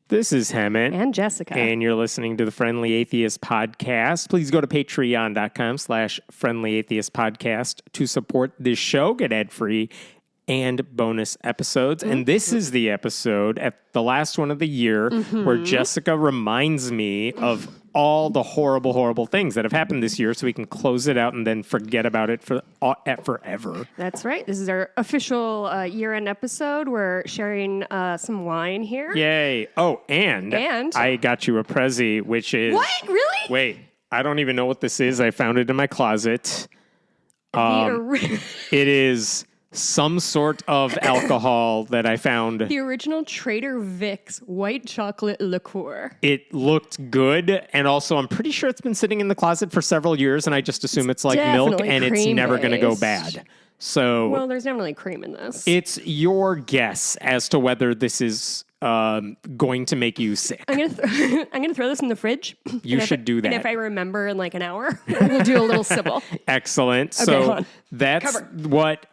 This is Hemet. And Jessica. And you're listening to the Friendly Atheist Podcast. Please go to patreon.com/Friendly Atheist Podcast to support this show, get ad-free and bonus episodes. And this is the episode, at the last one of the year, where Jessica reminds me of all the horrible, horrible things that have happened this year so we can close it out and then forget about it forever. That's right. This is our official year-end episode. We're sharing some wine here. Yay. Oh, and I got you a Prezi, which is... What? Really? Wait, I don't even know what this is. I found it in my closet. It is some sort of alcohol that I found. The original Trader Vic's white chocolate liqueur. It looked good, and also I'm pretty sure it's been sitting in the closet for several years, and I just assume it's like milk, and it's never going to go bad. So, well, there's definitely cream in this. It's your guess as to whether this is going to make you sick. I'm gonna throw this in the fridge. You should do that. And if I remember in like an hour, we'll do a little sibble. Excellent. Okay, so that's what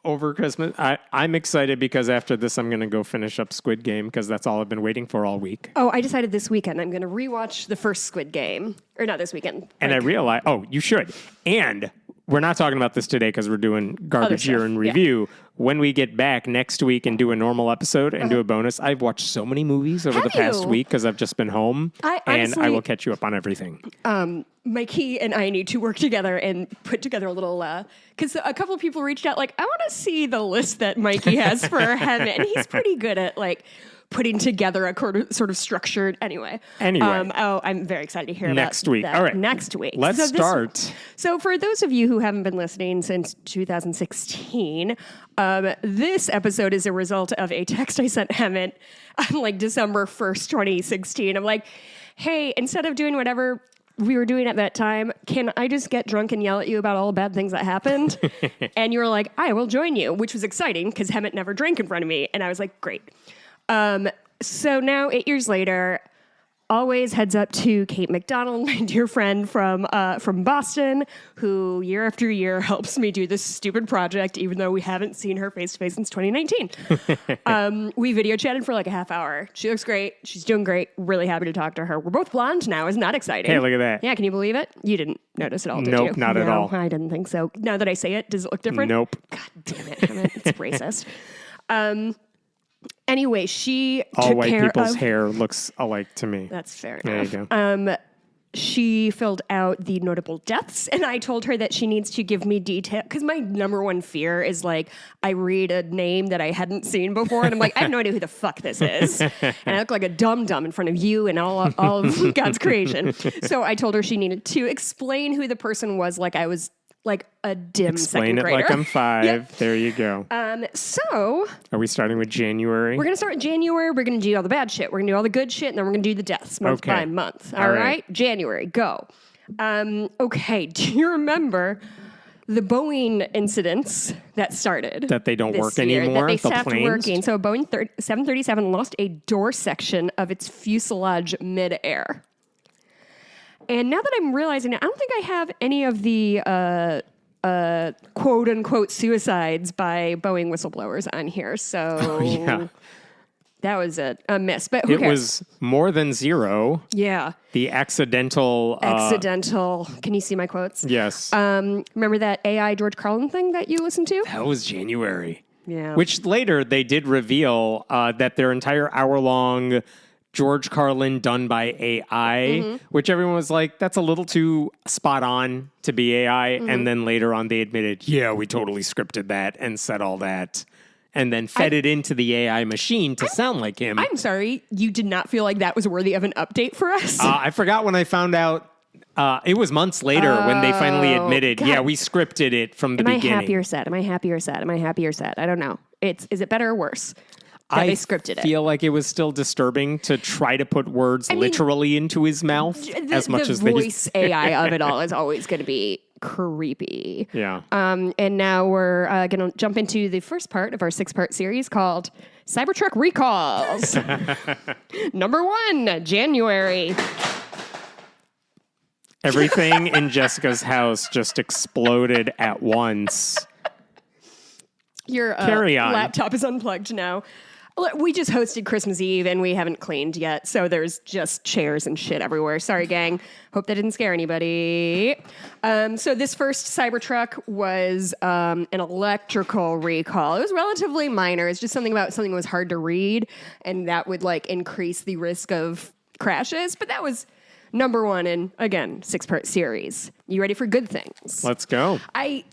over Christmas. I'm excited because after this, I'm going to go finish up Squid Game because that's all I've been waiting for all week. Oh, I decided this weekend I'm going to rewatch the first Squid Game. Or not this weekend. And I realized, you should. And we're not talking about this today because we're doing Garbage Year in Review. Yeah. When we get back next week and do a normal episode and do a bonus, I've watched so many movies over the past week because I've just been home. And I will catch you up on everything. Mikey and I need to work together and put together a little, because a couple of people reached out like, I want to see the list that Mikey has for him. And he's pretty good at like putting together a sort of structured, anyway. I'm very excited to hear next about week. that All right. Next week. Let's start. So for those of you who haven't been listening since 2016, this episode is a result of a text I sent Hemet on like December 1st, 2016. I'm like, hey, instead of doing whatever we were doing at that time, can I just get drunk and yell at you about all the bad things that happened? And you were like, I will join you, which was exciting because Hemet never drank in front of me. And I was like, great. So now 8 years later, always heads up to Kate McDonald, my dear friend from Boston, who year after year helps me do this stupid project, even though we haven't seen her face to face since 2019. We video chatted for like a half hour. She looks great. She's doing great. Really happy to talk to her. We're both blonde now. Isn't that exciting? Hey, look at that. Yeah, can you believe it? You didn't notice at all, did you? Nope, not at all. I didn't think so. Now that I say it, does it look different? Nope. God damn it. It's racist. Anyway, she all took white care people's of... hair looks alike to me. That's fair there enough. You go. She filled out the notable deaths, and I told her that she needs to give me detail, because my number one fear is like, I read a name that I hadn't seen before, and I'm like, I have no idea who the fuck this is. And I look like a dum-dum in front of you and all of God's creation. So I told her she needed to explain who the person was like I was like a dim Explain second grader. Explain it like I'm 5. Yep. There you go. So... Are we starting with January? We're going to start in January. We're going to do all the bad shit. We're going to do all the good shit, and then we're going to do the deaths month by month. All right? January, go. Okay, do you remember the Boeing incidents that started? That they don't work anymore? That they stopped working. So a Boeing 737 lost a door section of its fuselage midair. And now that I'm realizing it, I don't think I have any of the quote unquote suicides by Boeing whistleblowers on here. So that was a miss. But who cares? It was more than 0. Yeah. The accidental. Can you see my quotes? Yes. Remember that AI George Carlin thing that you listened to? That was January. Yeah. Which later they did reveal that their entire hour-long George Carlin done by AI, which everyone was like, that's a little too spot on to be AI. And then later on they admitted, yeah, we totally scripted that and said all that. And then fed it into the AI machine to sound like him. I'm sorry, you did not feel like that was worthy of an update for us? I forgot when I found out. It was months later when they finally admitted, God. yeah, we scripted it from the beginning. Am I happy or sad? Am I happy or sad? Am I happy or sad? I don't know. Is it better or worse? They scripted it. I feel like it was still disturbing to try to put words literally into his mouth as much as the voice AI of it all is always going to be creepy. Yeah. And now we're going to jump into the first part of our 6-part series called Cybertruck Recalls. Number 1, January. Everything in Jessica's house just exploded at once. Your Carry on. laptop is unplugged now. We just hosted Christmas Eve and we haven't cleaned yet, so there's just chairs and shit everywhere. Sorry, gang. Hope that didn't scare anybody. So this first Cybertruck was an electrical recall. It was relatively minor. It's just something that was hard to read, and that would like increase the risk of crashes. But that was number one in, again, 6-part series. You ready for good things? Let's go. I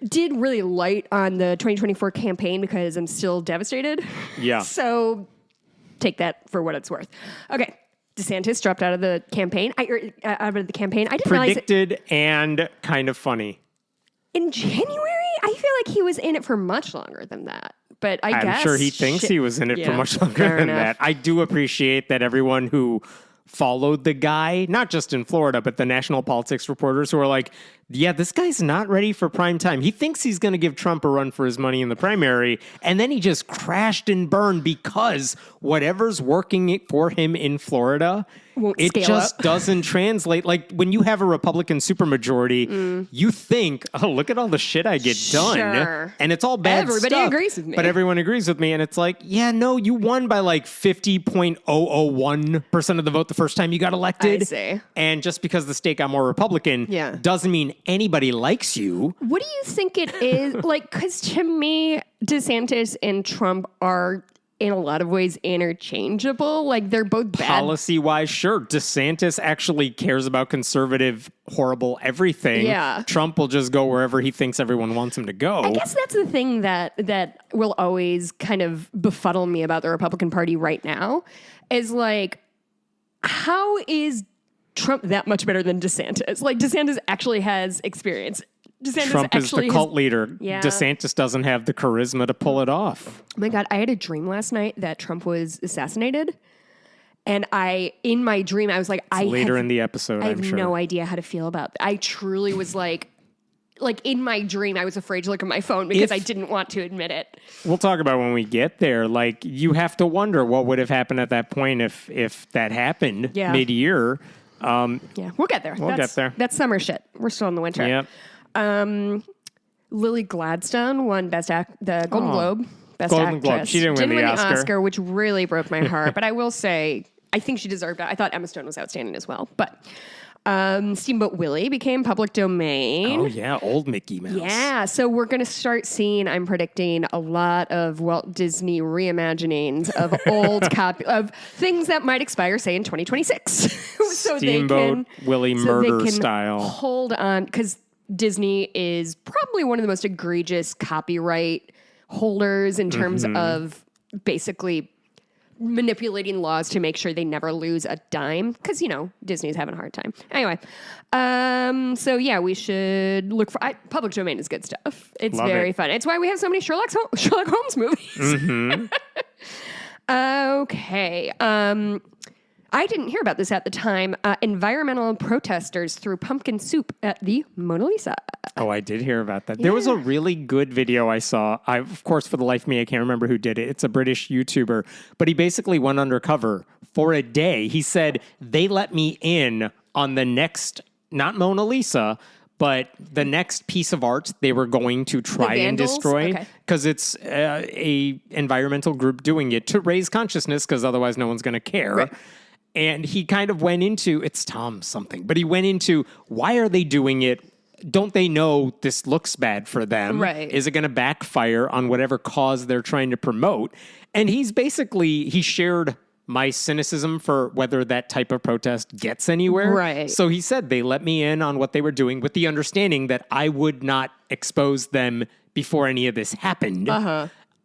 did really light on the 2024 campaign because I'm still devastated. Yeah. So take that for what it's worth. Okay. DeSantis dropped out of the campaign. I didn't realize Predicted and kind of funny. in January, I feel like he was in it for much longer than that. But I'm I'm sure he thinks he was in it for much longer fair than enough. that. I do appreciate that everyone who followed the guy, not just in Florida, but the national politics reporters who are like, yeah, this guy's not ready for prime time. He thinks he's going to give Trump a run for his money in the primary, and then he just crashed and burned because whatever's working for him in Florida, it just doesn't translate. Like when you have a Republican supermajority, you think, oh, look at all the shit I get done. Sure. And it's all bad Everybody stuff. agrees with me. But everyone agrees with me. And it's like, yeah, no, you won by like 50.001% of the vote the first time you got elected. I see. And just because the state got more Republican doesn't mean anybody likes you. What do you think it is? Like, because to me, DeSantis and Trump are in a lot of ways interchangeable. Like they're both bad. Policy-wise, sure. DeSantis actually cares about conservative, horrible everything. Yeah. Trump will just go wherever he thinks everyone wants him to go. I guess that's the thing that will always kind of befuddle me about the Republican Party right now is like, how is Trump that much better than DeSantis? Like DeSantis actually has experience. Trump is the cult leader. Yeah. DeSantis doesn't have the charisma to pull it off. Oh my God, I had a dream last night that Trump was assassinated. And in my dream, I was like, Later in the episode, I have I'm sure. no idea how to feel about that. I truly was like in my dream, I was afraid to look at my phone because I didn't want to admit it. We'll talk about when we get there. Like, you have to wonder what would have happened at that point if that happened mid-year. Yeah, we'll get there. We'll get there. That's summer shit. We're still in the winter. Yep. Lily Gladstone won the Golden Globe. Best Golden actress. Globe. She didn't win the Oscar. Which really broke my heart. But I will say, I think she deserved it. I thought Emma Stone was outstanding as well. But Steamboat Willie became public domain. Oh, yeah. Old Mickey Mouse. Yeah. So we're going to start seeing, I'm predicting, a lot of Walt Disney reimaginings of old of things that might expire, say, in 2026. so Steamboat Willie murder they can style. Hold on, because Disney is probably one of the most egregious copyright holders in terms of basically manipulating laws to make sure they never lose a dime because, Disney's having a hard time. Anyway, so yeah, we should look for public domain is good stuff. It's very fun. It's why we have so many Sherlock Holmes movies. Okay. I didn't hear about this at the time. Environmental protesters threw pumpkin soup at the Mona Lisa. Oh, I did hear about that. There was a really good video I saw. Of course, for the life of me, I can't remember who did it. It's a British YouTuber, but he basically went undercover for a day. He said, they let me in on the next, not Mona Lisa, but the next piece of art they were going to try and destroy because it's a environmental group doing it to raise consciousness because otherwise no one's going to care. Right. And he kind of went into, it's Tom something, but he went into, why are they doing it? Don't they know this looks bad for them? Right. Is it going to backfire on whatever cause they're trying to promote? And he shared my cynicism for whether that type of protest gets anywhere. Right. So he said they let me in on what they were doing with the understanding that I would not expose them before any of this happened.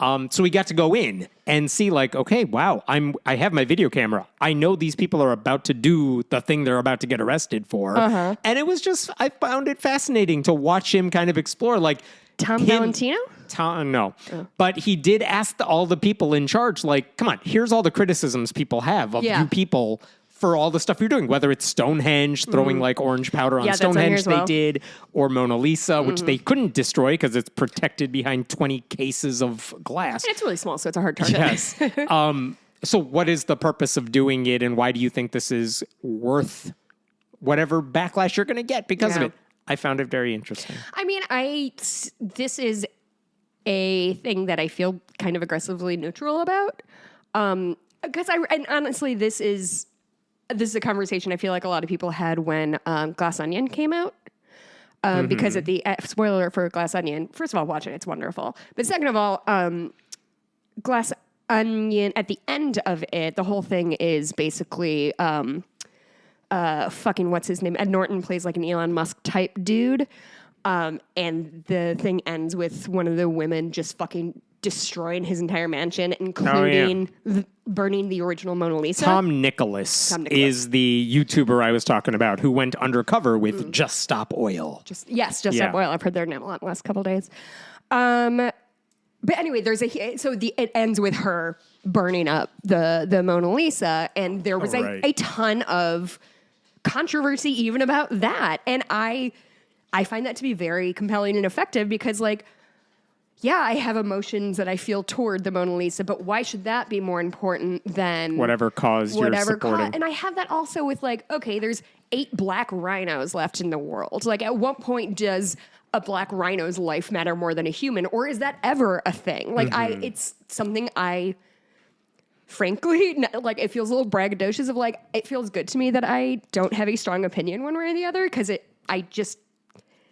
So we got to go in and see like, okay, wow, I have my video camera. I know these people are about to do the thing they're about to get arrested for. And it was just, I found it fascinating to watch him kind of explore like Valentino? No. But he did ask all the people in charge, like, come on, here's all the criticisms people have of you people for all the stuff you're doing, whether it's Stonehenge, throwing like orange powder on Stonehenge they did, or Mona Lisa, which they couldn't destroy because it's protected behind 20 cases of glass. And it's really small, so it's a hard target. Yes. So what is the purpose of doing it, and why do you think this is worth whatever backlash you're going to get because of it? I found it very interesting. I mean, this is a thing that I feel kind of aggressively neutral about. Because and honestly, this is a conversation I feel like a lot of people had when Glass Onion came out. Because at the spoiler alert for Glass Onion, first of all, watch it; it's wonderful. But second of all, Glass Onion at the end of it, the whole thing is basically fucking what's his name? Ed Norton plays like an Elon Musk type dude, and the thing ends with one of the women just fucking destroying his entire mansion, including burning the original Mona Lisa. Tom Nicholas is the YouTuber I was talking about who went undercover with Just Stop Oil. Just Stop Oil. I've heard their name a lot in the last couple of days. But anyway, it ends with her burning up the Mona Lisa, and there was a ton of controversy even about that, and I find that to be very compelling and effective because, like, yeah, I have emotions that I feel toward the Mona Lisa, but why should that be more important than whatever cause you're supporting? And I have that also with, like, okay, there's 8 black rhinos left in the world. Like, at what point does a black rhino's life matter more than a human, or is that ever a thing? Like, it's something frankly, like, it feels a little braggadocious of, like, it feels good to me that I don't have a strong opinion one way or the other because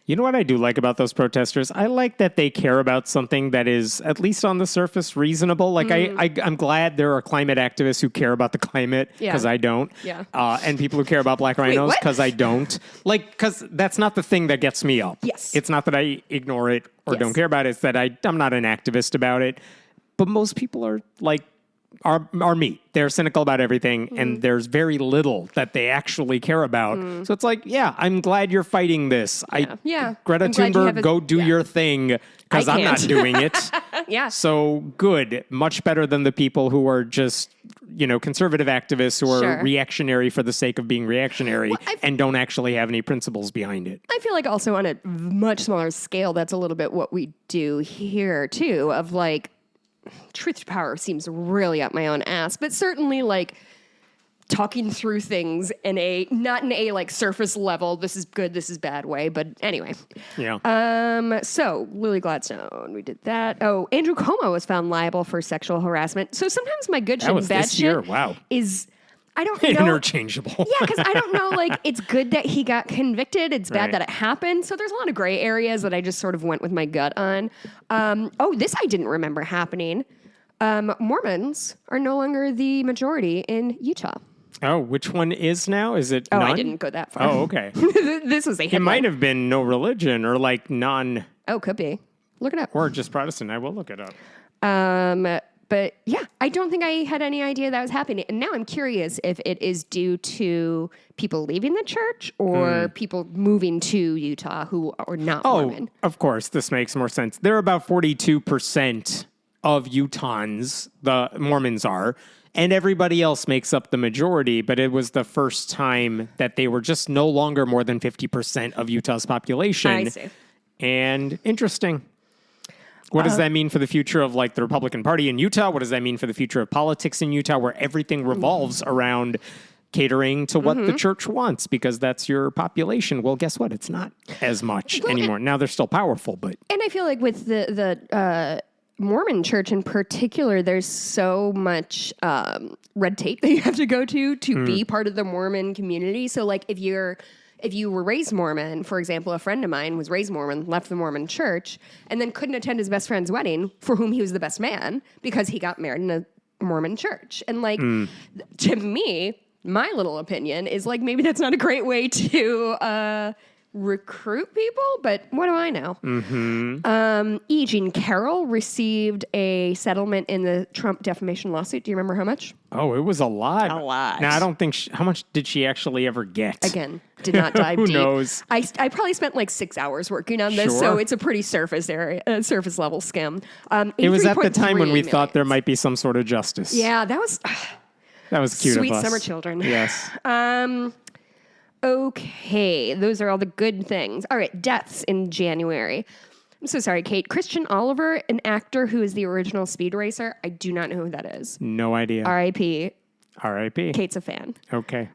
You know what I do like about those protesters? I like that they care about something that is, at least on the surface, reasonable. Like, I'm glad there are climate activists who care about the climate, because I don't. Yeah. And people who care about black rhinos, because I don't. Like, because that's not the thing that gets me up. Yes. It's not that I ignore it or don't care about it. It's that I'm not an activist about it. But most people are, like, are me. They're cynical about everything, and there's very little that they actually care about. So it's like, yeah, I'm glad you're fighting this. Greta Thunberg, go do your thing, because I'm not doing it. So good. Much better than the people who are just, conservative activists who are reactionary for the sake of being reactionary and don't actually have any principles behind it. I feel like also on a much smaller scale, that's a little bit what we do here too, of like, truth to power seems really up my own ass, but certainly, like, talking through things not in a like surface level, this is good, this is bad way, but anyway. Yeah. So Lily Gladstone, we did that. Oh, Andrew Cuomo was found liable for sexual harassment. So sometimes my good shit and bad shit is, I don't know. Interchangeable. Yeah, because I don't know, like, it's good that he got convicted. It's bad that it happened. So there's a lot of gray areas that I just sort of went with my gut on. This I didn't remember happening. Mormons are no longer the majority in Utah. Oh, which one is now? Is it none? I didn't go that far. Oh, okay. This was a headline. It might have been no religion or, like, non... Oh, could be. Look it up. Or just Protestant. I will look it up. But yeah, I don't think I had any idea that was happening. And now I'm curious if it is due to people leaving the church or people moving to Utah who are not Mormon. Of course. This makes more sense. They're about 42% of Utahns, the Mormons are, and everybody else makes up the majority. But it was the first time that they were just no longer more than 50% of Utah's population. I see. And interesting. What does that mean for the future of, like, the Republican Party in Utah? What does that mean for the future of politics in Utah, where everything revolves around catering to what the church wants because that's your population? Well, guess what? It's not as much anymore. Now they're still powerful, but... And I feel like with the Mormon church in particular, there's so much red tape that you have to go to be part of the Mormon community. So, like, if you were raised Mormon, for example, a friend of mine was raised Mormon, left the Mormon church, and then couldn't attend his best friend's wedding, for whom he was the best man, because he got married in a Mormon church. And, like, to me, my little opinion is, like, maybe that's not a great way to recruit people, but what do I know? E. Jean Carroll received a settlement in the Trump defamation lawsuit. Do you remember how much? Oh, it was a lot. A lot. Now, I don't think... how much did she actually ever get? Again, did not dive Who deep. knows? I probably spent like 6 hours working on this, so it's a pretty surface level skim. It was at the time when we thought there might be some sort of justice. Yeah, that was cute sweet of us. summer children. Yes. Okay, those are all the good things. All right, deaths in January. I'm so sorry, Kate. Christian Oliver, an actor who is the original Speed Racer. I do not know who that is. No idea. R.I.P. R.I.P. Kate's a fan. Okay.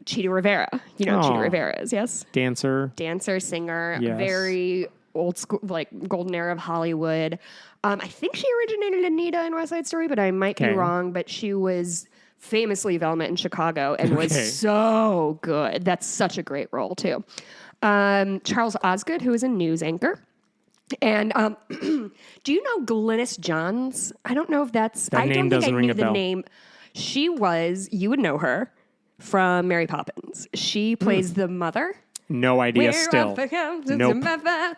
Cheetah Rivera. You know who Cheetah Rivera is, yes? Dancer, singer, yes. very old school, like golden era of Hollywood. I think she originated Anita in West Side Story, but I might be wrong. But she was famously Velma in Chicago and was so good. That's such a great role too. Charles Osgood, who is a news anchor. And do you know Glynis Johns? I don't know if that's... That name doesn't ring a bell. Name. She was... You would know her from Mary Poppins. She plays the mother. No idea still. Nope.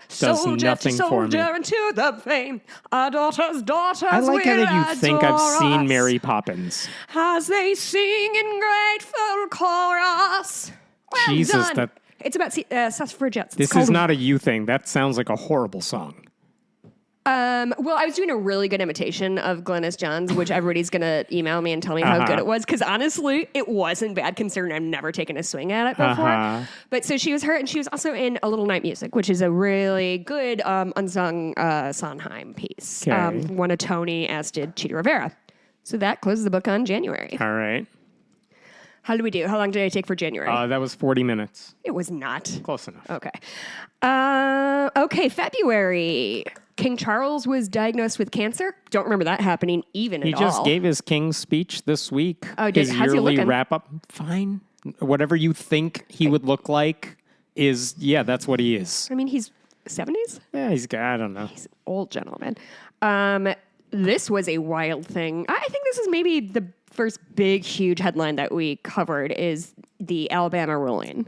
Does nothing for me. Into the fame. Our daughter's daughters I like it that you think I've seen us Mary Poppins. as they sing in grateful chorus. Well Jesus, done. It's about suffragettes. This is not a you thing. That sounds like a horrible song. Well, I was doing a really good imitation of Glynis Johns, which everybody's going to email me and tell me how good it was. Because honestly, it wasn't bad considering I've never taken a swing at it before. But so she was her, and she was also in A Little Night Music, which is a really good unsung Sondheim piece. Won a Tony, as did Chita Rivera. So that closes the book on January. All right. How did we do? How long did I take for January? That was 40 minutes. It was not. Close enough. Okay. Okay, February. King Charles was diagnosed with cancer. Don't remember that happening even He at all. just gave his King's speech this week. Oh, his how's he yearly looking? wrap-up. Fine. Whatever you think he would look like is, that's what he is. I mean, he's 70s? Yeah, I don't know. He's an old gentleman. This was a wild thing. I think this is maybe the first big, huge headline that we covered is the Alabama ruling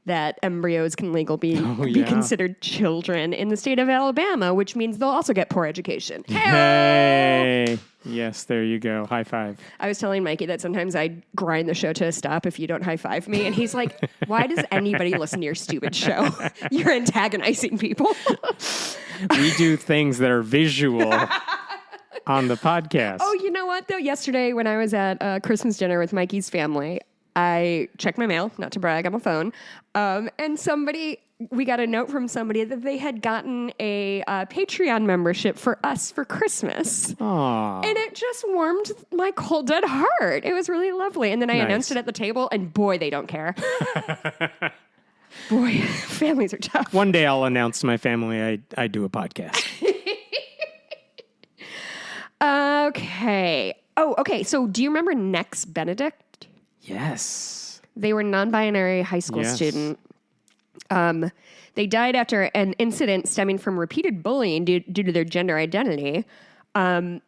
that embryos can legally be considered children in the state of Alabama, which means they'll also get poor education. Hey! Yes, there you go. High five. I was telling Mikey that sometimes I grind the show to a stop if you don't high five me. And he's like, why does anybody listen to your stupid show? You're antagonizing people. We do things that are visual on the podcast. Oh, you know what, though? Yesterday, when I was at Christmas dinner with Mikey's family, I checked my mail, not to brag, I'm a phone, and we got a note from somebody that they had gotten a Patreon membership for us for Christmas. Aww. And it just warmed my cold, dead heart. It was really lovely. And then I announced it at the table, and boy, they don't care. Boy, families are tough. One day I'll announce to my family I do a podcast. Okay. Oh, okay. So do you remember Nex Benedict? Yes. They were a non-binary high school student. They died after an incident stemming from repeated bullying due to their gender identity. And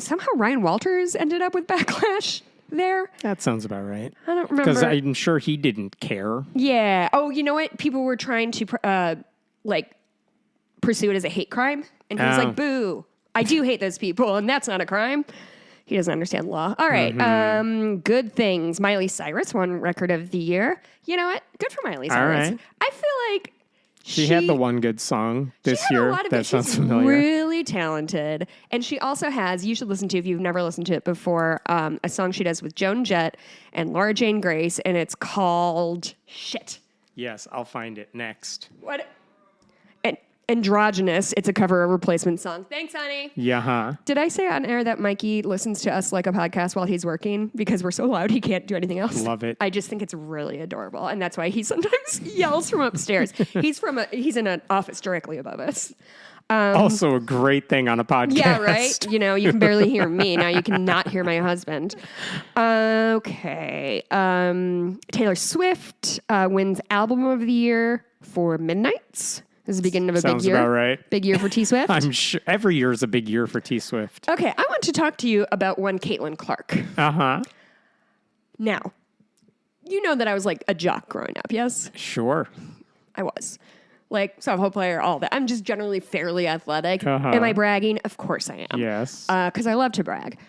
somehow Ryan Walters ended up with backlash there. That sounds about right. I don't remember. Because I'm sure he didn't care. Yeah. Oh, you know what? People were trying to pursue it as a hate crime. And he was like, boo, I do hate those people, and that's not a crime. He doesn't understand law. All right. Good things. Miley Cyrus won Record of the Year. You know what? Good for Miley Cyrus. All right. I feel like she had the one good song this year. A lot of that sounds She's familiar. Really talented. And she also has, you should listen to if you've never listened to it before, a song she does with Joan Jett and Laura Jane Grace, and it's called Shit. Yes, I'll find it next. What? Androgynous. It's a cover of a replacement song. Thanks, honey. Yeah. Did I say on air that Mikey listens to us like a podcast while he's working because we're so loud he can't do anything else? Love it. I just think it's really adorable, and that's why he sometimes yells from upstairs. He's in an office directly above us. Also a great thing on a podcast. Yeah, right? You know, you can barely hear me. Now you can not hear my husband. Okay. Taylor Swift wins Album of the Year for Midnights. This is the beginning of a Sounds big year. about right. Big year for T Swift. I'm sure every year is a big year for T Swift. Okay, I want to talk to you about one Caitlin Clark. Now, you know that I was like a jock growing up, yes? Sure. I was. Like, softball player, all that. I'm just generally fairly athletic. Am I bragging? Of course I am. Yes. Because I love to brag.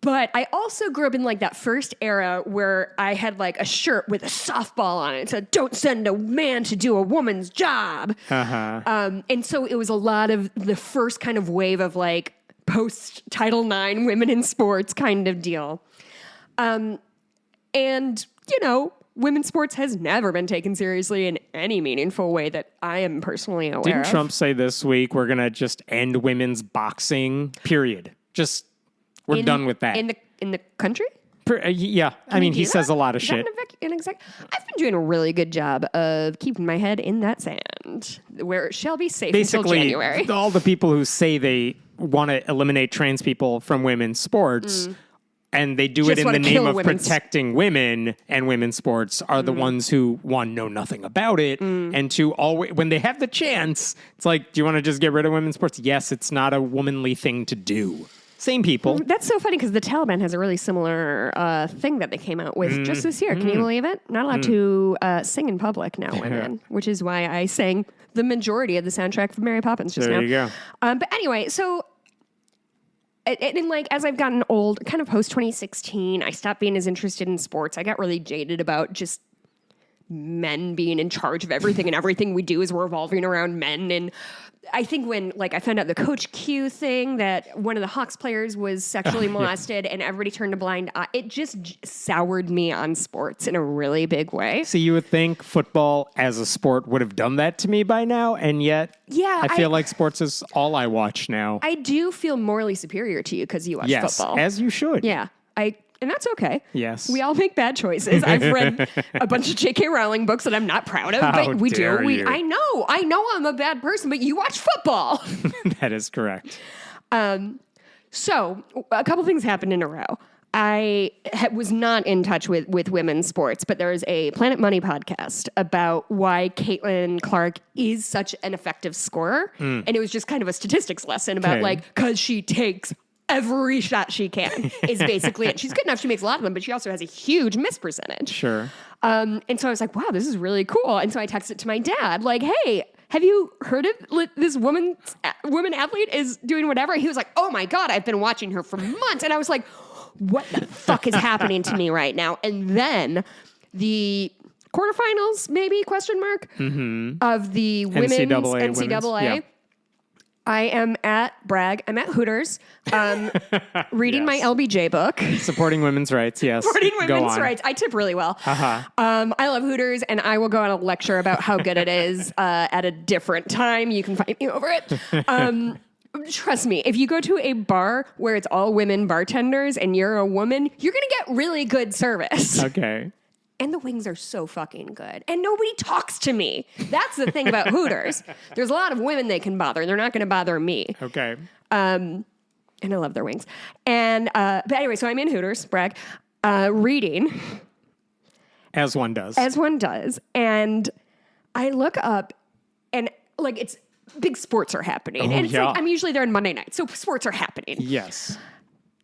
But I also grew up in like that first era where I had like a shirt with a softball on it. It said, "Don't send a man to do a woman's job." And so it was a lot of the first kind of wave of like post Title IX women in sports kind of deal. And, you know, women's sports has never been taken seriously in any meaningful way that I am personally aware Didn't of. Trump say this week, we're going to just end women's boxing, period? We're done with that. In the country? Yeah. I mean, he says a lot of shit. I've been doing a really good job of keeping my head in that sand where it shall be safe until January. All the people who say they want to eliminate trans people from women's sports and they do it in the name of protecting women and women's sports are the ones who, one, know nothing about it, and two, always, when they have the chance, it's like, do you want to just get rid of women's sports? Yes, it's not a womanly thing to do. Same people. That's so funny because the Taliban has a really similar thing that they came out with just this year. Can you believe it? Not allowed to sing in public now, women, which is why I sang the majority of the soundtrack for Mary Poppins just now. There you go. But anyway, so... And like, as I've gotten old, kind of post 2016, I stopped being as interested in sports. I got really jaded about just men being in charge of everything, and everything we do is revolving around men. And I think when, like, I found out the Coach Q thing, that one of the Hawks players was sexually molested and everybody turned a blind eye, it just soured me on sports in a really big way. So you would think football as a sport would have done that to me by now, and yet I feel like sports is all I watch now. I do feel morally superior to you because you watch football. Yes, as you should. Yeah. And that's okay. Yes. We all make bad choices. I've read a bunch of J.K. Rowling books that I'm not proud of, but we do. I know I'm a bad person, but you watch football. That is correct. So a couple things happened in a row. I was not in touch with women's sports, but there's a Planet Money podcast about why Caitlin Clark is such an effective scorer. And it was just kind of a statistics lesson about because she takes every shot she can is basically it. She's good enough. She makes a lot of them, but she also has a huge miss percentage. Sure. And so I was like, wow, this is really cool. And so I texted to my dad, like, hey, have you heard of this woman athlete is doing whatever? He was like, oh my God, I've been watching her for months. And I was like, what the fuck is happening to me right now? And then the quarterfinals, maybe, of the women's NCAA. Yeah. I am I'm at Hooters, reading my LBJ book. Supporting women's rights, yes. Supporting women's rights. I tip really well. I love Hooters, and I will go on a lecture about how good it is at a different time. You can find me over it. Trust me, if you go to a bar where it's all women bartenders and you're a woman, you're going to get really good service. Okay. And the wings are so fucking good. And nobody talks to me. That's the thing about Hooters. There's a lot of women they can bother. They're not going to bother me. Okay. And I love their wings. And but anyway, so I'm in Hooters, reading. As one does. And I look up and like it's big sports are happening. And it's like I'm usually there on Monday night. So sports are happening. Yes.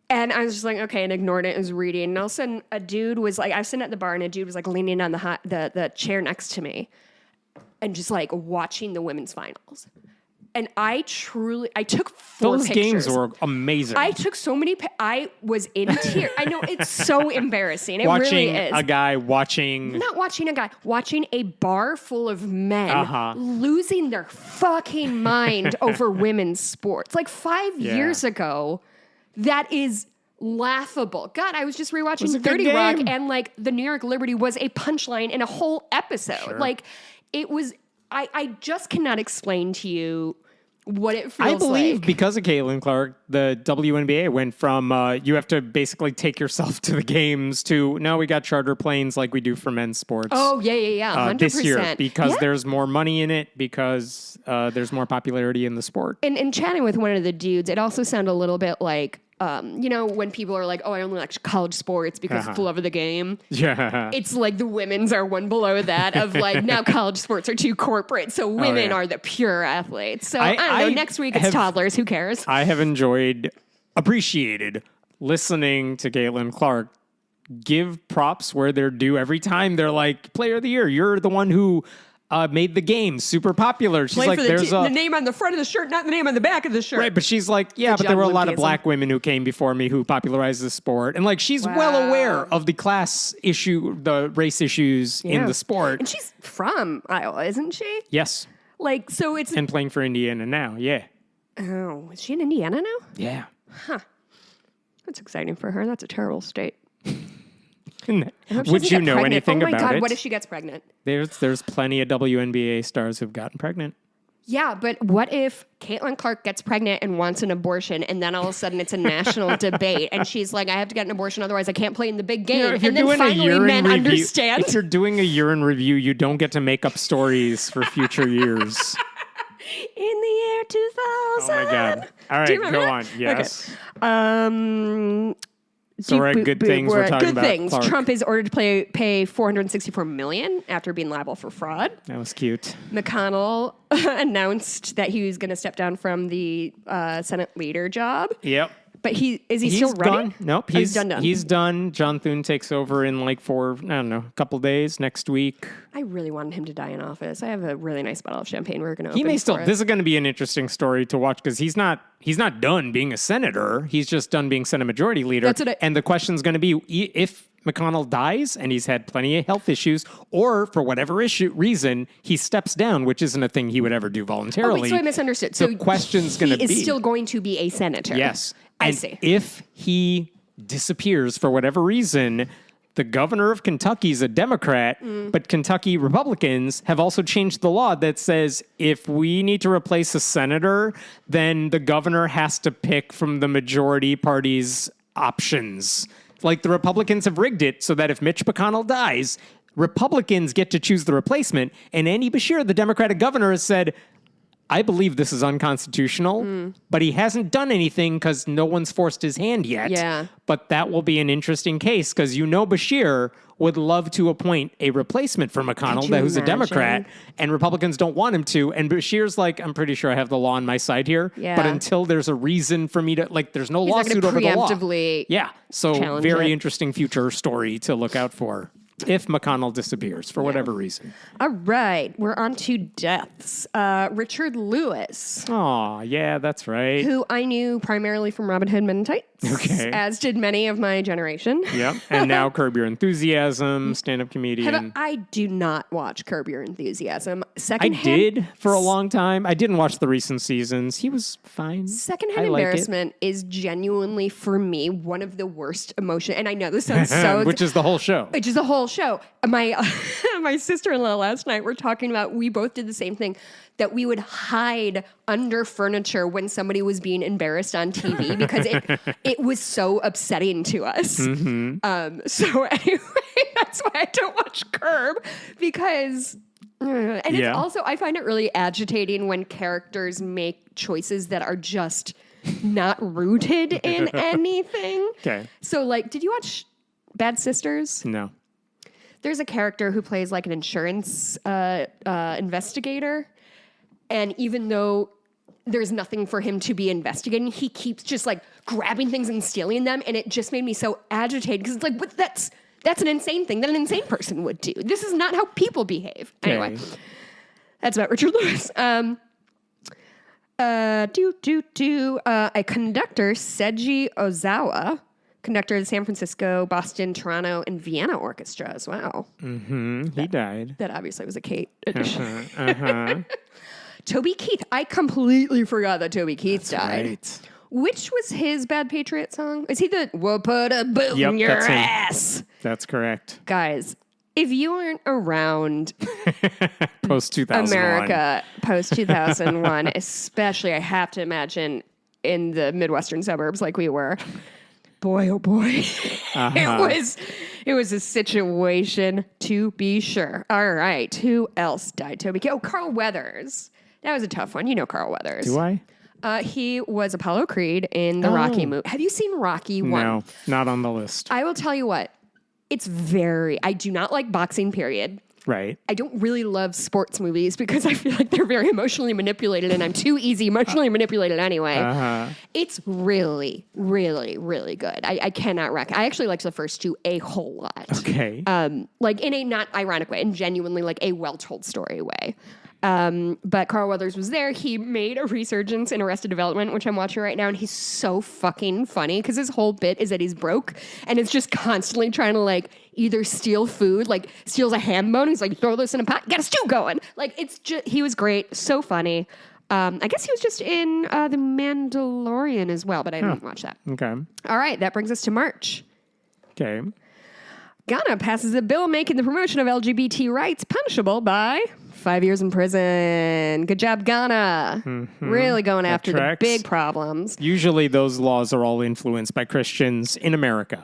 And I was just like, okay, and ignored it and was reading. And all of a sudden, a dude was like, I was sitting at the bar, and a dude was like leaning on the chair next to me and just like watching the women's finals. And I took 4 Those pictures. games were amazing. I took so many, I was in tears. I know, it's so embarrassing. It watching really is. A guy watching... Not watching a guy, watching a bar full of men losing their fucking mind over women's sports. Like 5 years ago... That is laughable. God, I was just rewatching 30 Rock, and like the New York Liberty was a punchline in a whole episode. Sure. Like it was, I just cannot explain to you what it feels like. I believe because of Caitlin Clark, the WNBA went from you have to basically take yourself to the games to, no, we got charter planes like we do for men's sports. Oh, yeah. 100%. This year, because there's more money in it, because there's more popularity in the sport. And chatting with one of the dudes, it also sounded a little bit like, you know, when people are like, oh, I only like college sports because of the love of the game. Yeah. It's like the women's are one below that of like, now college sports are too corporate. So women are the pure athletes. So I don't know. Next week it's toddlers. Who cares? I have appreciated listening to Caitlin Clark give props where they're due every time. They're like, player of the year. You're the one who made the game super popular. She's like, there's the name on the front of the shirt, not the name on the back of the shirt. Right, but she's like, yeah, but there were a lot of black women who came before me who popularized the sport. And like, she's well aware of the class issue, the race issues in the sport. And she's from Iowa, isn't she? Yes. Like, so it's... And playing for Indiana now, yeah. Oh, is she in Indiana now? Yeah. Huh. That's exciting for her. That's a terrible state. Would you know anything about it? Oh my God, what if she gets pregnant? There's plenty of WNBA stars who've gotten pregnant. Yeah, but what if Caitlin Clark gets pregnant and wants an abortion, and then all of a sudden it's a national debate, and she's like, I have to get an abortion, otherwise I can't play in the big game. If you're and then doing finally a urine men review, understand. If you're doing a urine review, you don't get to make up stories for future years. In the year 2000. Oh my God. All right, go that? on. Yes. Okay. So we're at good things. We're talking good about things. Clark. Trump is ordered to pay $464 million after being liable for fraud. That was cute. McConnell announced that he was going to step down from the Senate leader job. Yep. But he's still running? Done. Nope. He's done. He's done. John Thune takes over in like a couple days next week. I really wanted him to die in office. I have a really nice bottle of champagne we're going to open. He may still. for us. This is going to be an interesting story to watch because he's not done being a senator. He's just done being Senate Majority Leader. That's what and the question's going to be if McConnell dies and he's had plenty of health issues, or for whatever reason he steps down, which isn't a thing he would ever do voluntarily. Oh, wait, so I misunderstood. The question's going to be: he is still going to be a senator. Yes. I And see. if he disappears for whatever reason, the governor of Kentucky is a Democrat, but Kentucky Republicans have also changed the law that says if we need to replace a senator, then the governor has to pick from the majority party's options. Like the Republicans have rigged it so that if Mitch McConnell dies, Republicans get to choose the replacement. And Andy Beshear, the Democratic governor, has said, I believe this is unconstitutional, but he hasn't done anything because no one's forced his hand yet. Yeah. But that will be an interesting case because Beshear would love to appoint a replacement for McConnell Could you who's a imagine? Democrat, and Republicans don't want him to. And Beshear's like, I'm pretty sure I have the law on my side here. Yeah. But until there's a reason for me to, there's no He's not lawsuit gonna over the law. preemptively Yeah. So challenge very it. interesting future story to look out for if McConnell disappears for whatever reason. All right, we're on to deaths. Richard Lewis, Oh, yeah, that's right. who I knew primarily from Robin Hood Men in Tights, Okay. as did many of my generation. Yep. And now Curb Your Enthusiasm, stand-up comedian. I do not watch Curb Your Enthusiasm. I Secondhand, did for a long time. I didn't watch the recent seasons. He was fine. Secondhand I like it. embarrassment is genuinely, for me, one of the worst emotion. And I know this sounds so... Which is the whole show. Which is the whole show. My my sister-in-law last night, we're talking about, we both did the same thing, that we would hide under furniture when somebody was being embarrassed on TV because it was so upsetting to us. So anyway, that's why I don't watch Curb, because... And Yeah. it's also, I find it really agitating when characters make choices that are just not rooted in anything. Okay. So, did you watch Bad Sisters? No. There's a character who plays an insurance investigator. And even though there's nothing for him to be investigating, he keeps just grabbing things and stealing them. And it just made me so agitated because it's but that's an insane thing that an insane person would do. This is not how people behave. Okay. Anyway, that's about Richard Lewis. A conductor, Seiji Ozawa, conductor of the San Francisco, Boston, Toronto, and Vienna Orchestra as well. He died. That obviously was a Kate edition. Uh-huh. Toby Keith. I completely forgot that Toby Keith died. Right. Which was his Bad Patriot song? Is he the "We'll put a boot Yep, in your that's him. ass"? That's correct. Guys, if you weren't around Post 2001. America post 2001, especially, I have to imagine in the Midwestern suburbs like we were, boy, oh boy, it was a situation to be sure. All right, who else died? Toby Keith. Oh, Carl Weathers. That was a tough one. You know Carl Weathers. Do I? He was Apollo Creed in the Rocky movie. Have you seen Rocky 1? No, not on the list. I will tell you what. I do not like boxing, period. Right. I don't really love sports movies because I feel like they're very emotionally manipulated and I'm too easy emotionally manipulated anyway. Uh-huh. It's really, really, really good. I cannot recommend. I actually liked the first two a whole lot. Okay. In a not ironic way and genuinely a well-told story way. But Carl Weathers was there. He made a resurgence in Arrested Development, which I'm watching right now, and he's so fucking funny because his whole bit is that he's broke and it's just constantly trying to either steal food, steals a ham bone. He's throw this in a pot, get a stew going. He was great, so funny. I guess he was just in The Mandalorian as well, but I didn't watch that. Okay. All right, that brings us to March. Okay. Ghana passes a bill making the promotion of LGBT rights punishable by 5 years in prison. Good job, Ghana. Really going after the big problems. Usually those laws are all influenced by Christians in America.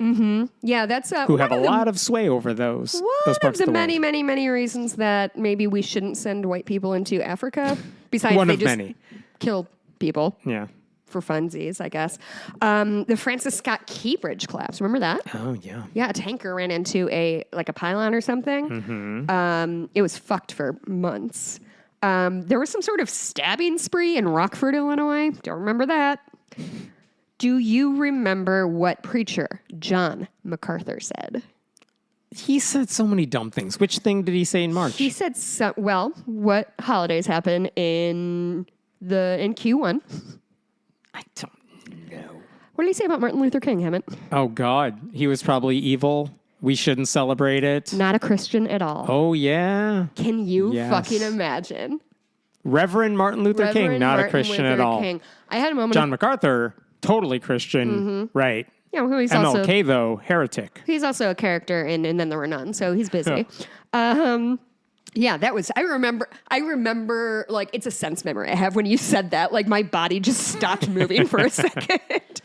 Yeah, that's who have a lot of sway over those parts one of the world. many reasons that maybe we shouldn't send white people into Africa. Besides, One they of just many. kill people. Yeah. For funsies, I guess. The Francis Scott Key Bridge collapse. Remember that? Oh, yeah. Yeah, a tanker ran into a pylon or something. It was fucked for months. There was some sort of stabbing spree in Rockford, Illinois. Don't remember that. Do you remember what preacher John MacArthur said? He said so many dumb things. Which thing did he say in March? He said, what holidays happen in Q1? I don't know. What did he say about Martin Luther King, Hammett? Oh, God. He was probably evil. We shouldn't celebrate it. Not a Christian at all. Oh, yeah. Can you fucking imagine? Reverend Martin Luther King, not a Christian at all. King. I had a moment. John MacArthur, totally Christian. Right. Yeah, well, he's MLK, though, heretic. He's also a character in And Then There Were None, so he's busy. Yeah, that was, I remember, like, it's a sense memory I have when you said that. Like, my body just stopped moving for a second.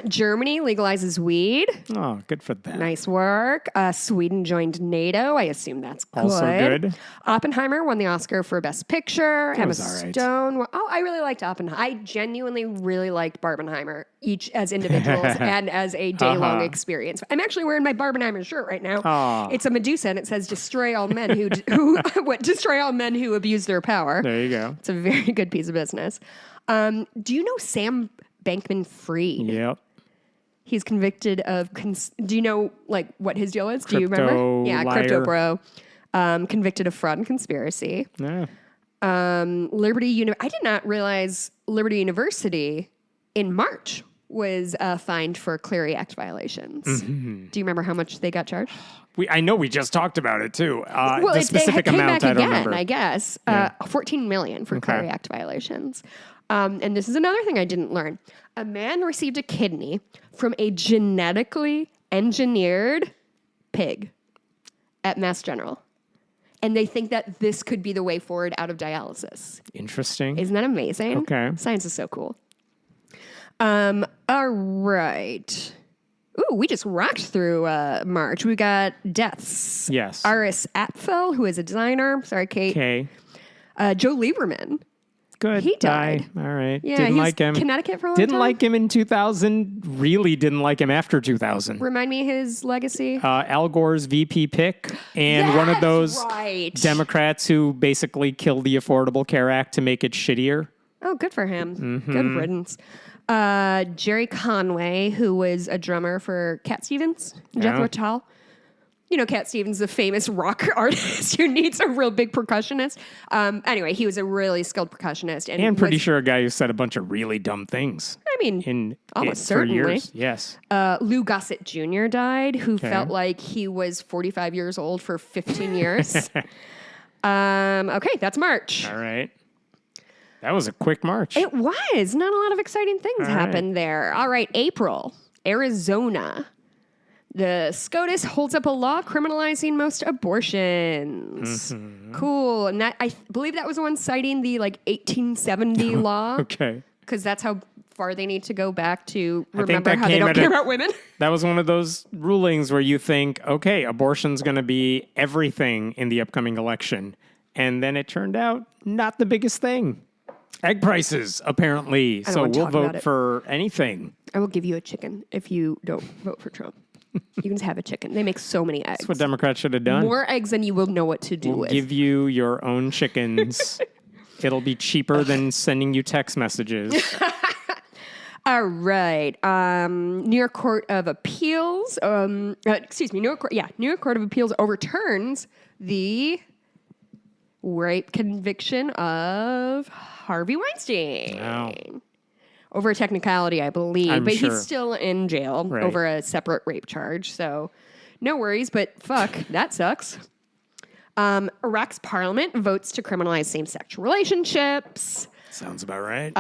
Germany legalizes weed. Oh, good for them. Nice work. Sweden joined NATO. I assume that's good. Also good. Oppenheimer won the Oscar for Best Picture. Emma was all right. Stone. I really liked Oppenheimer. I genuinely really liked Barbenheimer, each as individuals and as a day-long experience. I'm actually wearing my Barbenheimer shirt right now. Aw. It's a Medusa, and it says "Destroy all men who destroy all men who abuse their power." There you go. It's a very good piece of business. Do you know Sam Bankman-Fried? Yep. He's convicted of. Do you know like what his deal is? Do you remember? Yeah, liar. crypto bro. Convicted of fraud and conspiracy. Yeah. I did not realize Liberty University in March was fined for Clery Act vilations. Do you remember how much they got charged? I know we just talked about it too. Well, the specific they came amount back I don't again, remember. I guess. $14 million for Clery Act violations. And this is another thing I didn't learn. A man received a kidney from a genetically engineered pig at Mass General. And they think that this could be the way forward out of dialysis. Interesting. Isn't that amazing? Okay. Science is so cool. All right. Ooh, we just rocked through March. We got deaths. Yes. Iris Apfel, who is a designer. Sorry, Kate. Okay. Joe Lieberman. Good. He died. All right. Yeah, didn't he like was him. Connecticut for a long Didn't time. like him in 2000. Really didn't like him after 2000. Remind me his legacy. Al Gore's VP pick and one of those right. Democrats who basically killed the Affordable Care Act to make it shittier. Oh, good for him. Mm-hmm. Good riddance. Jerry Conway, who was a drummer for Cat Stevens, Jethro Tull. You know, Cat Stevens, the famous rock artist who needs a real big percussionist. Anyway, he was a really skilled percussionist. And pretty sure a guy who said a bunch of really dumb things. I mean, almost for certainly. years. Yes. Lou Gossett Jr. died, who felt like he was 45 years old for 15 years. Okay, that's March. All right. That was a quick March. It was. Not a lot of exciting things happened there. All right, April, Arizona. The SCOTUS holds up a law criminalizing most abortions. Cool. And that I believe that was the one citing the 1870 law. Okay. Because that's how far they need to go back to remember how they don't care about women. That was one of those rulings where you think, okay, abortion's going to be everything in the upcoming election. And then it turned out not the biggest thing. Egg prices, apparently. So want to we'll talk about vote it. for anything. I will give you a chicken if you don't vote for Trump. You can just have a chicken. They make so many eggs. That's what Democrats should have done. More eggs than you will know what to do We'll with. give you your own chickens. It'll be cheaper than sending you text messages. All right. New York Court of Appeals. New York Court of Appeals overturns the rape conviction of Harvey Weinstein. Wow. Over a technicality, I believe. I'm but sure. he's still in jail over a separate rape charge. So no worries, but fuck, that sucks. Iraq's parliament votes to criminalize same-sex relationships. Sounds about right.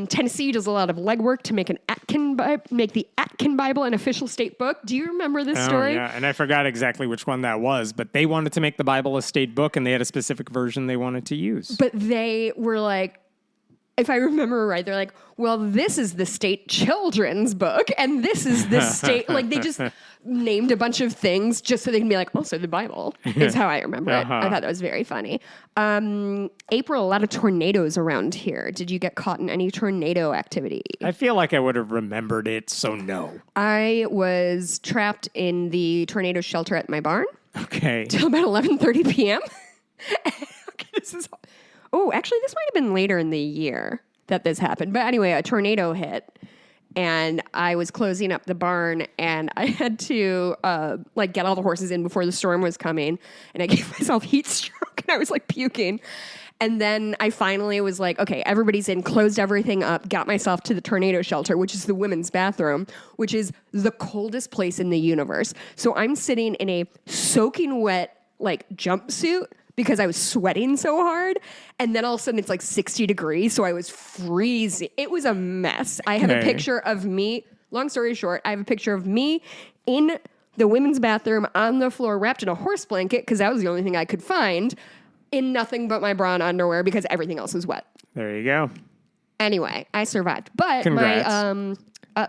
Tennessee does a lot of legwork to make the Atkin Bible an official state book. Do you remember this story? Yeah, and I forgot exactly which one that was, but they wanted to make the Bible a state book, and they had a specific version they wanted to use. But they were like, if I remember right, they're like, well, this is the state children's book, and this is the state, like they just named a bunch of things just so they can be like, also the Bible is how I remember it. I thought that was very funny. April, a lot of tornadoes around here. Did you get caught in any tornado activity? I feel like I would have remembered it, so no. I was trapped in the tornado shelter at my barn. Okay. Till about 11:30 p.m. Okay, actually, this might have been later in the year that this happened. But anyway, a tornado hit, and I was closing up the barn, and I had to get all the horses in before the storm was coming, and I gave myself heat stroke, and I was like puking. And then I finally was like, okay, everybody's in, closed everything up, got myself to the tornado shelter, which is the women's bathroom, which is the coldest place in the universe. So I'm sitting in a soaking wet jumpsuit because I was sweating so hard. And then all of a sudden it's like 60 degrees. So I was freezing. It was a mess. I have a picture of me. Long story short, I have a picture of me in the women's bathroom on the floor wrapped in a horse blanket because that was the only thing I could find, in nothing but my bra and underwear because everything else was wet. There you go. Anyway, I survived. But congrats.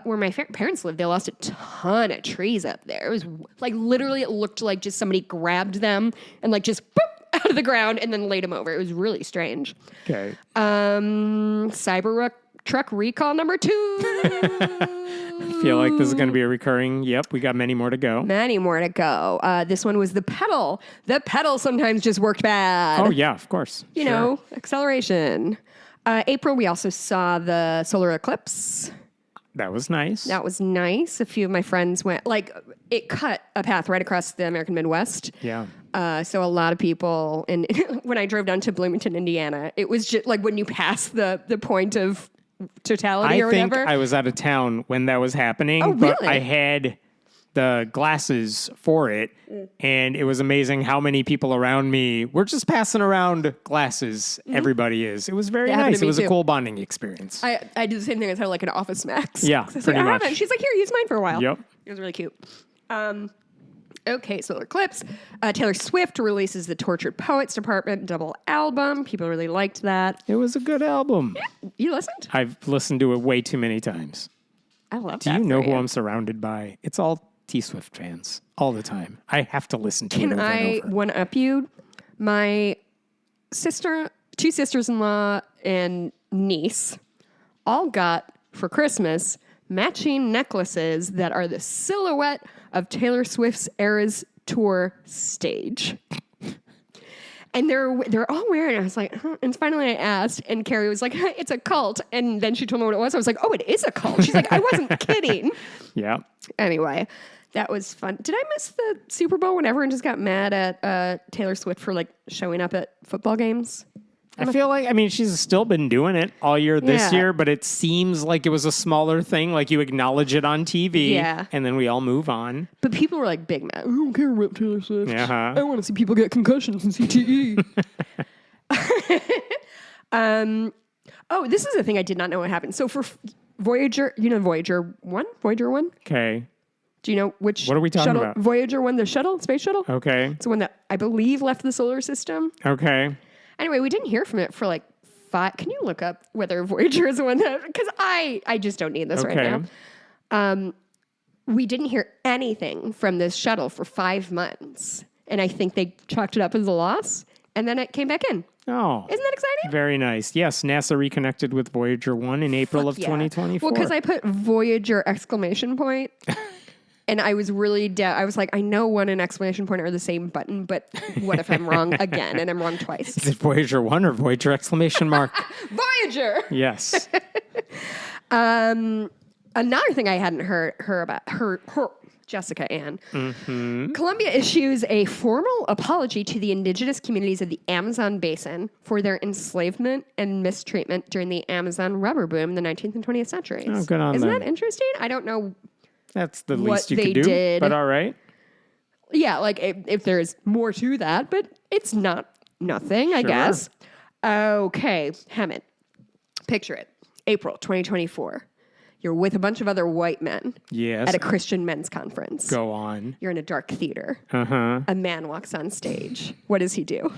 Where my parents lived, they lost a ton of trees up there. It was literally, it looked like just somebody grabbed them and just boop, out of the ground and then laid them over. It was really strange. Okay. Cyber truck recall number 2. I feel like this is going to be a recurring. Yep, we got many more to go. Many more to go. This one was the pedal. The pedal sometimes just worked bad. Oh, yeah, of course. You know, acceleration. April, we also saw the solar eclipse. That was nice. That was nice. A few of my friends went, it cut a path right across the American Midwest. Yeah. So a lot of people, and when I drove down to Bloomington, Indiana, it was just when you pass the point of totality or whatever. I think I was out of town when that was happening, really? But I had the glasses for it, and it was amazing how many people around me were just passing around glasses. Everybody is. It was very nice. It was a cool bonding experience. I did the same thing. I had an Office Max. Yeah, pretty much. She's like, here, use mine for a while. Yep. It was really cute. Okay, solar eclipse. Taylor Swift releases the Tortured Poets Department double album. People really liked that. It was a good album. Yeah. You listened? I've listened to it way too many times. I love that. Do you know who I'm surrounded by? It's all T-Swift fans all the time. I have to listen to it over and over. Can I one-up you? My sister, 2 sisters-in-law, and niece all got, for Christmas, matching necklaces that are the silhouette of Taylor Swift's Eras Tour stage. And they're all wearing it. I was like, huh. And finally I asked, and Carrie was like, it's a cult. And then she told me what it was. I was like, oh, it is a cult. She's like, I wasn't kidding. Yeah. Anyway, that was fun. Did I miss the Super Bowl when everyone just got mad at Taylor Swift for showing up at football games? I feel like, she's still been doing it all year this year, but it seems like it was a smaller thing. You acknowledge it on TV, and then we all move on. But people were big mad. I don't care about Taylor Swift. Uh-huh. I want to see people get concussions and CTE. Oh, this is a thing I did not know what happened. So for Voyager, Voyager 1? Voyager 1? Okay. Do you know which What are we talking about? Voyager 1, the space shuttle? Okay. It's the one that I believe left the solar system. Okay. Anyway, we didn't hear from it for 5. Can you look up whether Voyager is the one that... Because I just don't need this right now. We didn't hear anything from this shuttle for 5 months. And I think they chalked it up as a loss. And then it came back in. Oh. Isn't that exciting? Very nice. Yes, NASA reconnected with Voyager 1 in April of 2024. Well, because I put Voyager ! And I was really I was like, I know 1 and ! Are the same button, but what if I'm wrong again? And I'm wrong twice. Is it Voyager 1 or Voyager ! Voyager! Yes. Another thing I hadn't heard about, Jessica Ann. Mm-hmm. Colombia issues a formal apology to the indigenous communities of the Amazon basin for their enslavement and mistreatment during the Amazon rubber boom in the 19th and 20th centuries. Oh, good on them. Isn't that interesting? I don't know. That's the least you could do, but all right. Yeah, if there's more to that, but it's not nothing, I guess. Okay, Hammett. Picture it. April 2024. You're with a bunch of other white men at a Christian men's conference. Go on. You're in a dark theater. Uh-huh. A man walks on stage. What does he do?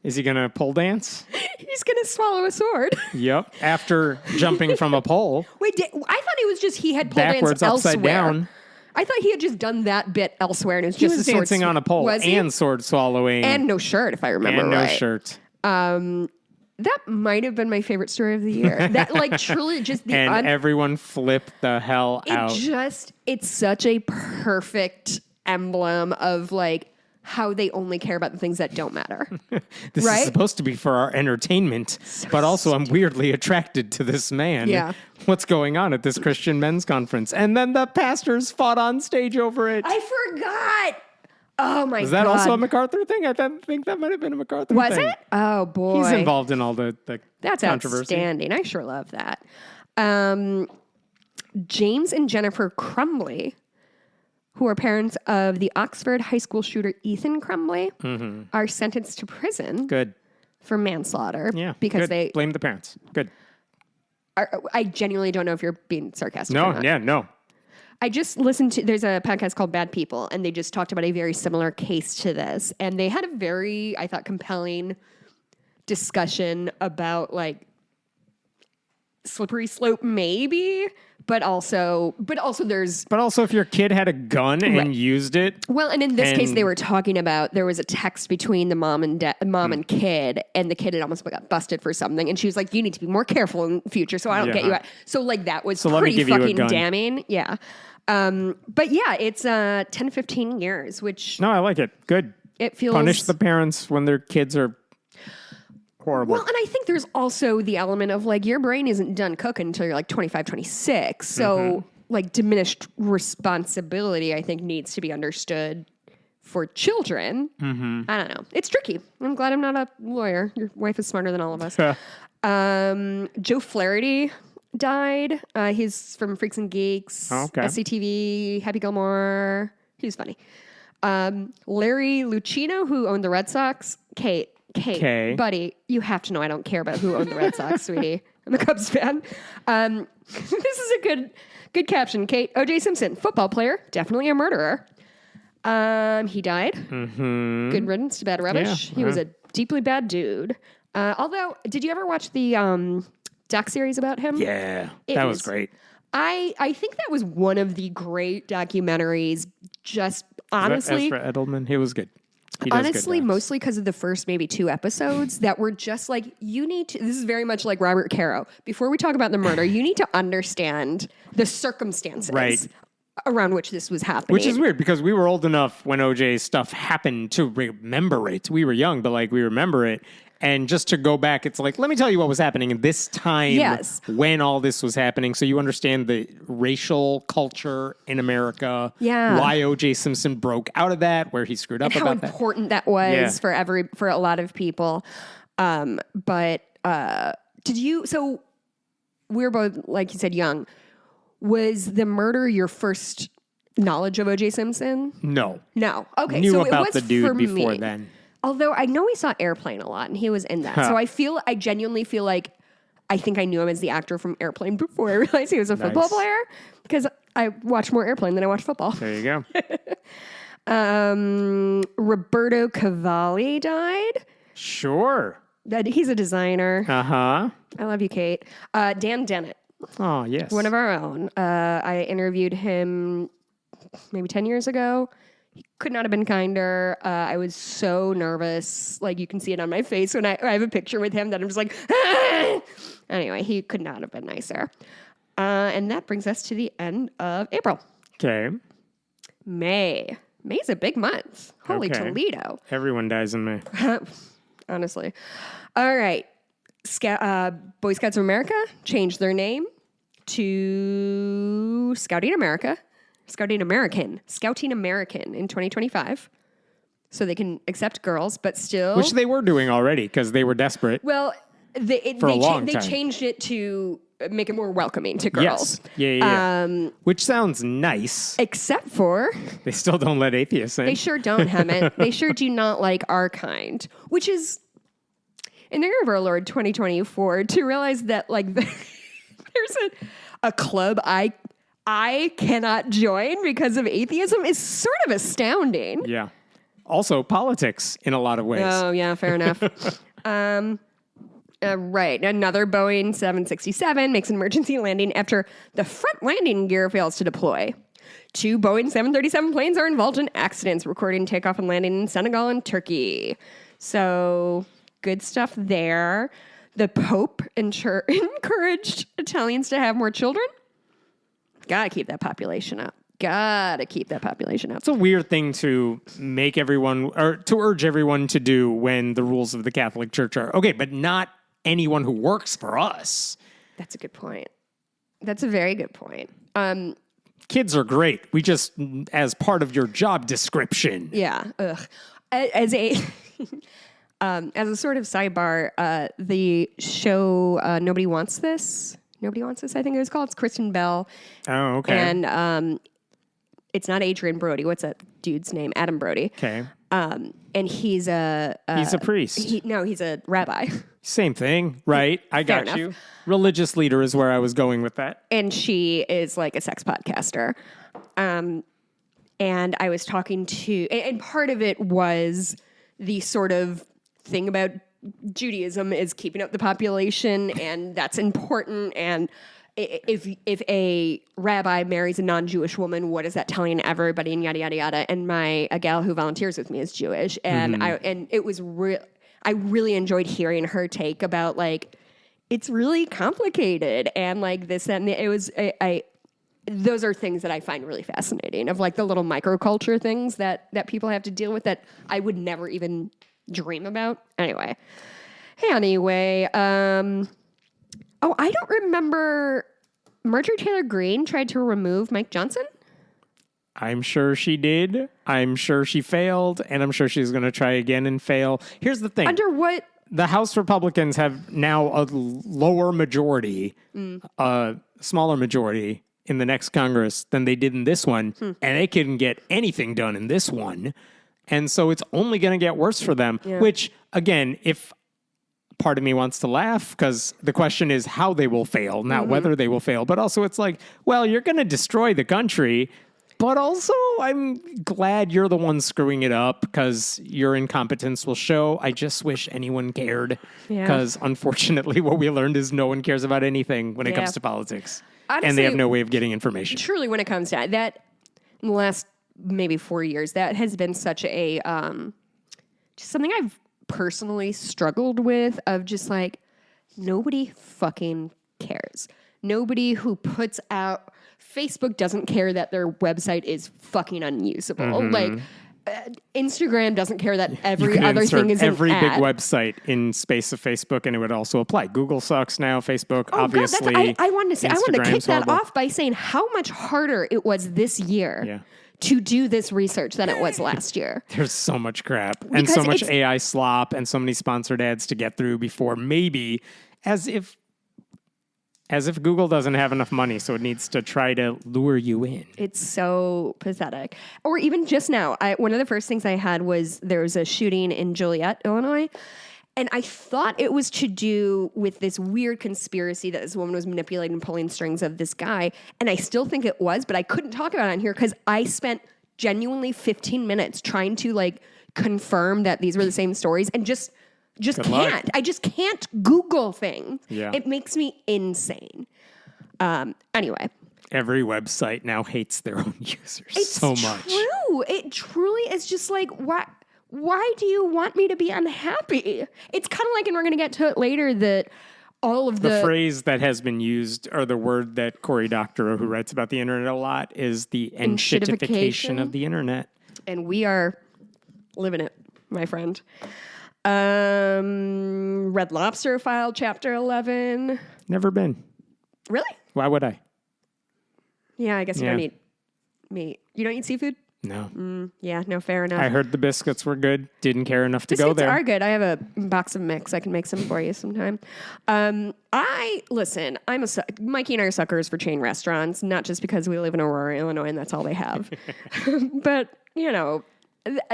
Is he going to pole dance? He's going to swallow a sword. Yep. After jumping from a pole. Wait, I thought it was just he had pole backwards, dance elsewhere. upside down. I thought he had just done that bit elsewhere, and it was He just was a sword dancing on a pole and sword swallowing. and no shirt, if I remember and no right. shirt. That might have been my favorite story of the year. That like truly just the and everyone flipped the hell out. It's such a perfect emblem of like how they only care about the things that don't matter. This is supposed to be for our entertainment, but also I'm weirdly attracted to this man. Yeah. What's going on at this Christian men's conference? And then the pastors fought on stage over it. I forgot. Oh my God. Was that also a MacArthur thing? I think that might have been a MacArthur thing. Was it? Oh boy. He's involved in all the That's controversy. outstanding. I sure love that. James and Jennifer Crumbley, who are parents of the Oxford high school shooter Ethan Crumbley, are sentenced to prison Good. for manslaughter. Yeah. Because good. they blame the parents. Good. I genuinely don't know if you're being sarcastic or No, not. yeah, no. I just listened to, there's a podcast called Bad People, and they just talked about a very similar case to this. And they had a very, I thought, compelling discussion about like slippery slope, maybe, but also there's... But also if your kid had a gun and used it. Well, and in this case, they were talking about, there was a text between the mom and kid, and the kid had almost got busted for something. And she was like, you need to be more careful in the future so I don't get you out. So like that was pretty fucking damning. Yeah. But yeah, it's 10 to 15 years, which... No, I like it. Good. It feels... Punish the parents when their kids are horrible. Well, and I think there's also the element of like your brain isn't done cooking until you're like 25, 26. So like diminished responsibility, I think, needs to be understood for children. I don't know. It's tricky. I'm glad I'm not a lawyer. Your wife is smarter than all of us. Joe Flaherty died. He's from Freaks and Geeks, SCTV, Happy Gilmore. He was funny. Larry Lucchino, who owned the Red Sox. Kate, buddy, you have to know I don't care about who owned the Red Sox, sweetie. I'm a Cubs fan. This is a good caption. Kate, O.J. Simpson, football player, definitely a murderer. He died. Good riddance to bad rubbish. He was a deeply bad dude. Although, did you ever watch the doc series about him? Yeah, that was great. I think that was one of the great documentaries. Just honestly, Ezra Edelman, he was good. Honestly, mostly because of the first maybe 2 episodes that were just like, you need to, this is very much like Robert Caro. Before we talk about the murder, you need to understand the circumstances around which this was happening. Which is weird because we were old enough when OJ stuff happened to remember it. We were young, but like we remember it. And just to go back, it's like, let me tell you what was happening in this time when all this was happening. So you understand the racial culture in America. Yeah. Why O.J. Simpson broke out of that, where he screwed up and about how important that was for a lot of people. But did you, so we were both, like you said, young. Was the murder your first knowledge of O.J. Simpson? No. Okay. Knew so about it was the dude before me. then. Although I know he saw Airplane a lot and he was in that. So I genuinely feel like I think I knew him as the actor from Airplane before I realized he was a football player because I watch more Airplane than I watch football. There you go. Roberto Cavalli died. Sure. He's a designer. Uh-huh. I love you, Kate. Dan Dennett. Oh, yes. One of our own. I interviewed him maybe 10 years ago. He could not have been kinder. I was so nervous. Like, you can see it on my face when I have a picture with him that I'm just like, ah! Anyway, he could not have been nicer. And that brings us to the end of April. Okay. May. May's a big month. Holy Toledo. Everyone dies in May. Honestly. All right. Boy Scouts of America changed their name to Scouting American in 2025. So they can accept girls, but still... Which they were doing already because they were desperate. Well, they changed it to make it more welcoming to girls. Yes. Yeah. Which sounds nice. Except for... They still don't let atheists in. They sure don't, Hammett. They sure do not like our kind, which is... in the year of our Lord 2024 to realize that like there's a club I cannot join because of atheism is sort of astounding. Yeah. Also politics in a lot of ways. Oh, yeah, fair enough. Right. Another Boeing 767 makes an emergency landing after the front landing gear fails to deploy. 2 Boeing 737 planes are involved in accidents, recording takeoff and landing in Senegal and Turkey. So good stuff there. The Pope encouraged Italians to have more children. Gotta keep that population up. It's a weird thing to make everyone, or to urge everyone to do when the rules of the Catholic Church are, okay, but not anyone who works for us. That's a good point. That's a very good point. Kids are great. We just, as part of your job description. Yeah. Ugh. As a sort of sidebar, the show Nobody Wants This, I think it was called. It's Kristen Bell. Oh, okay. And it's not Adrian Brody. What's that dude's name? Adam Brody. Okay. And he's a priest. He's a rabbi. Same thing, right? I got you. Religious leader is where I was going with that. And she is like a sex podcaster. And I was talking to, and part of it was the sort of thing about Judaism is keeping up the population, and that's important. And if a rabbi marries a non-Jewish woman, what is that telling everybody? And yada yada yada. And a gal who volunteers with me is Jewish, and it was I really enjoyed hearing her take about like it's really complicated and like this and it was those are things that I find really fascinating, of like the little microculture things that people have to deal with that I would never even dream about. Anyway. I don't remember. Marjorie Taylor Greene tried to remove Mike Johnson. I'm sure she did. I'm sure she failed, and I'm sure she's going to try again and fail. Here's the thing. Under what? The House Republicans have now a lower majority, a smaller majority in the next Congress than they did in this one, and they couldn't get anything done in this one. And so it's only going to get worse for them, which, again, if part of me wants to laugh, because the question is how they will fail, not whether they will fail. But also it's like, well, you're going to destroy the country, but also I'm glad you're the one screwing it up because your incompetence will show. I just wish anyone cared, because unfortunately what we learned is no one cares about anything when it comes to politics. Honestly, and they have no way of getting information. Truly, when it comes to that, in the last maybe 4 years, that has been such a just something I've personally struggled with, of just like nobody fucking cares. Nobody who puts out, Facebook doesn't care that their website is fucking unusable. Like Instagram doesn't care that every other thing is every an big ad. website in space of Facebook, and it would also apply. Google sucks now. Facebook, obviously. God, I wanted to say, I wanted to kick that horrible. off by saying how much harder it was this year to do this research than it was last year. There's so much crap and so much AI slop and so many sponsored ads to get through before, maybe as if Google doesn't have enough money, so it needs to try to lure you in. It's so pathetic. Or even just now, one of the first things I had was there was a shooting in Joliet, Illinois, and I thought it was to do with this weird conspiracy that this woman was manipulating and pulling strings of this guy, and I still think it was, but I couldn't talk about it on here because I spent genuinely 15 minutes trying to like confirm that these were the same stories, and just can't. Luck. I just can't Google things. Yeah. It makes me insane. Anyway. Every website now hates their own users so much. It's true. It truly is just like, why do you want me to be unhappy? It's kind of like, and we're going to get to it later, that all of the phrase that has been used, or the word that Cory Doctorow, who writes about the internet a lot, is the enshittification of the internet. And we are living it, my friend. Red Lobster filed Chapter 11. Never been. Really? Why would I? Yeah, I guess you don't eat meat. You don't eat seafood? No. Yeah, no, fair enough. I heard the biscuits were good. Didn't care enough to go there. Biscuits are good. I have a box of mix. I can make some for you sometime. Listen, Mikey and I are suckers for chain restaurants, not just because we live in Aurora, Illinois, and that's all they have. But,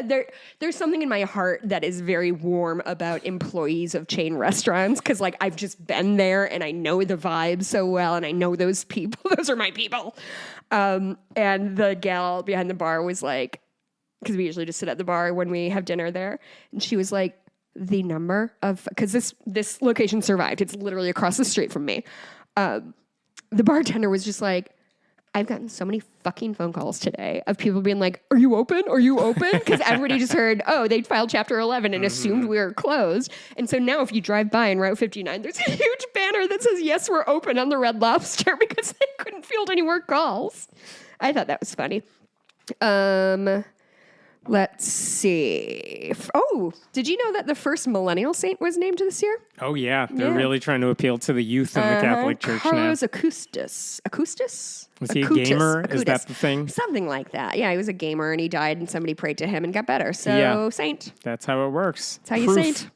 there's something in my heart that is very warm about employees of chain restaurants because, like, I've just been there and I know the vibe so well and I know those people. Those are my people. And the gal behind the bar was like, because we usually just sit at the bar when we have dinner there, and she was like, the number of, because this location survived. It's literally across the street from me. The bartender was just like, I've gotten so many fucking phone calls today of people being like, are you open? Are you open? Because everybody just heard, oh, they filed Chapter 11 and assumed we were closed. And so now if you drive by on Route 59, there's a huge banner that says, yes, we're open on the Red Lobster because they couldn't field any more calls. I thought that was funny. Let's see. Oh, did you know that the first millennial saint was named this year? Oh, yeah. They're really trying to appeal to the youth in the Catholic Church now. Carlos Acutis. Acutis? Was he a gamer? Acutis. Is that the thing? Something like that. Yeah, he was a gamer and he died and somebody prayed to him and got better. So, saint. That's how it works. That's how you saint.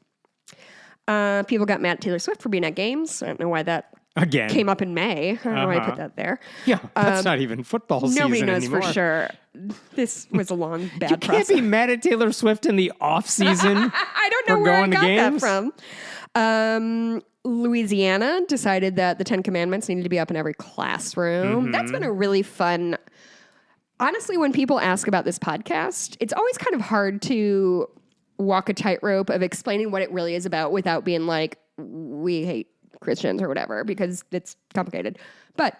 People got mad at Taylor Swift for being at games. I don't know why that came up in May. I don't know why I put that there. Yeah, that's not even football season anymore. Nobody knows anymore. for sure. This was a long, bad You process. can't be mad at Taylor Swift in the off-season. I don't know where I got that from. Louisiana decided that the 10 Commandments needed to be up in every classroom. That's been a really fun... Honestly, when people ask about this podcast, it's always kind of hard to walk a tightrope of explaining what it really is about without being like, we hate Christians or whatever, because it's complicated. But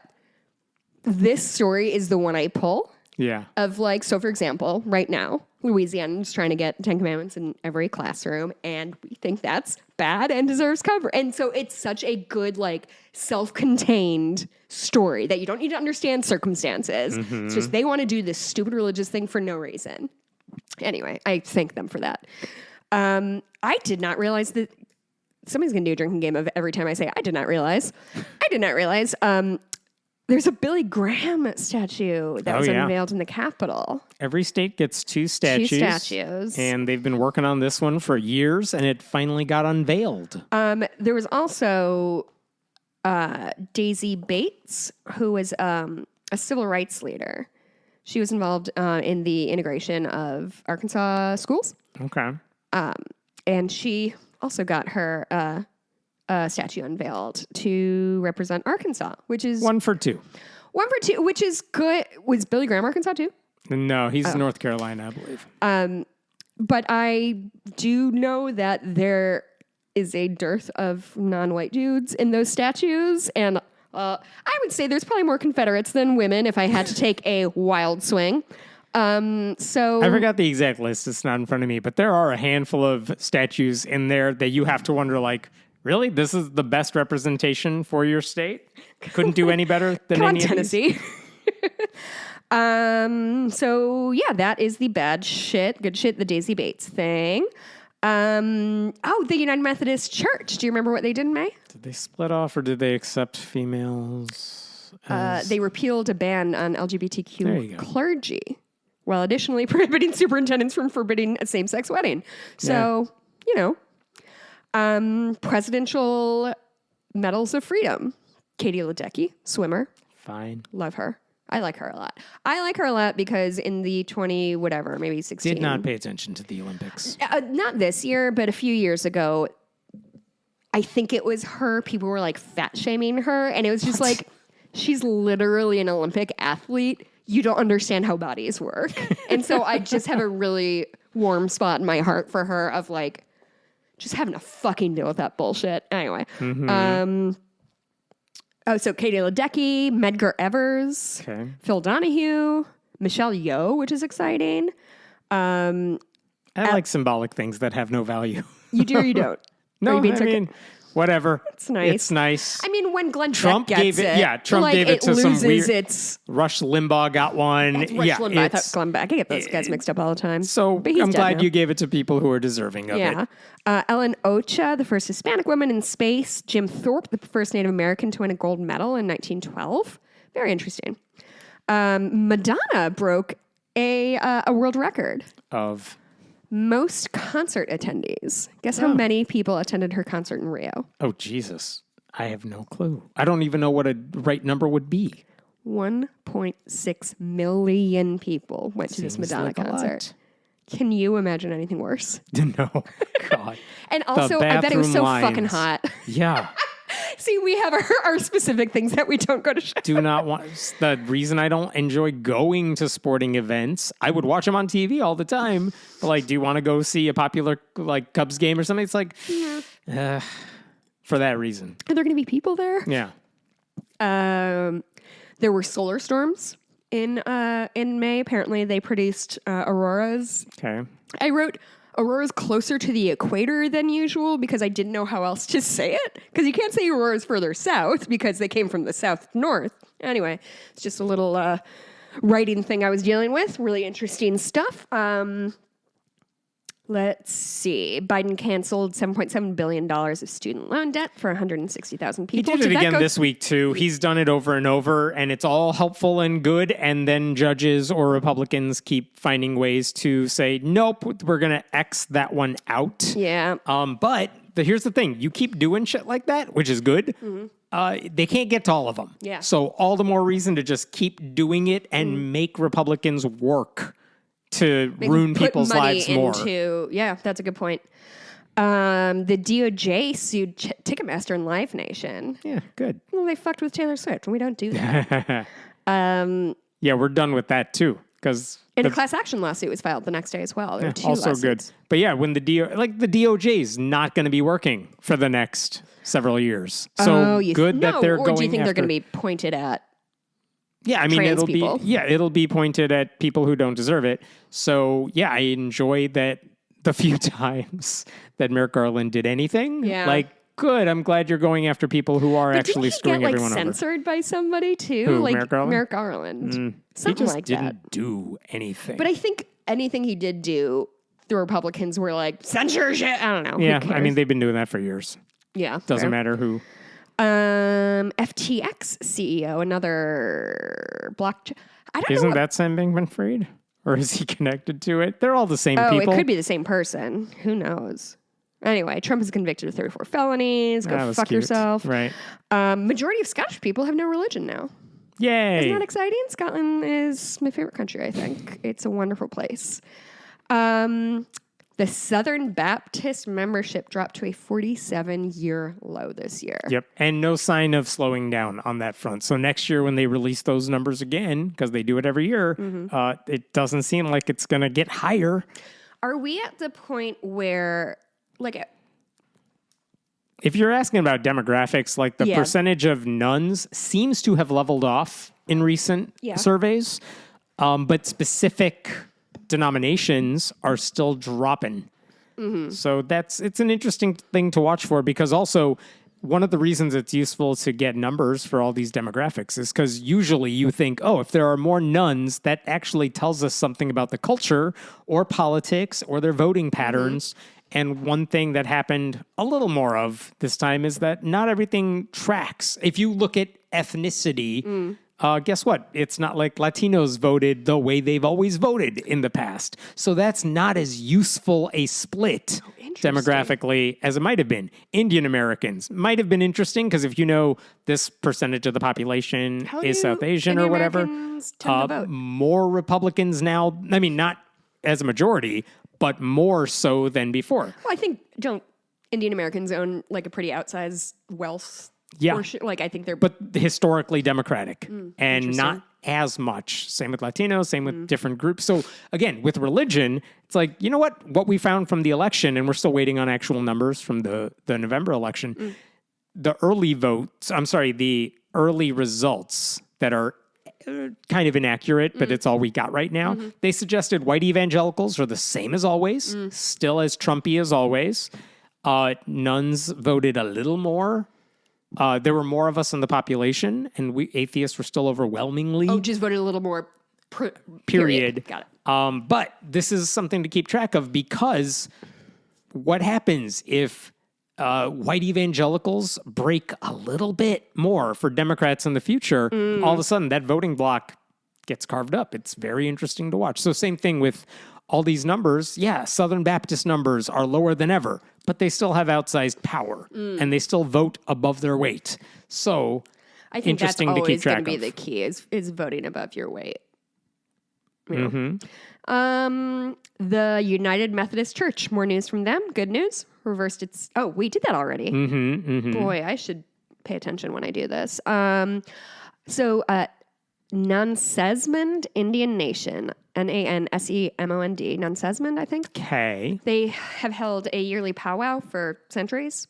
this story is the one I pull. Yeah. Of like, so for example, right now, Louisiana is trying to get 10 Commandments in every classroom, and we think that's bad and deserves cover. And so it's such a good, like, self-contained story that you don't need to understand circumstances. It's just they want to do this stupid religious thing for no reason. Anyway, I thank them for that. I did not realize that somebody's going to do a drinking game of every time I say, I did not realize. There's a Billy Graham statue that was unveiled in the Capitol. Every state gets two statues. And they've been working on this one for years, and it finally got unveiled. There was also Daisy Bates, who was a civil rights leader. She was involved in the integration of Arkansas schools. Okay. And she also got her... statue unveiled to represent Arkansas, which is... 1 for 2. 1 for 2, which is good. Was Billy Graham Arkansas too? No, he's North Carolina, I believe. But I do know that there is a dearth of non-white dudes in those statues, and I would say there's probably more Confederates than women if I had to take a wild swing. So I forgot the exact list. It's not in front of me, but there are a handful of statues in there that you have to wonder, like, really? This is the best representation for your state? Couldn't do any better than come on, any of Tennessee. So yeah, that is the bad shit, good shit, the Daisy Bates thing. The United Methodist Church. Do you remember what they did in May? Did they split off or did they accept females? They repealed a ban on LGBTQ clergy, while additionally prohibiting superintendents from forbidding a same-sex wedding. So, Presidential Medals of Freedom. Katie Ledecky, swimmer. Fine. Love her. I like her a lot. I like her a lot because in the 20, whatever, maybe 16. Did not pay attention to the Olympics. Not this year, but a few years ago, I think it was her. People were like fat shaming her. And it was just like, she's literally an Olympic athlete. You don't understand how bodies work. And so I just have a really warm spot in my heart for her of like, just having to fucking deal with that bullshit. Anyway. So Katie Ledecky, Medgar Evers, Phil Donahue, Michelle Yeoh, which is exciting. I like symbolic things that have no value. You do or you don't? No, whatever. It's nice. It's nice. I mean, when Glenn Trump Beck gets gave it, it, Trump gave it to some weird. Rush Limbaugh got one. Rush Limbaugh. I thought Glenn Beck. I get those guys mixed up all the time. So I'm glad you gave it to people who are deserving of it. Ellen Ocha, the first Hispanic woman in space. Jim Thorpe, the first Native American to win a gold medal in 1912. Very interesting. Madonna broke a world record of most concert attendees. Guess how many people attended her concert in Rio? Oh, Jesus. I have no clue. I don't even know what a right number would be. 1.6 million people went to this Madonna concert. Can you imagine anything worse? No, God. And also, I bet it was so bathroom fucking lines. hot. Yeah. See, we have our specific things that we don't go to shows. Do not want. The reason I don't enjoy going to sporting events, I would watch them on TV all the time. But like, do you want to go see a popular like Cubs game or something? It's like, for that reason. Are there going to be people there? Yeah. There were solar storms in May. Apparently, they produced auroras. Okay. I wrote auroras closer to the equator than usual because I didn't know how else to say it. Because you can't say auroras further south because they came from the south north. Anyway, it's just a little writing thing I was dealing with. Really interesting stuff. Let's see. Biden canceled $7.7 billion of student loan debt for 160,000 He people. did it again this week, too. He's done it over and over, and it's all helpful and good. And then judges or Republicans keep finding ways to say, nope, we're going to X that one out. Yeah. But here's the thing. You keep doing shit like that, which is good. They can't get to all of them. Yeah. So all the more reason to just keep doing it and make Republicans work to ruin people's lives more. Yeah, that's a good point. The DOJ sued Ticketmaster and Live Nation. Yeah, good. Well, they fucked with Taylor Swift, and we don't do that. Yeah, we're done with that too. And a class action lawsuit was filed the next day as well. There were two also lawsuits. good. But yeah, when the DOJ is not going to be working for the next several years. So good that they're going. Or do you think after, they're going to be pointed at? Yeah, I mean, trans it'll people? it'll be pointed at people who don't deserve it. So yeah, I enjoy that the few times that Merrick Garland did anything. Yeah. Like, good. I'm glad you're going after people who are actually screwing get, everyone censored by somebody too? Who, like Merrick Garland? Merrick Garland. over. Something He just like didn't that. do anything. But I think anything he did do, the Republicans were like, censorship. I don't know. yeah, Who cares? I mean, they've been doing that for years. yeah. Doesn't fair. matter who. FTX CEO, another blockchain. I don't know. Isn't that Sam Bankman-Fried? Or is he connected to it? They're all the same Oh, people. it could be the same person. Who knows? Anyway, Trump is convicted of 34 felonies. That Go was fuck cute. yourself. Right. Majority of Scottish people have no religion now. Yay. Isn't that exciting? Scotland is my favorite country, I think. It's a wonderful place. The Southern Baptist membership dropped to a 47-year low this year. Yep. And no sign of slowing down on that front. So next year when they release those numbers again, because they do it every year, it doesn't seem like it's going to get higher. Are we at the point where, like, If you're asking about demographics, like the percentage of nuns seems to have leveled off in recent surveys, but specific denominations are still dropping. So it's an interesting thing to watch for, because also one of the reasons it's useful to get numbers for all these demographics is because usually you think, oh, if there are more nuns, that actually tells us something about the culture or politics or their voting patterns. And one thing that happened a little more of this time is that not everything tracks. If you look at ethnicity, guess what? It's not like Latinos voted the way they've always voted in the past. So that's not as useful a split demographically as it might have been. Indian Americans might have been interesting because if you know this percentage of the population is South Asian or whatever, Americans tend to vote? more Republicans now, I mean, not as a majority, but more so than before. well, I think, don't Indian Americans own, like, a pretty outsized wealth Yeah. portion? Like, I think they're... But historically democratic and not as much. Same with Latinos, same with different groups. So again, with religion, it's like, you know what we found from the election, and we're still waiting on actual numbers from the November election, the early results that are kind of inaccurate, but it's all we got right now. They suggested white evangelicals are the same as always, still as Trumpy as always. Nuns voted a little more. There were more of us in the population, and we atheists were still overwhelmingly. Oh, just voted a little more. Period. Got it. But this is something to keep track of, because what happens if white evangelicals break a little bit more for Democrats in the future? All of a sudden, that voting block gets carved up. It's very interesting to watch. So same thing with all these numbers. Yeah, Southern Baptist numbers are lower than ever, but they still have outsized power, and they still vote above their weight. So I think that's interesting to keep always going track to be of. the key is voting above your weight. You know? The United Methodist Church. More news from them. Good news. Reversed its... Oh, we did that already. Boy, I should pay attention when I do this. Nansezmond Indian Nation, Nanssemond, Nansezmond, I think. Okay. They have held a yearly powwow for centuries,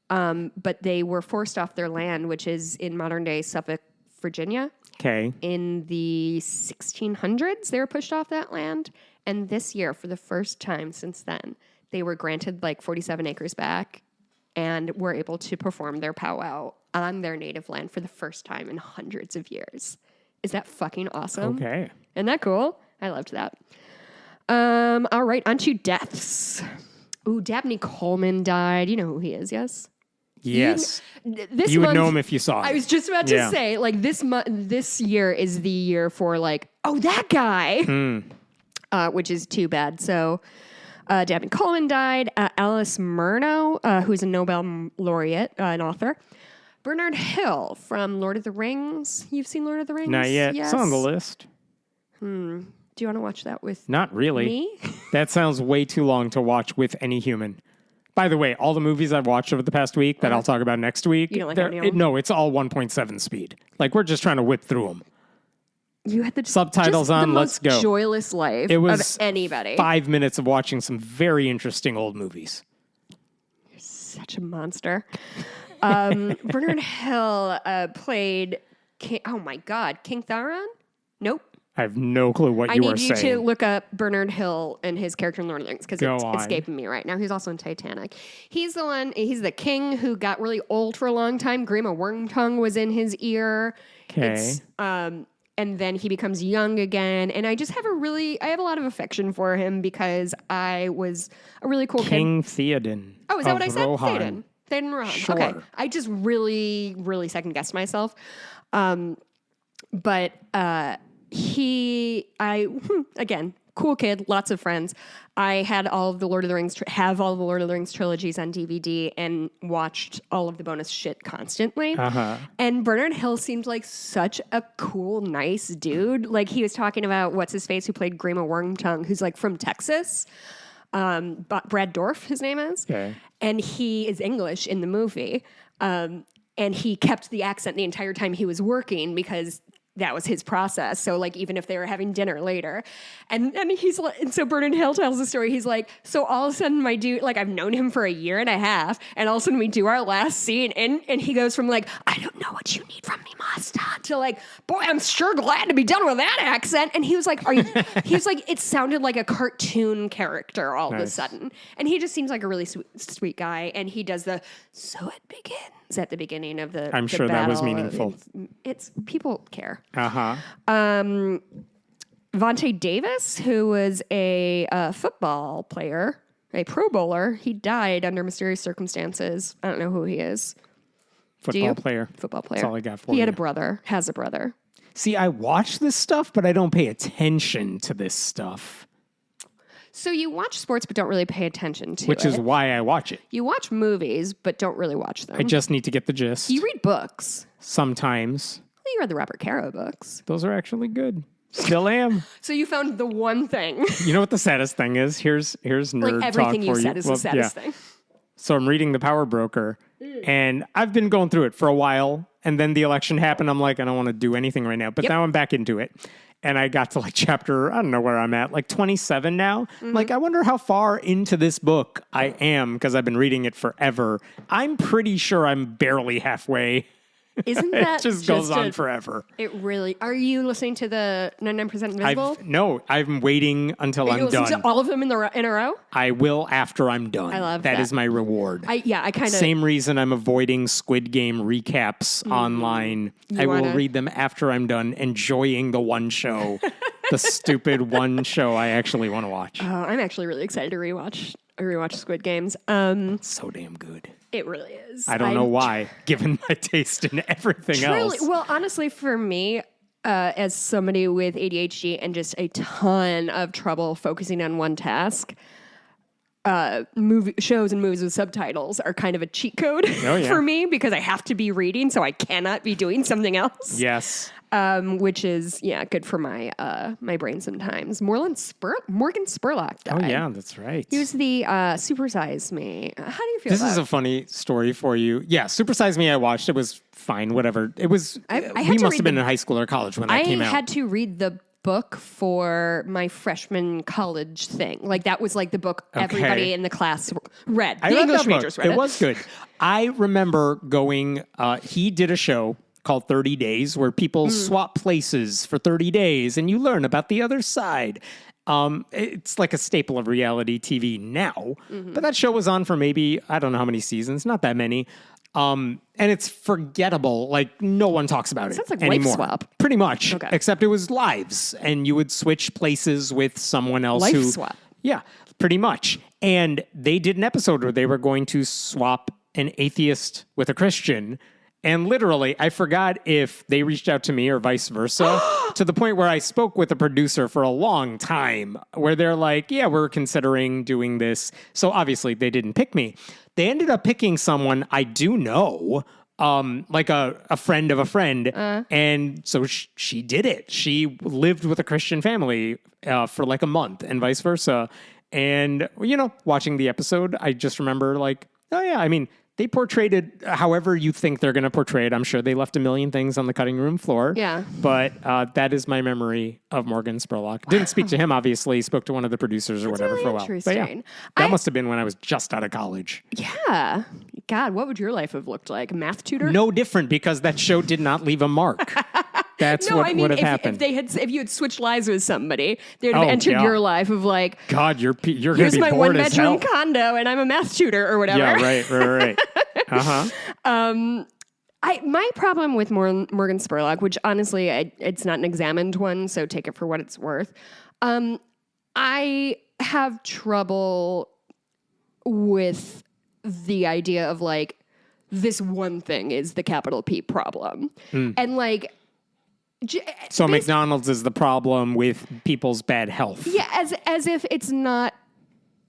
but they were forced off their land, which is in modern-day Suffolk, Virginia. Okay. In the 1600s, they were pushed off that land, and this year, for the first time since then, they were granted like 47 acres back and were able to perform their powwow on their native land for the first time in hundreds of years. Is that fucking awesome? Okay. Isn't that cool? I loved that. All right, on to deaths. Ooh, Dabney Coleman died. You know who he is, yes? Yes. This you would month, know him if you saw him. I was just about to say, like, this year is the year for, like, oh, that guy, which is too bad. So Dabney Coleman died. Alice Murnau, who's a Nobel laureate, an author. Bernard Hill from Lord of the Rings. You've seen Lord of the Rings? Not yet. Yes. It's on the list. Do you want to watch that with Not really. me? That sounds way too long to watch with any human. By the way, all the movies I've watched over the past week that I'll talk about next week, You don't like any of them? no, it's all 1.7 speed. Like, we're just trying to whip through them. You had the Subtitles just on, the let's most go. joyless life It was of anybody. 5 minutes of watching some very interesting old movies. Such a monster. Bernard Hill played King, oh my God, King Theron? Nope. I have no clue what you are saying. I need you to look up Bernard Hill and his character in Lord of the Rings because it's on. escaping me right now. He's also in Titanic. He's the king who got really old for a long time. Grima Wormtongue was in his ear. Okay. And then he becomes young again. And I just have I have a lot of affection for him because I was a really cool King kid. Theoden. Oh, is that what I said? Rohan. Theoden Rohan. Sure. Okay. I just really, really second guessed myself. But again, cool kid, lots of friends. I had all of the Lord of the Rings, trilogies on DVD and watched all of the bonus shit constantly. And Bernard Hill seemed like such a cool, nice dude. Like he was talking about what's his face who played Grima Wormtongue, who's like from Texas. Brad Dourif, his name is. Okay. And he is English in the movie. And he kept the accent the entire time he was working because that was his process. So like, even if they were having dinner later and he's like, and so Bernard Hill tells the story. He's like, so all of a sudden my dude, like I've known him for a year and a half and all of a sudden we do our last scene and he goes from like, I don't know what you need from me, master, to like, boy, I'm sure glad to be done with that accent. And he was like, he was like, it sounded like a cartoon character all of a sudden. And he just seems like a really sweet guy. And he does so it begins at the beginning of the I'm sure that was meaningful. It's people care. Uh-huh. Vontae Davis, who was a football player, a Pro Bowler, he died under mysterious circumstances. I don't know who he is. Football player. Football player. That's all I got for you. He had a brother, has a brother. See, I watch this stuff, but I don't pay attention to this stuff. So you watch sports but don't really pay attention to it. Which is why I watch it. You watch movies but don't really watch them. I just need to get the gist. You read books. Sometimes. Well, you read the Robert Caro books. Those are actually good. Still am. So you found the one thing. You know what the saddest thing is? Here's nerd like everything talk you for said you. is the saddest thing. So I'm reading The Power Broker, and I've been going through it for a while, and then the election happened. I'm like, I don't want to do anything right now. But now I'm back into it. And I got to like chapter, I don't know where I'm at, like 27 now. I'm like, I wonder how far into this book I am because I've been reading it forever. I'm pretty sure I'm barely halfway. Isn't that it just goes on forever. It really. Are you listening to the 99% Invisible? No, I'm waiting until I'm done. To all of them in a row? I will after I'm done. I love that. That is my reward. I kind of. Same reason I'm avoiding Squid Game recaps online. I will read them after I'm done, enjoying the one show, the stupid one show I actually want to watch. Oh, I'm actually really excited to rewatch Squid Games. So damn good. It really is. I don't know why, given my taste in everything else. Well, honestly, for me, as somebody with ADHD and just a ton of trouble focusing on one task, shows and movies with subtitles are kind of a cheat code for me because I have to be reading, so I cannot be doing something else. Yes. which is good for my my brain sometimes. Morgan Spurlock died. Oh yeah, that's right. He was the Supersize Me. How do you feel? This is a funny story for you. Yeah, Supersize Me. I watched. It was fine. Whatever. It was. We must have been in high school or college when that came out. I had to read the book for my freshman college thing. Like that was like the book everybody in the class read. The English majors read it. It was good. I remember going. He did a show called 30 Days where people swap places for 30 days and you learn about the other side. It's like a staple of reality TV now, but that show was on for maybe, I don't know how many seasons, not that many. And it's forgettable. Like no one talks about it sounds like anymore. Wife Swap. Pretty much, except it was lives and you would switch places with someone else. Life Swap. Yeah, pretty much. And they did an episode where they were going to swap an atheist with a Christian. And literally, I forgot if they reached out to me or vice versa, to the point where I spoke with the producer for a long time, where they're like, yeah, we're considering doing this. So obviously, they didn't pick me. They ended up picking someone I do know, like a friend of a friend. And so she did it. She lived with a Christian family for like a month and vice versa. And, watching the episode, I just remember like, oh yeah, I mean, they portrayed it however you think they're going to portray it. I'm sure they left a million things on the cutting room floor. Yeah. But that is my memory of Morgan Spurlock. Didn't speak to him, obviously. Spoke to one of the producers or whatever really for a while. But yeah, that must have been when I was just out of college. Yeah. God, what would your life have looked like? A math tutor? No different because that show did not leave a mark. That's what would have happened. If you had switched lives with somebody, they'd have entered your life of like, God, you're going to be bored here's my one bedroom condo and I'm a math tutor or whatever. Yeah, right. My problem with Morgan Spurlock, which honestly, it's not an examined one, so take it for what it's worth. I have trouble with the idea of like, this one thing is the capital P problem. And like, so McDonald's is the problem with people's bad health. Yeah, as if it's not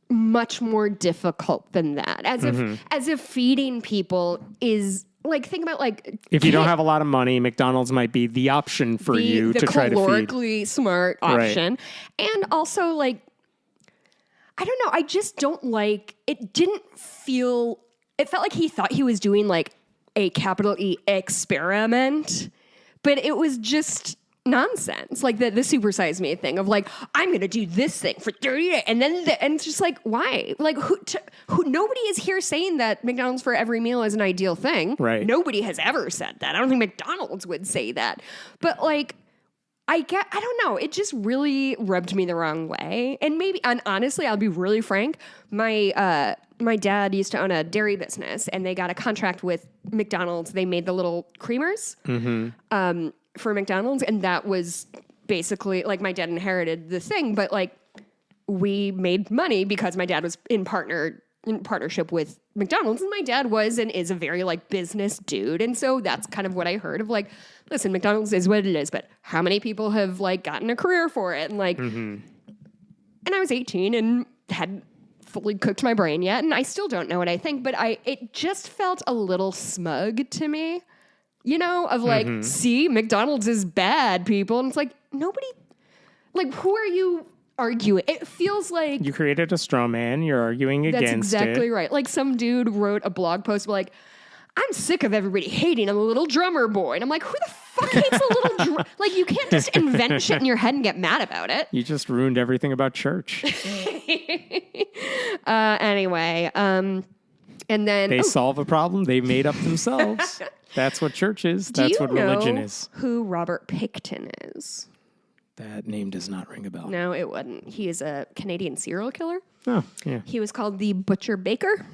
much more difficult than that. As if feeding people is like, think about like, if you don't have a lot of money, McDonald's might be the option for you to try to feed. The calorically smart option. Right. And also like, I don't know, I just don't like, it felt like he thought he was doing like a capital E experiment. But it was just nonsense, like the Supersize Me thing of like, I'm going to do this thing for 30 days. And then and it's just like, why? Like, who? Nobody is here saying that McDonald's for every meal is an ideal thing. Right. Nobody has ever said that. I don't think McDonald's would say that. But like, I don't know. It just really rubbed me the wrong way. And honestly, I'll be really frank. My dad used to own a dairy business, and they got a contract with McDonald's. They made the little creamers for McDonald's, and that was basically like my dad inherited the thing. But like, we made money because my dad was in partnership with McDonald's, and my dad was and is a very like business dude, and so that's kind of what I heard of like, listen, McDonald's is what it is, but how many people have like gotten a career for it? And like, and I was 18 and hadn't fully cooked my brain yet, and I still don't know what I think, but it just felt a little smug to me, of like, see, McDonald's is bad, people, and it's like, nobody, like, who are you arguing? It feels like you created a straw man. You're arguing against it. That's exactly right. Like some dude wrote a blog post like, I'm sick of everybody hating on the little drummer boy. And I'm like, who the fuck hates a little drummer? Like, you can't just invent shit in your head and get mad about it. You just ruined everything about church. Anyway, and then... They solve a problem they made up themselves. That's what church is. That's what religion is. Who Robert Pickton is? That name does not ring a bell. No, it wouldn't. He is a Canadian serial killer. Oh, yeah. He was called the Butcher Baker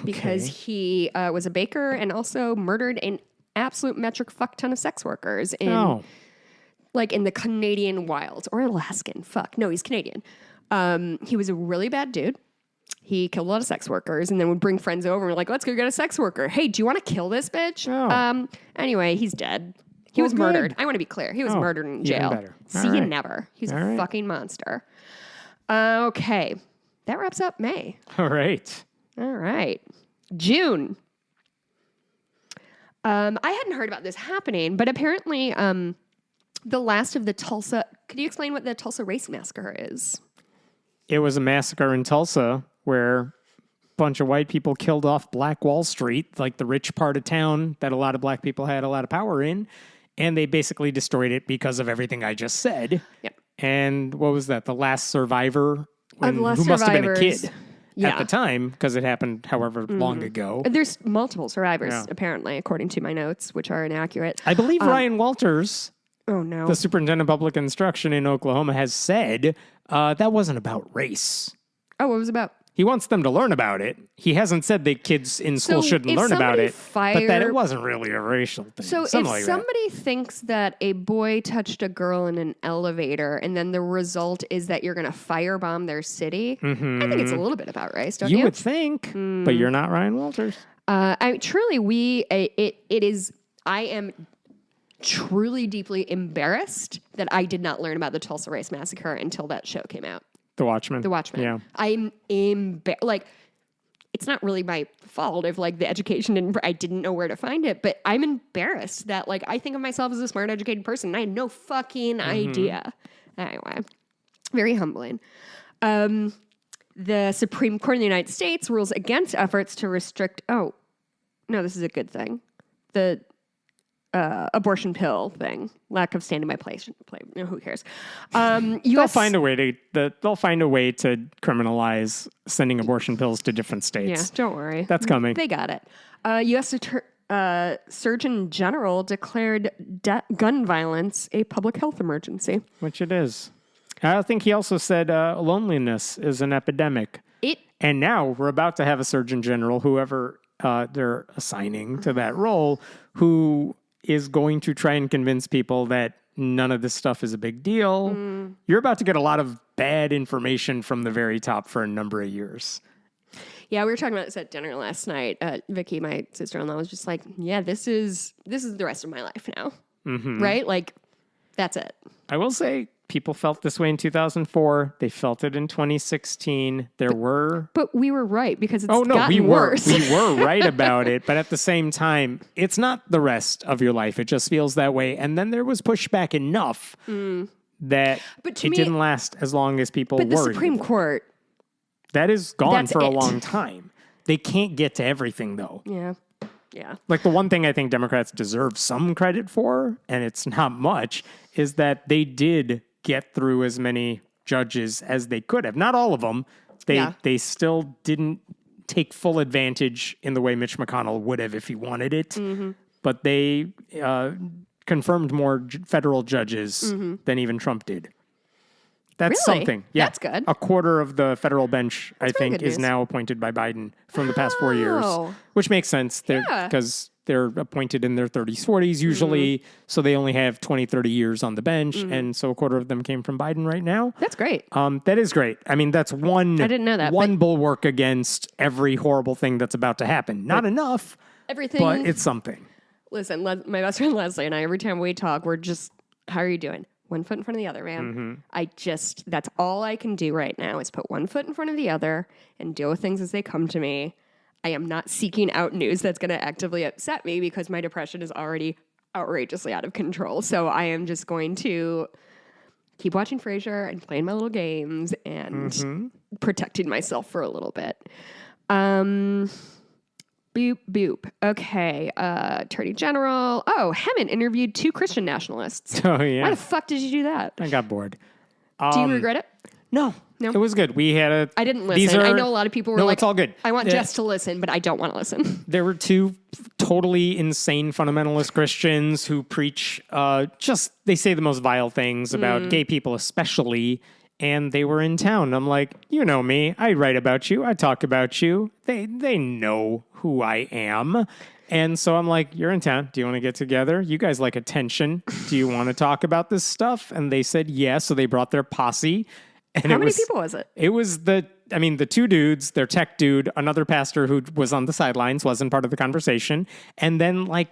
because he was a baker and also murdered an absolute metric fuck ton of sex workers in the Canadian wilds or Alaskan. Fuck. No, he's Canadian. He was a really bad dude. He killed a lot of sex workers and then would bring friends over and like, let's go get a sex worker. Hey, do you want to kill this bitch? Oh. Anyway, he's dead. He was murdered. I want to be clear. He was murdered in jail. Even better. See you never. He's a fucking monster. Okay. That wraps up May. All right. June. I hadn't heard about this happening, but apparently the last of the Tulsa. Could you explain what the Tulsa Race Massacre is? It was a massacre in Tulsa where a bunch of white people killed off Black Wall Street, like the rich part of town that a lot of black people had a lot of power in. And they basically destroyed it because of everything I just said. Yep. And what was that? The last survivor? The last who must have been a survivors. kid Yeah. at the time, because it happened however long ago. There's multiple survivors, apparently, according to my notes, which are inaccurate. I believe Ryan Walters, Oh, no. the superintendent of public instruction in Oklahoma, has said that wasn't about race. Oh, what was it about? He wants them to learn about it. He hasn't said that kids in school shouldn't learn about it, but that it wasn't really a racial thing. So if somebody thinks that a boy touched a girl in an elevator and then the result is that you're going to firebomb their city, I think it's a little bit about race, don't you? You would think, but you're not Ryan Walters. I am truly deeply embarrassed that I did not learn about the Tulsa Race Massacre until that show came out. The Watchmen. The Watchmen. Yeah. I'm like, it's not really my fault if like the education I didn't know where to find it, but I'm embarrassed that like I think of myself as a smart, educated person. And I had no fucking idea. Anyway, very humbling. The Supreme Court of the United States rules against efforts to restrict. Oh, no, this is a good thing. The abortion pill thing, lack of standing by place. Who cares? They'll find a way to criminalize sending abortion pills to different states. Yeah, don't worry. That's coming. They got it. U.S. Surgeon General declared gun violence a public health emergency. Which it is. I think he also said loneliness is an epidemic. And now we're about to have a Surgeon General, whoever they're assigning to that role, who is going to try and convince people that none of this stuff is a big deal. You're about to get a lot of bad information from the very top for a number of years. Yeah, we were talking about this at dinner last night. Vicky, my sister-in-law, was just like, yeah, this is the rest of my life now. Right? Like, that's it. I will say people felt this way in 2004. They felt it in 2016. But we were right because it's gotten worse. We were right about it. But at the same time, it's not the rest of your life. It just feels that way. And then there was pushback enough that it didn't last as long as people worried. But the Supreme Court. That is gone for a long time. They can't get to everything, though. Yeah. Yeah. Like the one thing I think Democrats deserve some credit for, and it's not much, is that they did get through as many judges as they could have. Not all of them. They still didn't take full advantage in the way Mitch McConnell would have if he wanted it. But they confirmed more federal judges than even Trump did. That's something. Yeah. That's good. A quarter of the federal bench, I think, is now appointed by Biden from the past 4 years, which makes sense because they're appointed in their 30s, 40s usually, so they only have 20, 30 years on the bench, and so a quarter of them came from Biden right now. That's great. That is great. I mean, that's one I didn't know that, one bulwark against every horrible thing that's about to happen. Not enough, everything, but it's something. Listen, my best friend Leslie and I, every time we talk, we're just, how are you doing? One foot in front of the other, man. That's all I can do right now is put one foot in front of the other and deal with things as they come to me. I am not seeking out news that's going to actively upset me because my depression is already outrageously out of control. So I am just going to keep watching Frasier and playing my little games and protecting myself for a little bit. Boop, boop. Okay. Attorney General. Oh, Hemmant interviewed 2 Christian nationalists. Oh, yeah. Why the fuck did you do that? I got bored. Do you regret it? No. It was good. We had I didn't listen. I know a lot of people were like, it's all good. I want Jess to listen, but I don't want to listen. There were 2 totally insane fundamentalist Christians who preach they say the most vile things about gay people especially, and they were in town. I'm like, you know me. I write about you. I talk about you. They know who I am. And so I'm like, you're in town. Do you want to get together? You guys like attention. Do you want to talk about this stuff? And they said yes. So they brought their posse. And How many people was it? It was the 2 dudes, their tech dude, another pastor who was on the sidelines, wasn't part of the conversation. And then I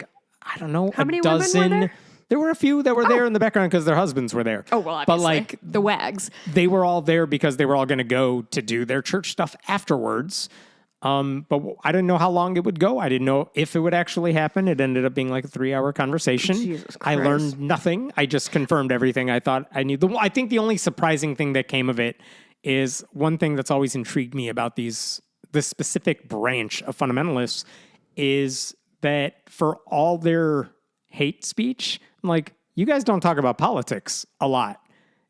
don't know, How many dozen. women were there? There were a few that were there in the background because their husbands were there. Oh, well, obviously. But the wags. They were all there because they were all going to go to do their church stuff afterwards. But I didn't know how long it would go. I didn't know if it would actually happen. It ended up being like a 3-hour conversation. Jesus I Christ. learned nothing. I just confirmed everything I thought I knew. I think the only surprising thing that came of it is one thing that's always intrigued me about this specific branch of fundamentalists is that for all their hate speech, I'm like, you guys don't talk about politics a lot.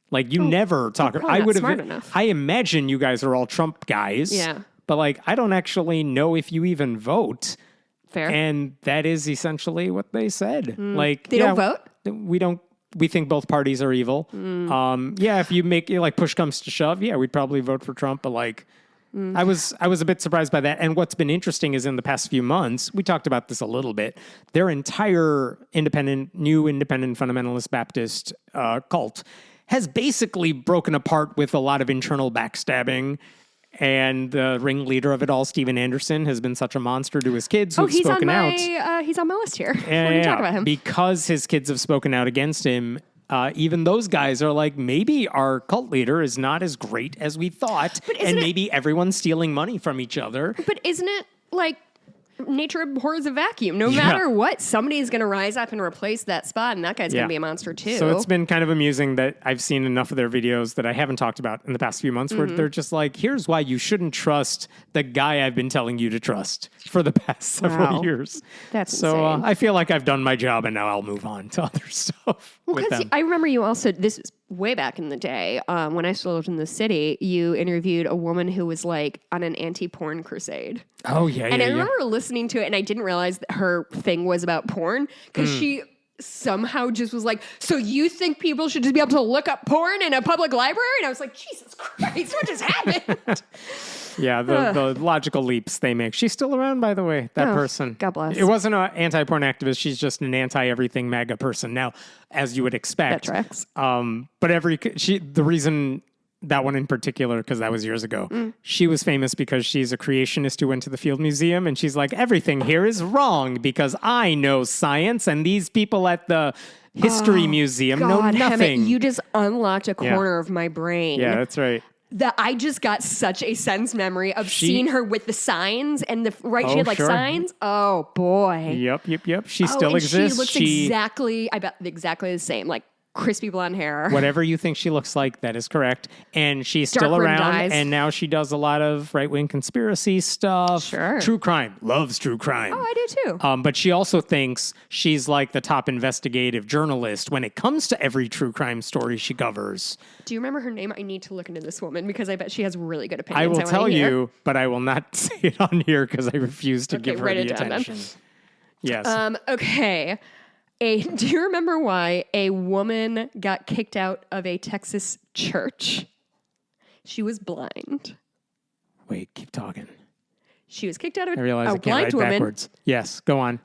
Like, you never talk. I would have. I imagine you guys are all Trump guys. Yeah. But like, I don't actually know if you even vote. Fair. And that is essentially what they said. Like, They don't vote? We don't. We think both parties are evil. Yeah, if you make like push comes to shove, yeah, we'd probably vote for Trump. But like, I was a bit surprised by that. And what's been interesting is in the past few months, we talked about this a little bit. Their entire new independent fundamentalist Baptist cult has basically broken apart with a lot of internal backstabbing. And the ringleader of it all, Steven Anderson, has been such a monster to his kids who've spoken out. He's on my list here. Yeah, When you talk about him. Because his kids have spoken out against him, even those guys are like, maybe our cult leader is not as great as we thought, and maybe everyone's stealing money from each other. But isn't it like nature abhors a vacuum? No matter what, somebody's going to rise up and replace that spot, and that guy's going to be a monster too. So it's been kind of amusing that I've seen enough of their videos that I haven't talked about in the past few months where they're just like, here's why you shouldn't trust the guy I've been telling you to trust for the past several years. That's so insane. I feel like I've done my job and now I'll move on to other stuff. Well, with because them. I remember you also, this was way back in the day, when I still lived in the city, you interviewed a woman who was like on an anti-porn crusade. Oh, yeah, And I remember listening to it and I didn't realize that her thing was about porn because she somehow just was like, so you think people should just be able to look up porn in a public library? And I was like, Jesus Christ, what just happened? Yeah, the logical leaps they make. She's still around, by the way, that person. God bless. It wasn't an anti-porn activist. She's just an anti-everything MAGA person. Now, as you would expect. That tracks. But the reason that one in particular, because that was years ago, she was famous because she's a creationist who went to the Field Museum, and she's like, everything here is wrong because I know science, and these people at the History Museum know nothing. Hammett, you just unlocked a corner of my brain. Yeah, that's right. That I just got such a sense memory of seeing her with the signs and she had like signs. Oh boy. Yep. She still exists. She looks exactly the same, like crispy blonde hair. Whatever you think she looks like, that is correct. And she's Dark still rimmed around. eyes. And now she does a lot of right-wing conspiracy stuff. Sure. True crime. Loves true crime. Oh, I do too. But she also thinks she's like the top investigative journalist when it comes to every true crime story she covers. Do you remember her name? I need to look into this woman because I bet she has really good opinions. I will tell hear. you, but I will not say it on here because I refuse to give her write the it down, then. attention. Yes. Okay. Do you remember why a woman got kicked out of a Texas church? She was blind. Wait, keep talking. She was kicked out of I realize I a can't blind write woman backwards. Yes, go on.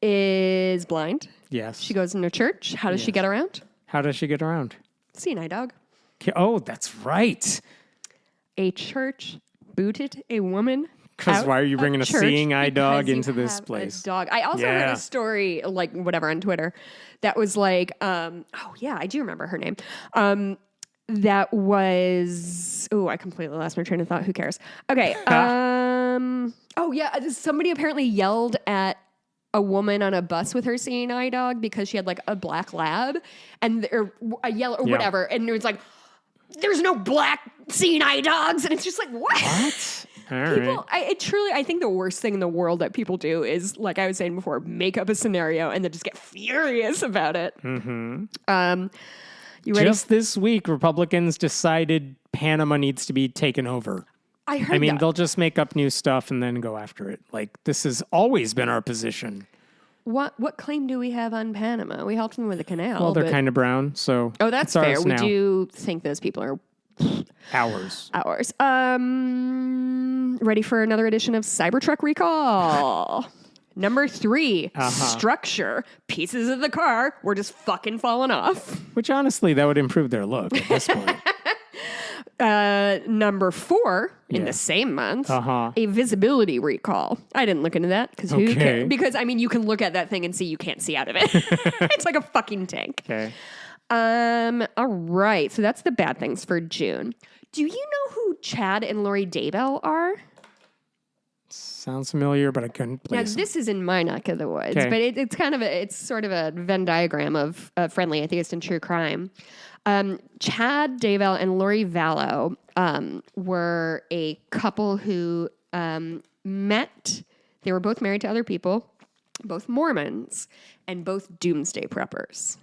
is blind. Yes. She goes into church. How does she get around? How does she get around? Seeing eye dog. Oh, that's right. A church booted a woman. Because why are you bringing a seeing eye dog Because you into this have place? a dog. I also heard a story, like whatever, on Twitter that was like, oh yeah, I do remember her name. That was, I completely lost my train of thought. Who cares? Okay. Oh yeah, somebody apparently yelled at a woman on a bus with her seeing eye dog because she had like a black lab or a yellow or whatever, and it was like, there's no black seeing eye dogs, and it's just like what? People, I think the worst thing in the world that people do is, like I was saying before, make up a scenario and then just get furious about it. Mm-hmm. You ready? Just this week, Republicans decided Panama needs to be taken over. I heard that. They'll just make up new stuff and then go after it. Like, this has always been our position. What claim do we have on Panama? We helped them with the canal. Well, they're kind of brown, so that's fair. We do think those people are ours. Ready for another edition of Cybertruck Recall. Number 3, structure. Pieces of the car were just fucking falling off. Which, honestly, that would improve their look at this point. Number 4, in the same month, a visibility recall. I didn't look into that because who cares? Because, you can look at that thing and see you can't see out of it. It's like a fucking tank. Okay. All right. So that's the bad things for June. Do you know who Chad and Lori Daybell are? Sounds familiar, but I couldn't Now, place it. this is in my neck of the woods, Okay. but it's kind of it's sort of a Venn diagram of Friendly Atheist and true crime. Chad Daybell and Lori Vallow were a couple who met. They were both married to other people, both Mormons, and both doomsday preppers.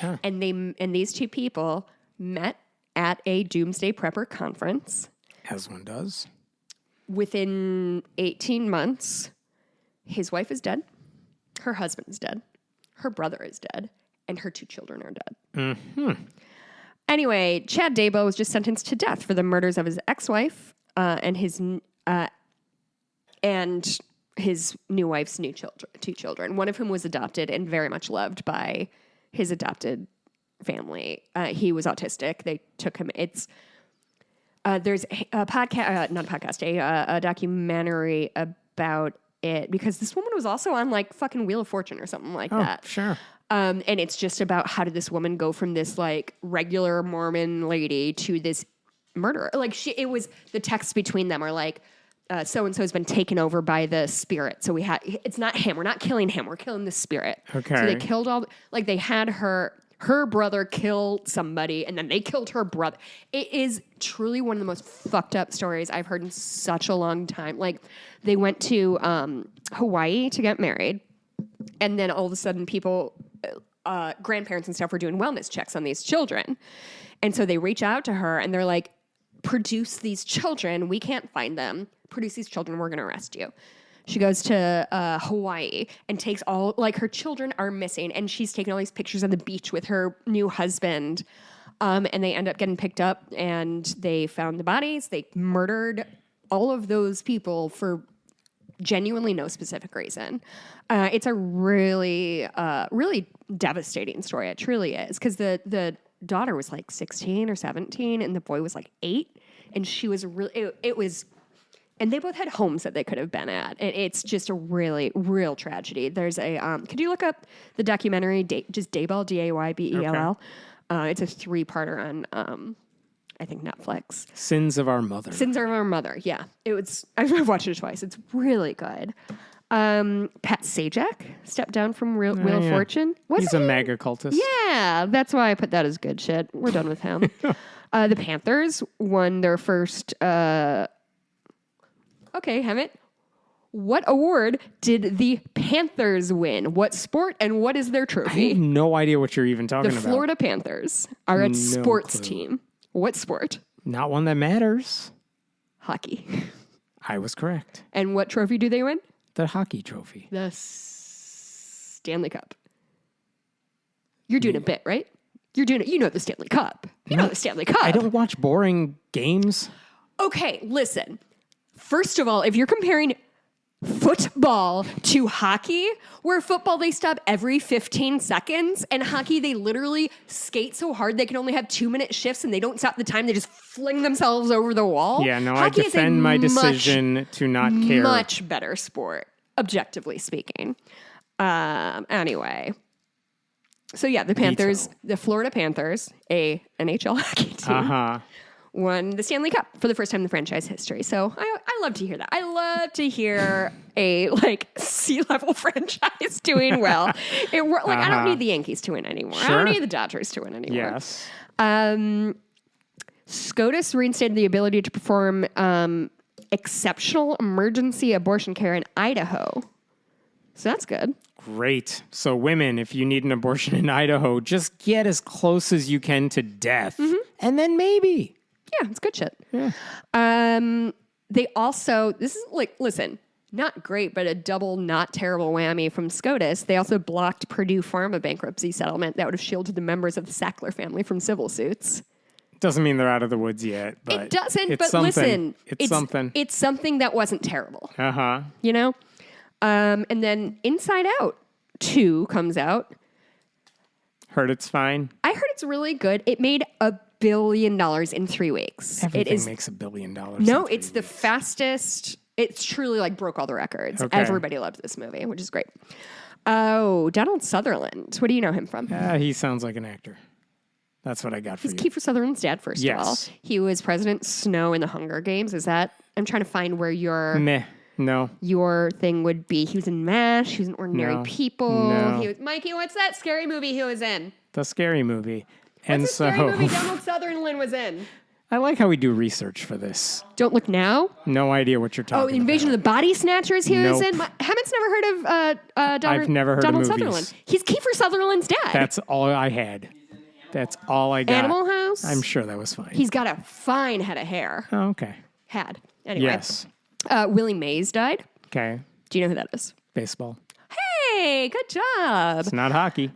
Yeah. And these two people met at a doomsday prepper conference. As one does. Within 18 months, his wife is dead, her husband is dead, her brother is dead, and her 2 children are dead. Mm-hmm. Anyway, Chad Daybell was just sentenced to death for the murders of his ex-wife and his new wife's 2 children, one of whom was adopted and very much loved by his adopted family. He was autistic. They took him. There's a podcast, not a podcast, a documentary about it because this woman was also on like fucking Wheel of Fortune or something like that. Sure. And it's just about how did this woman go from this like regular Mormon lady to this murderer. Like it was the texts between them are like, so-and-so has been taken over by the spirit. So it's not him. We're not killing him. We're killing the spirit. Okay. So they killed they had her brother kill somebody and then they killed her brother. It is truly one of the most fucked up stories I've heard in such a long time. Like they went to Hawaii to get married and then all of a sudden people, grandparents and stuff were doing wellness checks on these children. And so they reach out to her and they're like, produce these children. We can't find them. Produce these children. We're going to arrest you. She goes to Hawaii and takes her children are missing. And she's taking all these pictures on the beach with her new husband. And they end up getting picked up and they found the bodies. They murdered all of those people for genuinely no specific reason. It's a really, really devastating story. It truly is. Because the daughter was like 16 or 17 and the boy was like 8. And she was really, it was... And they both had homes that they could have been at. And it's just a really, real tragedy. There's a, could you look up the documentary, just Daybell, Daybell? Okay. It's a 3-parter on, I think, Netflix. Sins of Our Mother. Sins of Our Mother, yeah. I've watched it twice. It's really good. Pat Sajak stepped down from Wheel of Fortune. He's a MAGA cultist. Yeah, that's why I put that as good shit. We're done with him. The Panthers won their first... Okay, Hammett. What award did the Panthers win? What sport and what is their I trophy? have no idea what you're even talking The about. Florida Panthers are a sports clue. team. What sport? Not one that matters. Hockey. I was correct. And what trophy do they win? The hockey trophy. The Stanley Cup. You're doing a bit, right? You're doing it. You know the Stanley Cup. You know the Stanley Cup. I don't watch boring games. Okay, listen. First of all, if you're comparing football to hockey, where football they stop every 15 seconds, and hockey they literally skate so hard they can only have 2-minute shifts and they don't stop the time, they just fling themselves over the wall. Yeah, no, Hockey I defend my decision to not care. Much better sport, objectively speaking. Anyway. So yeah, the Florida Panthers, a NHL hockey team. Won the Stanley Cup for the first time in the franchise history. So I love to hear that. I love to hear a C-level franchise doing well. I don't need the Yankees to win anymore. Sure. I don't need the Dodgers to win anymore. Yes. SCOTUS reinstated the ability to perform exceptional emergency abortion care in Idaho. So that's good. Great. So women, if you need an abortion in Idaho, just get as close as you can to death. Mm-hmm. And then maybe. Yeah, it's good shit. Yeah. They also, this is listen, not great, but a double not terrible whammy from SCOTUS. They also blocked Purdue Pharma bankruptcy settlement that would have shielded the members of the Sackler family from civil suits. Doesn't mean they're out of the woods yet. But it doesn't, it's but something. Listen. It's something. It's something that wasn't terrible. Uh-huh. You know? And then Inside Out 2 comes out. Heard it's fine. I heard it's really good. It made $1 billion in 3 weeks. Everything makes $1 billion. No, it's the fastest. It's truly broke all the records. Okay. Everybody loved this movie, which is great. Oh, Donald Sutherland. What do you know him from? He sounds like an actor. That's what I got for He's you. Kiefer Sutherland's dad, first of all. He was President Snow in the Hunger Games. I'm trying to find where you're... Meh. No. Your thing would be he was in MASH. He was in Ordinary No. People. No. He was, Mikey, what's that scary movie he was in? The Scary Movie. What's the scary movie Donald Sutherland was in? I like how we do research for this. Don't Look Now? No idea what you're talking about. Invasion of the Body Snatchers he was Nope. in? Hammond's never heard of I've never heard Donald of movies. Sutherland. He's Kiefer Sutherland's dad. That's all I had. That's all I got. Animal House? I'm sure that was fine. He's got a fine head of hair. Oh, okay. Had. Anyway. Yes. Willie Mays died. Okay. Do you know who that is? Baseball. Hey, good job. It's not hockey.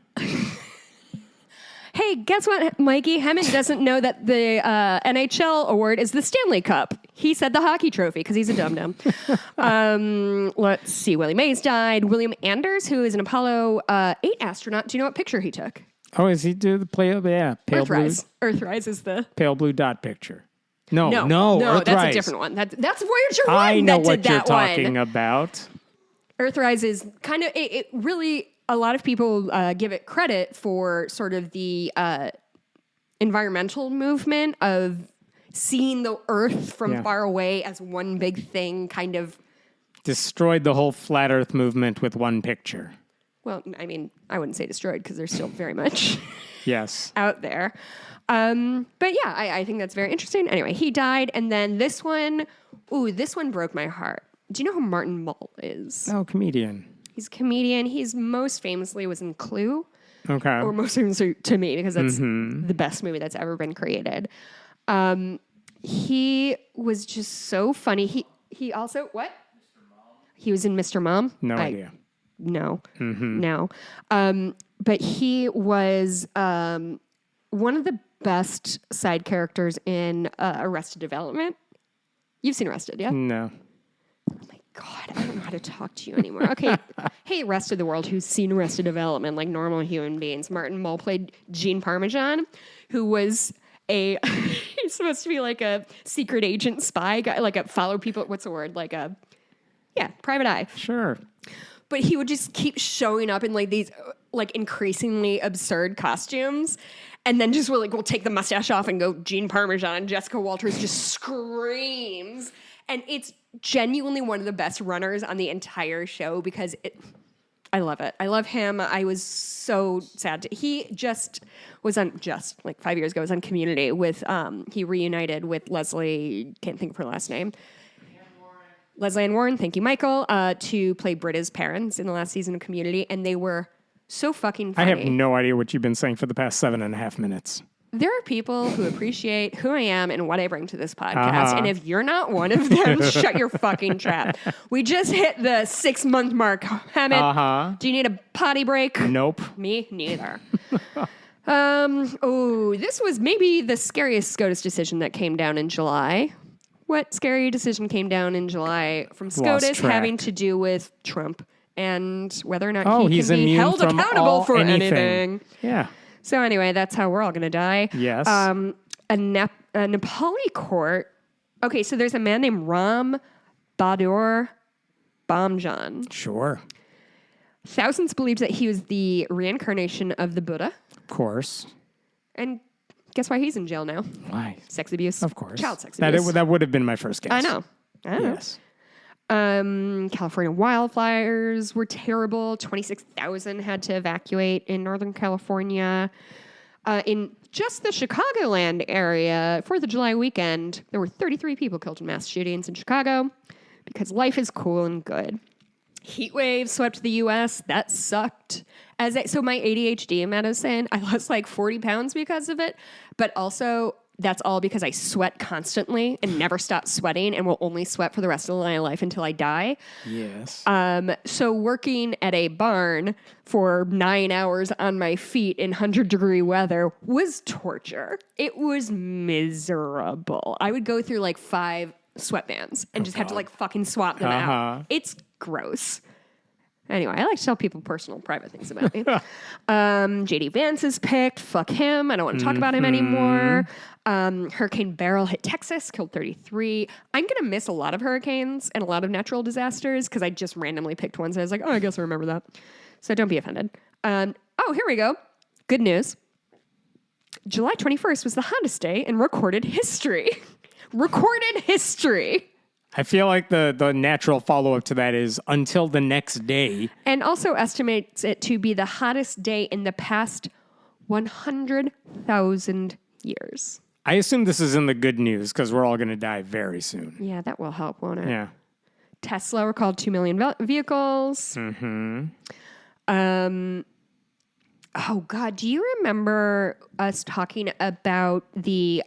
Hey, guess what, Mikey? Hammond doesn't know that the NHL award is the Stanley Cup. He said the hockey trophy because he's a dum-dum. Let's see. Willie Mays died. William Anders, who is an Apollo 8 astronaut. Do you know what picture he took? Oh, is he do the play? Yeah, pale blue. Earthrise. Earthrise is the... Pale blue dot picture. No, that's Earthrise. a different one. That's Voyager 1 I know that what did you're that talking one. about. Earthrise is kind of... It really... A lot of people give it credit for sort of the environmental movement of seeing the Earth from far away as one big thing, kind of... Destroyed the whole flat Earth movement with one picture. Well, I mean, I wouldn't say destroyed because they're still very much Yes. out there. But yeah, I think that's very interesting. Anyway, he died. And then this one broke my heart. Do you know who Martin Mull is? Oh, comedian. He's a comedian. He's most famously was in Clue. Okay. Or most famously to me because that's the best movie that's ever been created. He was just so funny. He also, what? He was in Mr. Mom? No idea. No. No. But he was one of the best side characters in Arrested Development. You've seen Arrested, yeah? No. Oh my God, I don't know how to talk to you anymore. Okay. Hey, rest of the world who's seen Arrested Development like normal human beings. Martin Mull played Gene Parmesan, who was he's supposed to be like a secret agent spy guy, like a follow people. What's the word? Private eye. Sure. But he would just keep showing up in like these like increasingly absurd costumes. And then just we'll take the mustache off and go Gene Parmesan. And Jessica Walters just screams. And it's genuinely one of the best runners on the entire show because I love it. I love him. I was so sad. He just was on, like 5 years ago, was on Community with, he reunited with Leslie, can't think of her last name. Leslie Ann Warren, thank you, Michael, to play Britta's parents in the last season of Community. And they were so fucking funny. I have no idea what you've been saying for the past 7.5 minutes. There are people who appreciate who I am and what I bring to this podcast. And if you're not one of them, shut your fucking trap. We just hit the 6-month mark. Hammett, do you need a potty break? Nope. Me? Neither. This was maybe the scariest SCOTUS decision that came down in July. What scary decision came down in July from SCOTUS having to do with Trump and whether or not he can be held accountable for anything? Yeah. So anyway, that's how we're all going to die. Yes. A Nepali court. Okay, so there's a man named Ram Bahadur Bamjan. Sure. Thousands believe that he was the reincarnation of the Buddha. Of course. And guess why he's in jail now? Why? Sex abuse. Of course. Child sex abuse. That would have been my first guess. I know. Yes. California wildfires were terrible. 26,000 had to evacuate in Northern California. In just the Chicagoland area, 4th of July weekend, there were 33 people killed in mass shootings in Chicago because life is cool and good. Heat waves swept the U.S. That sucked. So my ADHD medicine, I lost like 40 pounds because of it, but also that's all because I sweat constantly and never stop sweating and will only sweat for the rest of my life until I die. Yes. So working at a barn for 9 hours on my feet in 100-degree weather was torture. It was miserable. I would go through like 5 sweatbands and just have to like fucking swap them out. It's gross. Anyway, I like to tell people personal, private things about me. J.D. Vance is picked. Fuck him. I don't want to talk about him anymore. Hurricane Beryl hit Texas, killed 33. I'm going to miss a lot of hurricanes and a lot of natural disasters because I just randomly picked ones. I was like, I guess I remember that. So don't be offended. Here we go. Good news. July 21st was the hottest day in recorded history. Recorded history. I feel like the natural follow-up to that is until the next day. And also estimates it to be the hottest day in the past 100,000 years. I assume this is in the good news because we're all going to die very soon. Yeah, that will help, won't it? Yeah. Tesla recalled 2 million vehicles. Oh, God. Do you remember us talking about the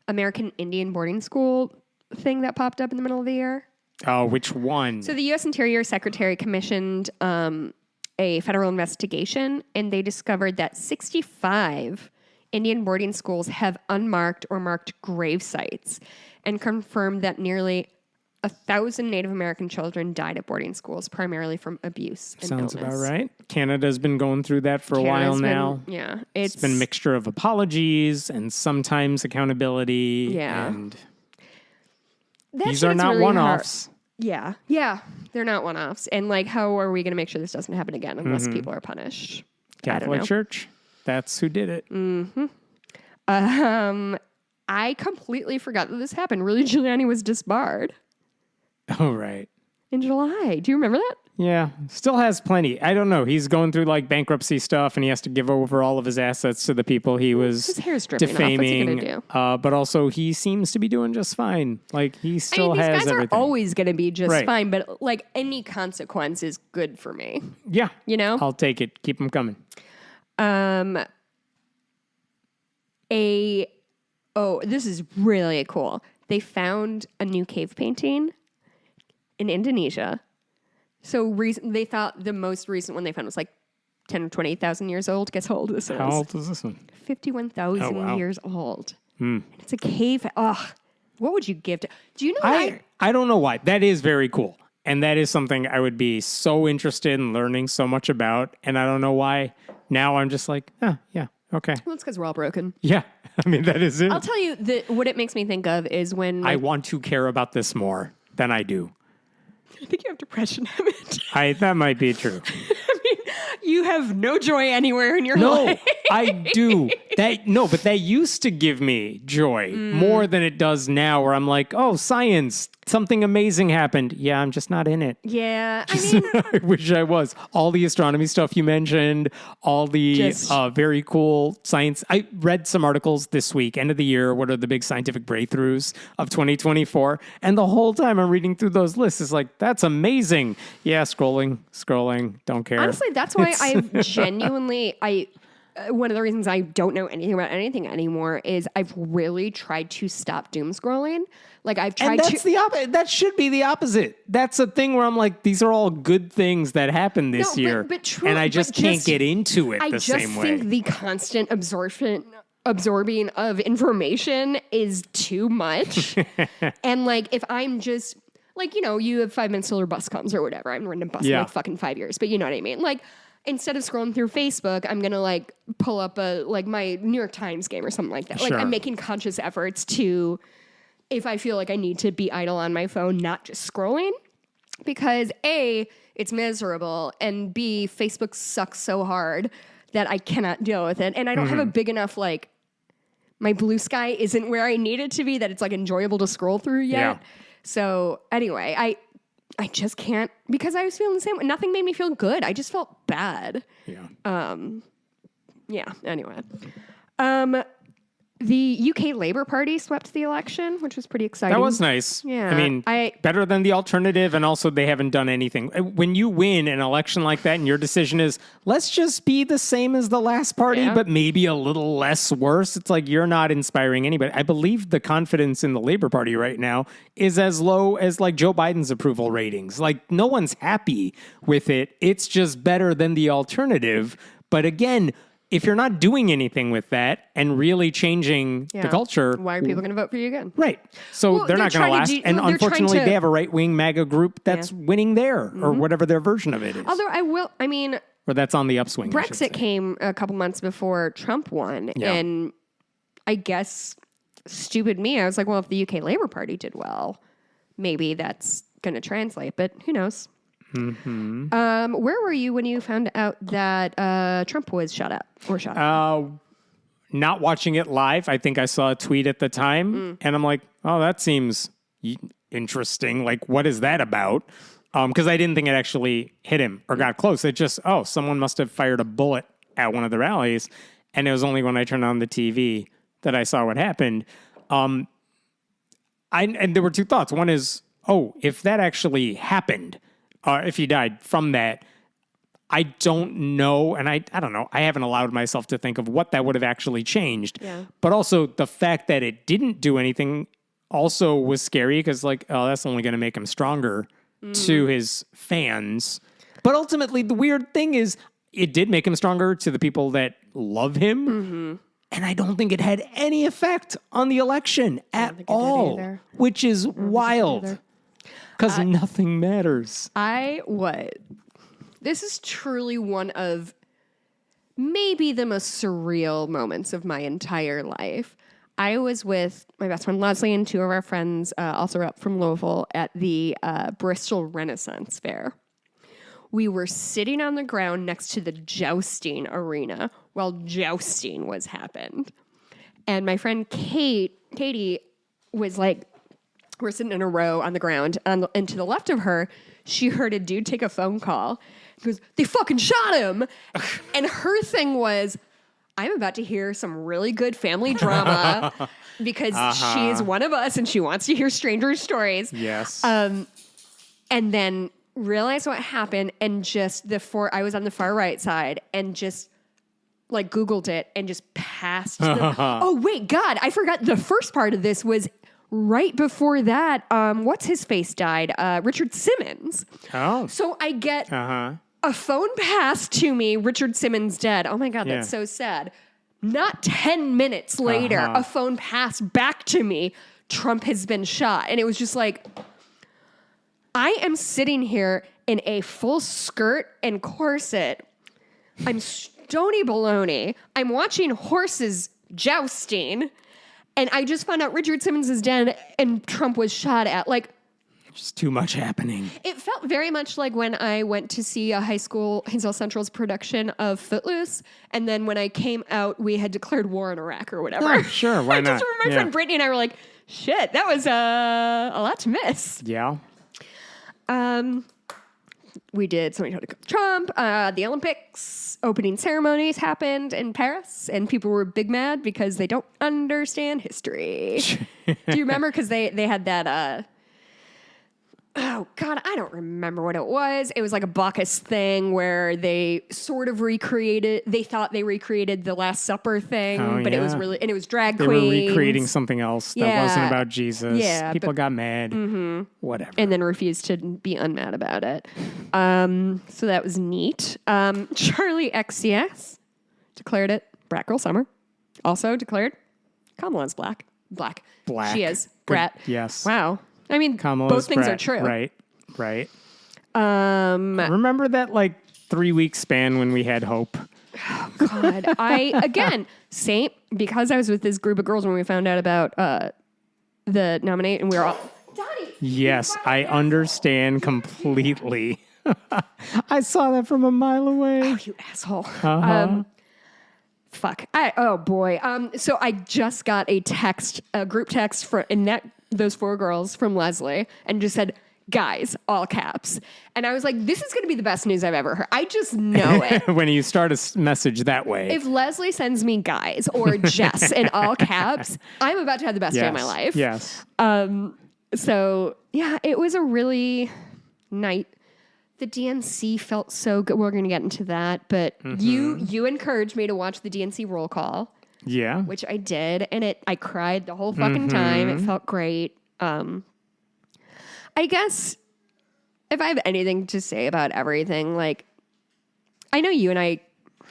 American Indian boarding school thing that popped up in the middle of the year? Oh, which one? So the U.S. Interior Secretary commissioned a federal investigation, and they discovered that 65 Indian boarding schools have unmarked or marked grave sites and confirmed that nearly 1,000 Native American children died at boarding schools, primarily from abuse and Sounds illness. about right. Canada's been going through that for a while now. Yeah. It's been a mixture of apologies and sometimes accountability. Yeah. And that these are shit's not really one-offs. hard. Yeah. They're not one-offs. And like, how are we going to make sure this doesn't happen again unless people are punished? Catholic Church, that's who did it. I completely forgot that this happened. Rudy Giuliani was disbarred Oh, right. in July. Do you remember that? Yeah, still has plenty. I don't know. He's going through like bankruptcy stuff, and he has to give over all of his assets to the people he was His hair's dripping defaming. off. What's he gonna do? But also, he seems to be doing just fine. Like he still these has guys everything. are always going to be just Right. fine, but like any consequence is good for me. Yeah, You know? I'll take it. Keep them coming. This is really cool. They found a new cave painting in Indonesia. So they thought the most recent one they found was like 10 or 20,000 years old. Guess how old this is? How old is this one? 51,000 Oh, wow. years old. And it's a cave. Ugh. What would you give to... Do you know what I don't know why. That is very cool. And that is something I would be so interested in learning so much about. And I don't know why. Now I'm just like, yeah, okay. Well, it's because we're all broken. Yeah, I mean, that is it. I'll tell you what it makes me think of is when... I want to care about this more than I do. I think you have depression, Emmett. That might be true. I mean, you have no joy anywhere in your No, life. I do. But that used to give me joy more than it does now, where I'm like, oh, science, something amazing happened. Yeah, I'm just not in it. Yeah, I mean... I wish I was. All the astronomy stuff you mentioned, all the very cool science. I read some articles this week, end of the year. What are the big scientific breakthroughs of 2024? And the whole time I'm reading through those lists, it's like, that's amazing. Yeah, scrolling, don't care. Honestly, that's why one of the reasons I don't know anything about anything anymore is I've really tried to stop doom scrolling. Like I've tried that should be the opposite. That's a thing where I'm like, these are all good things that happened this year. But true, and I just can't get into it the same way. I just think the constant absorbing of information is too much. And like, if I'm just like, you have 5 minutes till your bus comes or whatever. I haven't ridden a bus in like fucking 5 years, but you know what I mean? Like, instead of scrolling through Facebook, I'm going to like pull up my New York Times game or something like that. Like Sure. I'm making conscious efforts to, if I feel like I need to be idle on my phone, not just scrolling, because A, it's miserable, and B, Facebook sucks so hard that I cannot deal with it. And I don't have a big enough, like, my blue sky isn't where I need it to be, that it's like enjoyable to scroll through yet. Yeah. So anyway, I just can't, because I was feeling the same way. Nothing made me feel good. I just felt bad. Yeah. Yeah, anyway. The UK Labour Party swept the election, which was pretty exciting. That was nice. Yeah. I mean, better than the alternative, and also they haven't done anything. When you win an election like that and your decision is, let's just be the same as the last party, but maybe a little less worse, it's like you're not inspiring anybody. I believe the confidence in the Labour Party right now is as low as like Joe Biden's approval ratings. Like no one's happy with it. It's just better than the alternative. But again, if you're not doing anything with that and really changing the culture, why are people going to vote for you again? Right. So they're not going to last. And unfortunately, they have a right-wing MAGA group that's winning there or whatever their version of it is. Although Or that's on the upswing. Brexit came a couple months before Trump won. Yeah. And I guess, stupid me, I was like, well, if the UK Labour Party did well, maybe that's going to translate. But who knows? Mm-hmm. Where were you when you found out that Trump was shut up? Not watching it live. I think I saw a tweet at the time, and I'm like, oh, that seems interesting. Like, what is that about? Because I didn't think it actually hit him or got close. It just, someone must have fired a bullet at one of the rallies. And it was only when I turned on the TV that I saw what happened. And there were two thoughts. One is, if that actually happened, if he died from that, I don't know. And I don't know. I haven't allowed myself to think of what that would have actually changed. Yeah. But also the fact that it didn't do anything also was scary because that's only going to make him stronger to his fans. But ultimately, the weird thing is it did make him stronger to the people that love him. Mm-hmm. And I don't think it had any effect on the election at all, which is wild because nothing matters. This is truly one of maybe the most surreal moments of my entire life. I was with my best friend Leslie and two of our friends, also up from Louisville, at the Bristol Renaissance Fair. We were sitting on the ground next to the jousting arena while jousting was happened. And my friend Katie was like, we're sitting in a row on the ground, and to the left of her, she heard a dude take a phone call. He goes, "They fucking shot him." And her thing was, I'm about to hear some really good family drama because she is one of us and she wants to hear strangers' stories. Yes. And then realized what happened and just I was on the far right side and just like Googled it and just passed. Oh, wait, God, I forgot the first part of this was right before that. What's his face died? Richard Simmons. Oh. So I get a phone pass to me, Richard Simmons dead. Oh my God, that's so sad. Not 10 minutes later, a phone pass back to me, Trump has been shot. And it was just like, I am sitting here in a full skirt and corset. I'm stony baloney. I'm watching horses jousting. And I just found out Richard Simmons is dead and Trump was shot at. Like, just too much happening. It felt very much like when I went to see a high school, Hinsdale Central's production of Footloose. And then when I came out, we had declared war in Iraq or whatever. Oh, sure, why not? I just remember my friend Brittany and I were like, shit, that was a lot to miss. Yeah. We did something to Trump. The Olympics opening ceremonies happened in Paris, and people were big mad because they don't understand history. Do you remember? Because they had that. Oh God, I don't remember what it was. It was like a Bacchus thing where they sort of recreated. They thought they recreated the Last Supper thing, but it was really, and it was drag queens. They were recreating something else that wasn't about Jesus. Yeah, people got mad. Whatever, and then refused to be unmad about it. So that was neat. Charlie XCS declared it. Brat Girl Summer also declared. Kamala's black. She is. Brat. Yes. Wow. I mean, Kamala's both things brat. are true. Right. Remember that 3-week span when we had hope? Oh, God. Because I was with this group of girls when we found out about the nominate, and we were all, Donnie! Yes, I understand completely. I saw that from a mile away. Oh, you asshole. Fuck. Oh, boy. So I just got a group text those 4 girls from Leslie, and just said, "Guys," all caps. And I was like, this is going to be the best news I've ever heard. I just know it. When you start a message that way. If Leslie sends me "guys" or Jess in all caps, I'm about to have the best day of my life. Yes. So, yeah, it was a really night. The DNC felt so good. We're going to get into that. But you encouraged me to watch the DNC roll call. Yeah. Which I did. And I cried the whole fucking time. It felt great. I guess if I have anything to say about everything, I know you and I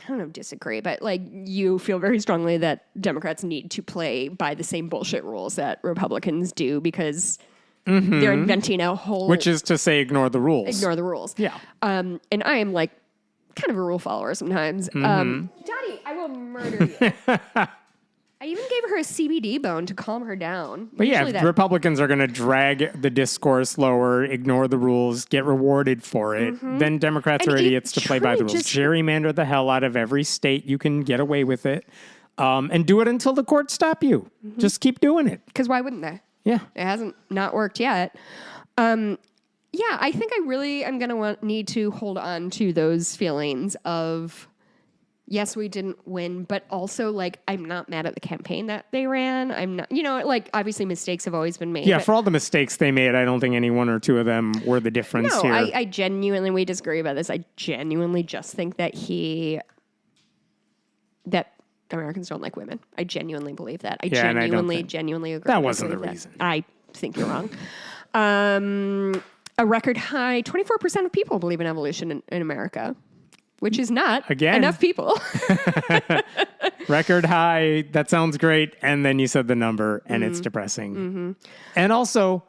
don't know, disagree, but you feel very strongly that Democrats need to play by the same bullshit rules that Republicans do because they're inventing a whole... Which is to say ignore the rules. Ignore the rules. Yeah. And I am kind of a rule follower sometimes. Donnie, I will murder you. I even gave her a CBD bone to calm her down. But if Republicans are going to drag the discourse lower, ignore the rules, get rewarded for it, then Democrats are idiots to play by the rules. Gerrymander the hell out of every state you can get away with it. And do it until the courts stop you. Just keep doing it. Because why wouldn't they? Yeah. It hasn't not worked yet. Yeah, I think I really am going to need to hold on to those feelings of, yes, we didn't win, but also, like, I'm not mad at the campaign that they ran. I'm not, like, obviously mistakes have always been made. Yeah, for all the mistakes they made, I don't think any one or two of them were the difference here. I genuinely, we disagree about this. I genuinely just think that that Americans don't like women. I genuinely believe that. I genuinely agree. That wasn't the reason. I think you're wrong. A record high, 24% of people believe in evolution in America, which is not enough people. Record high, that sounds great. And then you said the number, and it's depressing. Mm-hmm. And also,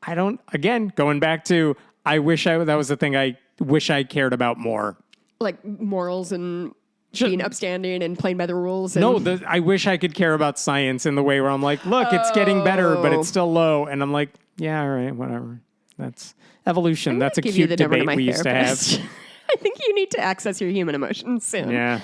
going back to, that was the thing I wish I cared about more. Like morals and being upstanding and playing by the rules. I wish I could care about science in the way where I'm like, look, it's getting better, but it's still low. And I'm like, yeah, all right, whatever. That's evolution. That's a cute debate we used to have. I think you need to access your human emotions soon. Yeah.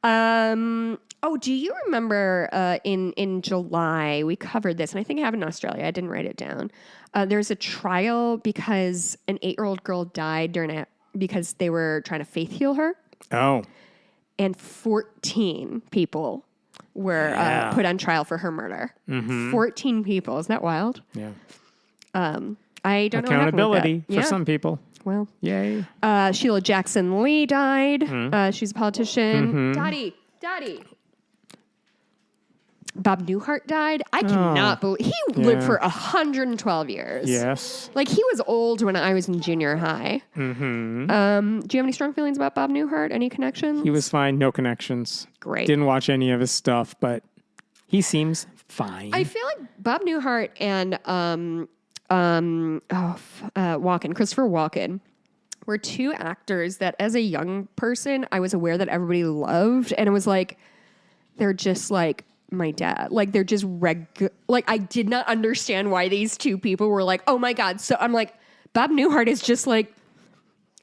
Do you remember in July, we covered this, and I think it happened in Australia. I didn't write it down. There's a trial because an 8-year-old girl died because they were trying to faith heal her. Oh. And 14 people were put on trial for her murder. Mm-hmm. 14 people. Isn't that wild? Yeah. I don't know accountability for some people. Well, yay. Sheila Jackson Lee died. She's a politician. Daddy. Bob Newhart died. I cannot believe he lived for 112 years. Yes. Like he was old when I was in junior high. Mm-hmm. Do you have any strong feelings about Bob Newhart? Any connections? He was fine. No connections. Great. Didn't watch any of his stuff, but he seems fine. I feel like Bob Newhart and Christopher Walken were two actors that as a young person, I was aware that everybody loved. And it was like, they're just like my dad. Like they're just like I did not understand why these two people were like, oh my God. So I'm like, Bob Newhart is just like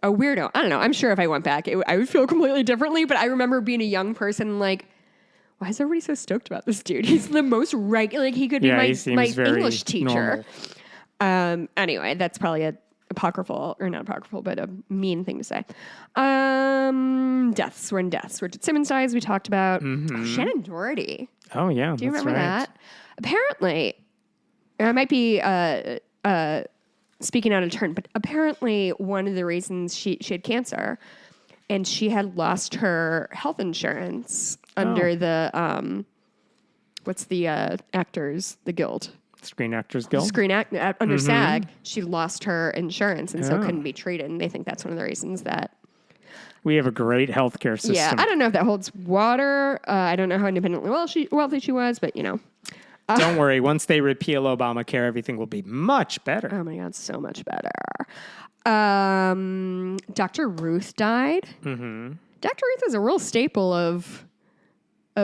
a weirdo. I don't know. I'm sure if I went back, I would feel completely differently. But I remember being a young person like, why is everybody so stoked about this dude? He's the most regular. Like he could be my English teacher. Anyway, that's probably a apocryphal, or not apocryphal, but a mean thing to say. Deaths. We're in deaths. Richard Simmons dies. We talked about Shannon Doherty. Oh yeah, do you remember that? Apparently, I might be speaking out of turn, but apparently one of the reasons she had cancer, and she had lost her health insurance under the what's the actors, the guild. Screen Actors Guild? Under SAG, she lost her insurance and so couldn't be treated. And they think that's one of the reasons that... We have a great healthcare system. Yeah, I don't know if that holds water. I don't know how independently wealthy she was, but you know. Don't worry. Once they repeal Obamacare, everything will be much better. Oh my God, so much better. Dr. Ruth died. Mm-hmm. Dr. Ruth is a real staple of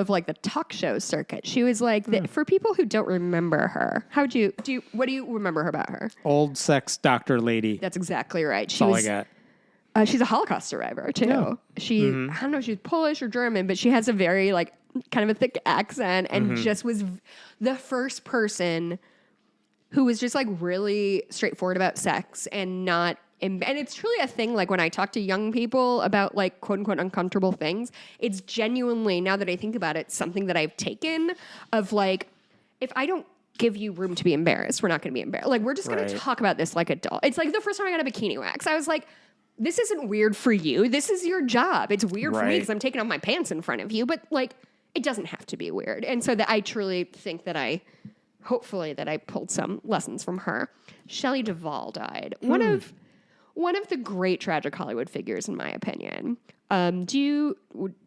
like the talk show circuit. She was like, for people who don't remember her, what do you remember her about her? Old sex doctor lady. That's exactly right. That's all I got. She's a Holocaust survivor too. Yeah. She, I don't know if she's Polish or German, but she has a very like kind of a thick accent and just was the first person who was just like really straightforward about sex and not, and it's truly a thing. Like when I talk to young people about like quote unquote uncomfortable things, it's genuinely, now that I think about it, something that I've taken of like, if I don't give you room to be embarrassed, we're not going to be embarrassed. Like we're just going to talk about this like adults. It's like the first time I got a bikini wax, I was like, this isn't weird for you. This is your job. It's weird for me because I'm taking off my pants in front of you, but like, it doesn't have to be weird. And so that I truly think that hopefully that I pulled some lessons from her. Shelley Duvall died. One of the great tragic Hollywood figures, in my opinion. Do you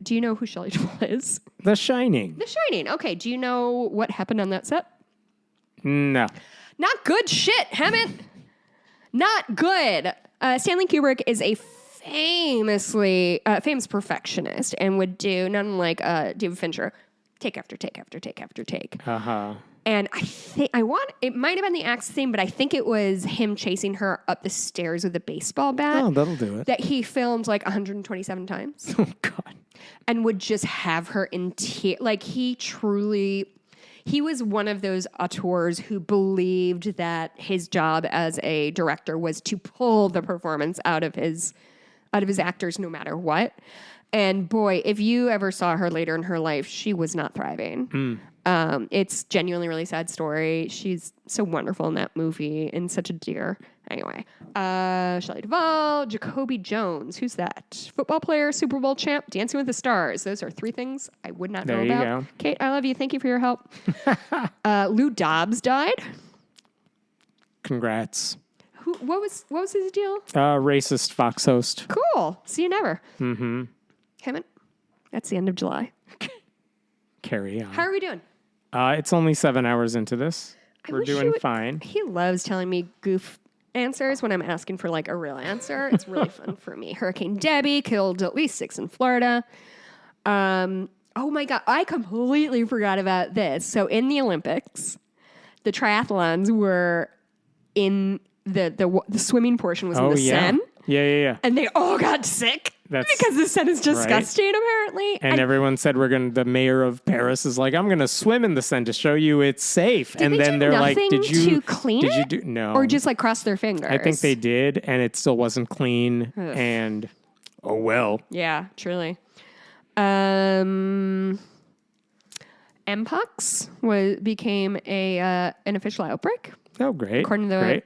know who Shelley Duvall is? The Shining. The Shining. Okay. Do you know what happened on that set? No. Not good shit, Hammett. Not good. Stanley Kubrick is a famous perfectionist and would do, not unlike David Fincher, take after take after take after take. Uh-huh. And I think it might have been the axe theme, but I think it was him chasing her up the stairs with a baseball bat. Oh, that'll do it. That he filmed like 127 times. Oh, God. And would just have her in tears. Like he he was one of those auteurs who believed that his job as a director was to pull the performance out of his actors no matter what. And boy, if you ever saw her later in her life, she was not thriving. It's genuinely a really sad story. She's so wonderful in that movie and such a dear. Anyway, Shelley Duvall, Jacoby Jones. Who's that? Football player, Super Bowl champ, Dancing with the Stars. Those are 3 things I would not know about. Go. Kate, I love you. Thank you for your help. Lou Dobbs died. Congrats. What was his deal? Racist Fox host. Cool. See you never. Mm-hmm. Hammond, that's the end of July. Carry on. How are we doing? It's only 7 hours into this. We're doing fine. He loves telling me goof answers when I'm asking for like a real answer. It's really fun for me. Hurricane Debbie killed at least 6 in Florida. Oh my God. I completely forgot about this. So in the Olympics, the triathlons were in the swimming portion was in the Seine. Yeah. And they all got sick because the Seine is disgusting, apparently. And everyone said the mayor of Paris is like, I'm going to swim in the Seine to show you it's safe. Did they do nothing to clean it? Did you do no? Or just like cross their fingers? I think they did, and it still wasn't clean. Ugh. And oh well. Yeah, truly. Mpox became an official outbreak. Oh, great! According to great.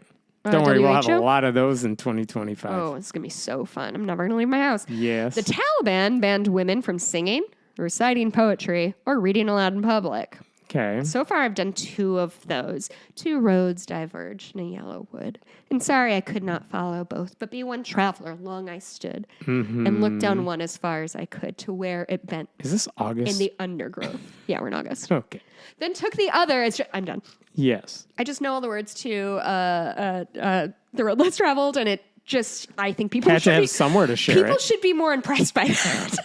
Don't worry, we'll have a lot of those in 2025. Oh, it's going to be so fun. I'm never going to leave my house. Yes. The Taliban banned women from singing, reciting poetry, or reading aloud in public. Okay. So far, I've done 2 of those. 2 roads diverged in a yellow wood. And sorry I could not follow both, but be one traveler, long I stood, and looked down one as far as I could to where it bent. Is this August? In the undergrowth. Yeah, we're in August. Okay. Then took the other. I'm done. Yes. I just know all the words to The Road Less Traveled, and it just, I think people should have somewhere to share People should be more impressed by that.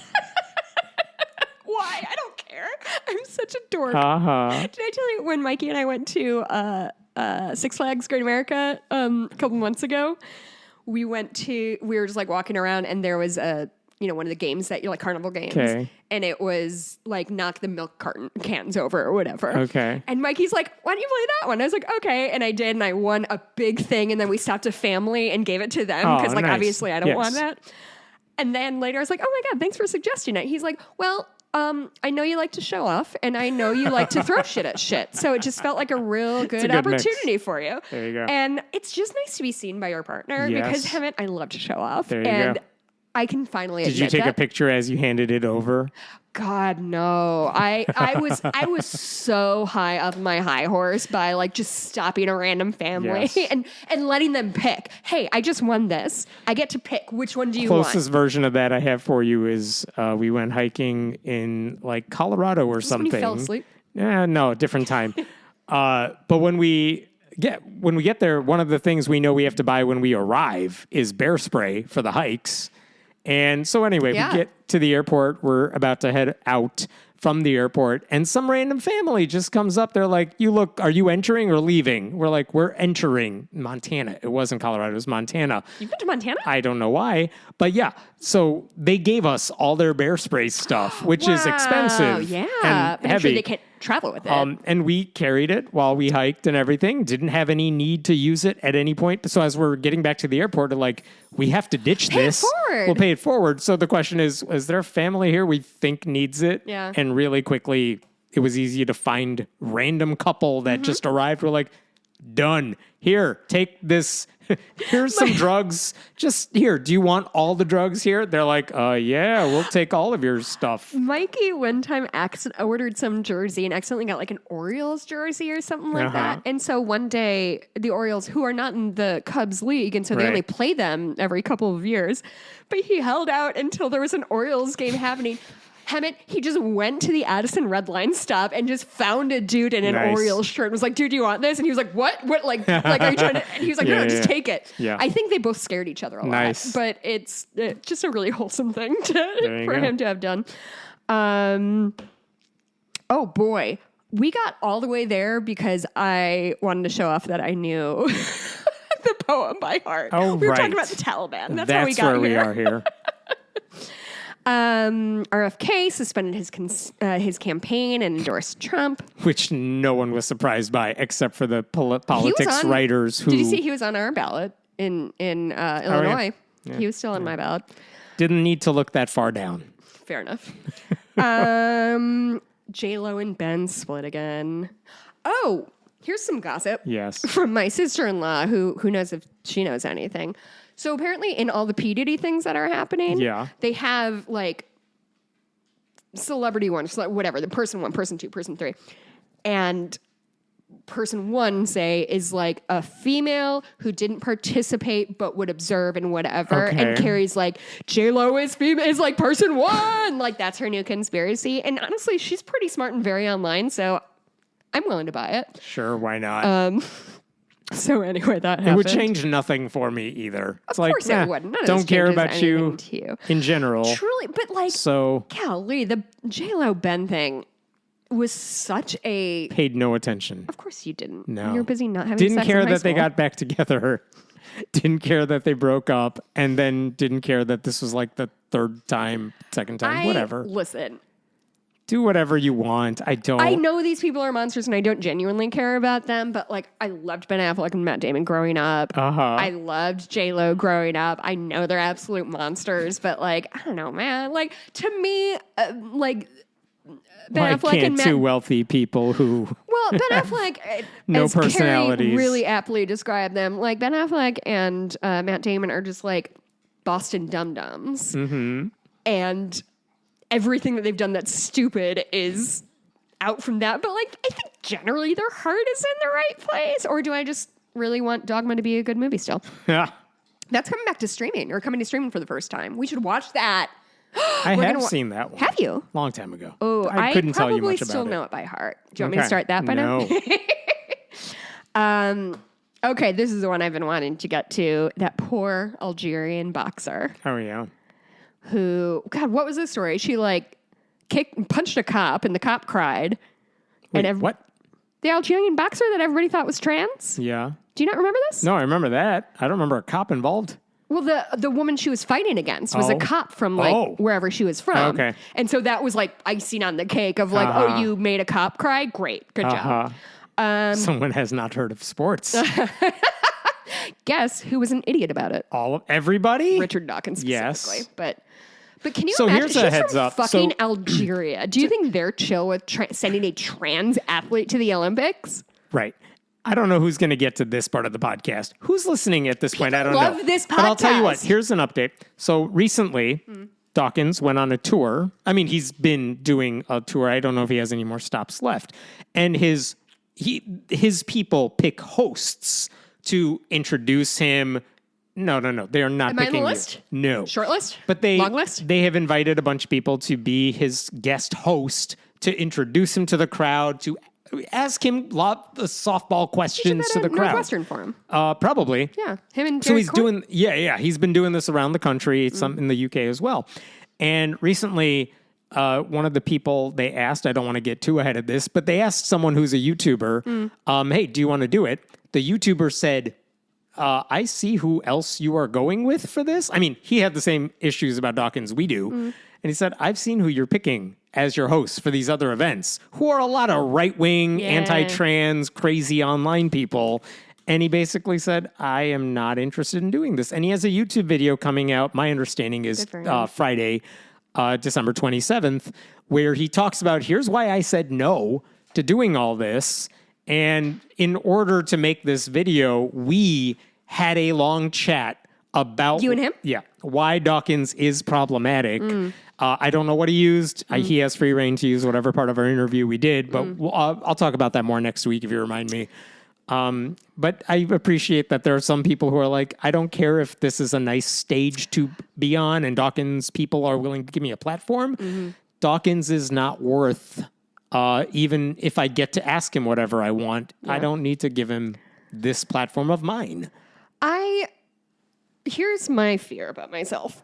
Why? I don't care. I'm such a dork. Did I tell you when Mikey and I went to Six Flags Great America a couple months ago? We were just like walking around, and there was one of the games that you're like carnival games. Okay. And it was like knock the milk cans over or whatever. Okay. And Mikey's like, why don't you play that one? I was like, okay. And I did, and I won a big thing, and then we stopped a family and gave it to them because obviously I don't want that. And then later I was like, oh my God, thanks for suggesting it. He's like, well, I know you like to show off, and I know you like to throw shit at shit. So it just felt like a real good opportunity for you. There you go. And it's just nice to be seen by your partner because, Hammett, I love to show off. There you go. I can finally admit that. Did you take a picture as you handed it over? God, no. I was so high up my high horse by like just stopping a random family and letting them pick. Hey, I just won this. I get to pick. Which one do you want? Closest version of that I have for you is we went hiking in like Colorado or something. When you fell asleep? No, different time. But when we get there, one of the things we know we have to buy when we arrive is bear spray for the hikes. And so anyway, we get to the airport. We're about to head out from the airport, and some random family just comes up. They're like, are you entering or leaving? We're like, we're entering Montana. It wasn't Colorado. It was Montana. You went to Montana? I don't know why. But yeah, so they gave us all their bear spray stuff, which is expensive. Yeah. And heavy. I'm sure they can't travel with it. And we carried it while we hiked and everything. Didn't have any need to use it at any point. So as we're getting back to the airport, like, we have to ditch this. Pay it forward. We'll pay it forward. So the question is there a family here we think needs it? Yeah. And really quickly, it was easy to find random couple that just arrived. We're like, done. Here, take this. Here's some drugs. Just here. Do you want all the drugs here? They're like, yeah, we'll take all of your stuff. Mikey one time ordered some jersey and accidentally got like an Orioles jersey or something like that. And so one day, the Orioles, who are not in the Cubs league, and so they only play them every couple of years, but he held out until there was an Orioles game happening. Hammett, he just went to the Addison Red Line stop and just found a dude in an Orioles shirt and was like, dude, do you want this? And he was like, what? What? Like are you trying to? And he was like, no, just take it. Yeah. I think they both scared each other a lot. But it's just a really wholesome thing for him to have done. Oh, boy. We got all the way there because I wanted to show off that I knew the poem by heart. Oh, we were talking about the Taliban. That's how we got here. here. We are here. RFK suspended his campaign and endorsed Trump. Which no one was surprised by except for the politics writers who... Did you see he was on our ballot in Illinois? Yeah. He was still on my ballot. Didn't need to look that far down. Fair enough. J-Lo and Ben split again. Oh, here's some gossip. Yes. From my sister-in-law, who knows if she knows anything. So apparently in all the P. Diddy things that are happening, they have like celebrity one, whatever, the person 1, person 2, person 3. And person 1, say, is like a female who didn't participate but would observe and whatever. Okay. And Carrie's like, J-Lo is female, is like person 1. Like that's her new conspiracy. And honestly, she's pretty smart and very online, so I'm willing to buy it. Sure, why not? So anyway, that happened. It would change nothing for me either. Of course it would. None of don't this care changes about you anything to you. in general. Truly, but like, So golly, the J-Lo Ben thing was such a... paid no attention. Of course you didn't. No. You're busy not having Didn't sex care in high that they school. got back together. Didn't care that they broke up. And then didn't care that this was like the second time, whatever. Listen, Do whatever you want. I know these people are monsters and I don't genuinely care about them, but like I loved Ben Affleck and Matt Damon growing up. I loved J-Lo growing up. I know they're absolute monsters, but like, I don't know, man. Like to me, like Ben Affleck can't and Matt... two wealthy people who... Well, Ben Affleck, no as Carrie personalities. really aptly described them, like Ben Affleck and Matt Damon are just like Boston dum-dums. Mm-hmm. And everything that they've done that's stupid is out from that. But like, I think generally their heart is in the right place. Or do I just really want Dogma to be a good movie still? Yeah. That's coming back to streaming, or coming to streaming for the first time. We should watch that. I have seen that one. Have you? Long time ago. Oh, I couldn't tell you probably much about still it. know it by heart. Do you want me to start that by now? No. Okay, this is the one I've been wanting to get to. That poor Algerian boxer Oh, yeah. who, God, what was the story? She like punched a cop and the cop cried. Wait, and what? The Algerian boxer that everybody thought was trans? Yeah. Do you not remember this? No, I remember that. I don't remember a cop involved. Well, the woman she was fighting against was a cop from like wherever she was from. Okay. And so that was like icing on the cake of like, oh, you made a cop cry? Great. Good job. Someone has not heard of sports. Guess who was an idiot about it? Everybody? Richard Dawkins specifically. Yes. But can you So imagine? here's a She's heads from up. fucking Algeria. Do you think they're chill with sending a trans athlete to the Olympics? Right. I don't know who's going to get to this part of the podcast. Who's listening at this point? I don't know. Love this But I'll tell you what. podcast. Here's an update. So recently, Dawkins went on a tour. I mean, he's been doing a tour. I don't know if he has any more stops left. And his people pick hosts to introduce him. No. They are not Am I on picking the you. list? No. Short list? But they Long list? They have invited a bunch of people to be his guest host, to introduce him to the crowd, to ask him softball questions to the crowd. Northwestern for him. Probably. Yeah. Him and So Jared he's Court. doing, he's been doing this around the country, some in the UK as well. And recently, one of the people they asked, I don't want to get too ahead of this, but they asked someone who's a YouTuber, hey, do you want to do it? The YouTuber said, I see who else you are going with for this. I mean, he had the same issues about Dawkins we do. And he said, I've seen who you're picking as your hosts for these other events, who are a lot of right-wing, anti-trans, crazy online people. And he basically said, I am not interested in doing this. And he has a YouTube video coming out, my understanding is Friday, December 27th, where he talks about, here's why I said no to doing all this. And in order to make this video, we had a long chat about... You and him? Yeah. Why Dawkins is problematic. I don't know what he used. He has free reign to use whatever part of our interview we did, but I'll talk about that more next week if you remind me. But I appreciate that there are some people who are like, I don't care if this is a nice stage to be on and Dawkins people are willing to give me a platform. Dawkins is not worth, even if I get to ask him whatever I want, I don't need to give him this platform of mine. Here's my fear about myself.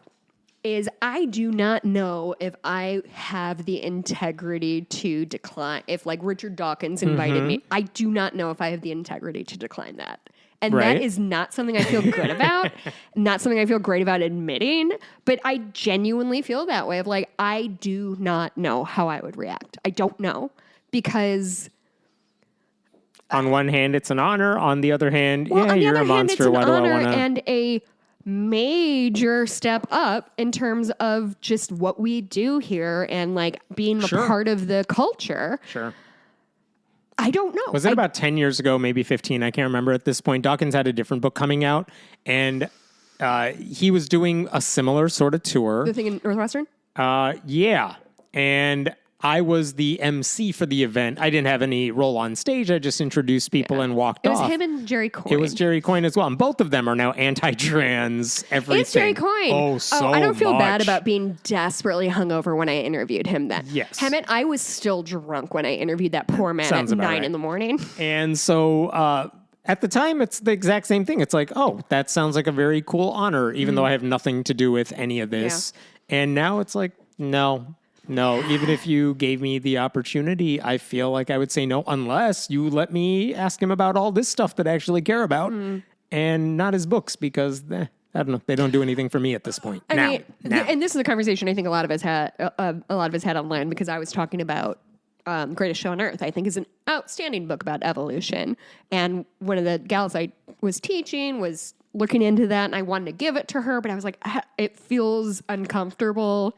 Is I do not know if I have the integrity to decline. If like Richard Dawkins invited me, I do not know if I have the integrity to decline that. And Right. that is not something I feel good about, not something I feel great about admitting, but I genuinely feel that way of like, I do not know how I would react. I don't know because On one hand, it's an honor. On the other hand, well, yeah, on the you're other a hand, it's monster. an Why do I honor want to? and a major step up in terms of just what we do here and like being Sure. a part of the culture. Sure. I don't know. Was it about 10 years ago, maybe 15? I can't remember at this point. Dawkins had a different book coming out, and he was doing a similar sort of tour. the thing in Northwestern? Yeah. And I was the MC for the event. I didn't have any role on stage. I just introduced people and walked It was off. him and Jerry Coyne. It was Jerry Coyne as well. And both of them are now anti-trans, everything. It's Jerry Coyne. Oh, so I don't feel much. bad about being desperately hungover when I interviewed him then. Yes. Hammett, I was still drunk when I interviewed that poor man Sounds at about 9 right. in the morning. And so at the time, it's the exact same thing. It's like, oh, that sounds like a very cool honor, even though I have nothing to do with any of this. And now it's like, no, even if you gave me the opportunity, I feel like I would say no, unless you let me ask him about all this stuff that I actually care about and not his books, because I don't know, they don't do anything for me at this point. I now. mean, and this is a conversation I think a lot of us had online because I was talking about Greatest Show on Earth. I think is an outstanding book about evolution. And one of the gals I was teaching was looking into that, and I wanted to give it to her, but I was like, it feels uncomfortable.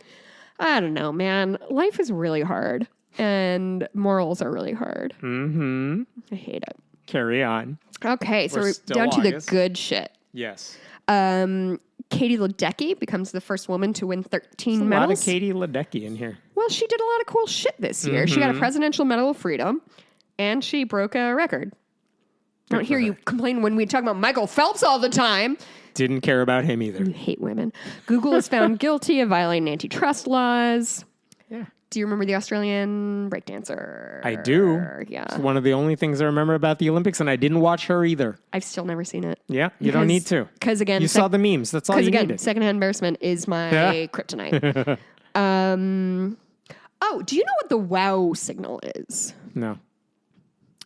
I don't know, man. Life is really hard, and morals are really hard. Mm-hmm. I hate it. Carry on. Okay, so we're still down to the August. good shit. Yes. Katie Ledecky becomes the first woman to win 13 A medals. lot of Katie Ledecky in here. Well, she did a lot of cool shit this year. She got a Presidential Medal of Freedom, and she broke a record. I don't hear you complain when we talk about Michael Phelps all the time. Didn't care about him either. You hate women. Google is found guilty of violating antitrust laws. Yeah. Do you remember the Australian breakdancer? I do. Yeah. It's one of the only things I remember about the Olympics, and I didn't watch her either. I've still never seen it. Yeah, you don't need to. Because again, You saw the memes. That's all you needed. secondhand embarrassment is my kryptonite. Oh, do you know what the wow signal is? No,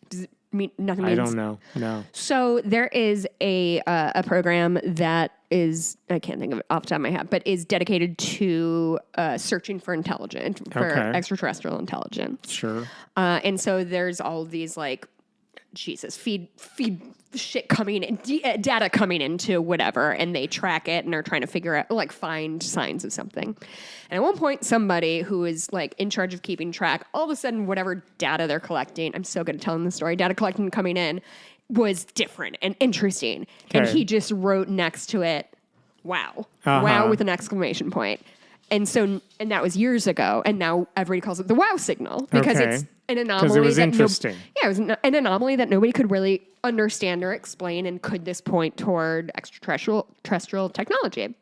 Does it mean nothing? I Means don't know. No. So there is a program that is, I can't think of it off the top of my head, but is dedicated to searching for intelligence, for Okay. extraterrestrial intelligence. Sure. And so there's all of these like, Jesus, feed shit coming in, data coming into whatever, and they track it and are trying to figure out, like, find signs of something. And at one point, somebody who is like in charge of keeping track, all of a sudden, whatever data they're collecting, I'm so good at telling the story, data collecting coming in was different and interesting. And Okay. he just wrote next to it, wow. Wow with an exclamation point. And so, and that was years ago, and now everybody calls it the wow signal because Okay. it's an anomaly. it was that interesting. it was an anomaly that nobody could really understand or explain, and could this point toward extraterrestrial technology?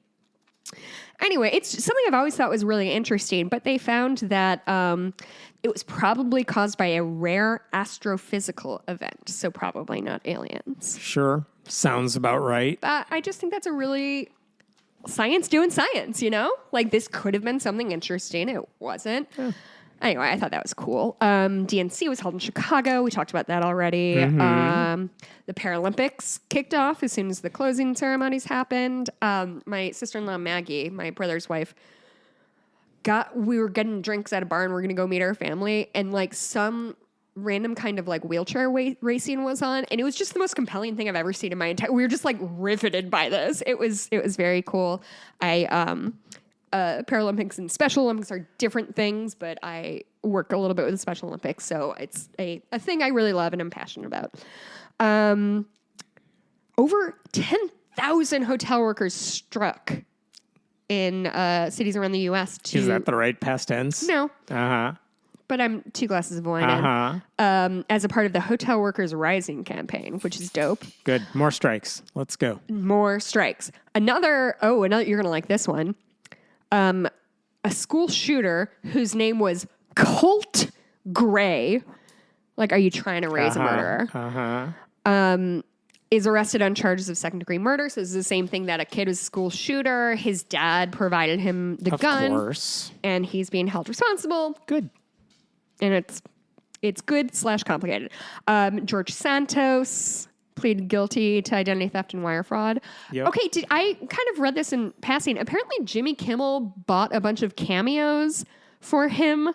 Anyway, it's something I've always thought was really interesting, but they found that it was probably caused by a rare astrophysical event, so probably not aliens. Sure. Sounds about right. I just think that's a really science doing science, you know? Like, this could have been something interesting. It wasn't. Anyway, I thought that was cool. DNC was held in Chicago. We talked about that already. The Paralympics kicked off as soon as the closing ceremonies happened. My sister-in-law, Maggie, my brother's wife, we were getting drinks at a bar and we're going to go meet our family. And like some random kind of like wheelchair racing was on. And it was just the most compelling thing I've ever seen in my entire, we were just like riveted by this. It was very cool. Paralympics and Special Olympics are different things, but I work a little bit with the Special Olympics. So it's a thing I really love and I'm passionate about. Over 10,000 hotel workers struck in cities around the U.S. Is that the right past tense? No, Uh-huh. but I'm 2 glasses of wine in. As a part of the Hotel Workers Rising campaign, which is dope. Good. More strikes. Let's go. More strikes. Another, you're going to like this one. A school shooter whose name was Colt Gray. Like, are you trying to raise a murderer? Is arrested on charges of second-degree murder. So this is the same thing that a kid was a school shooter. His dad provided him the gun. Of course. And he's being held responsible. Good. And it's good / complicated. George Santos pleaded guilty to identity theft and wire fraud. Yep. Okay, I kind of read this in passing. Apparently, Jimmy Kimmel bought a bunch of cameos for him,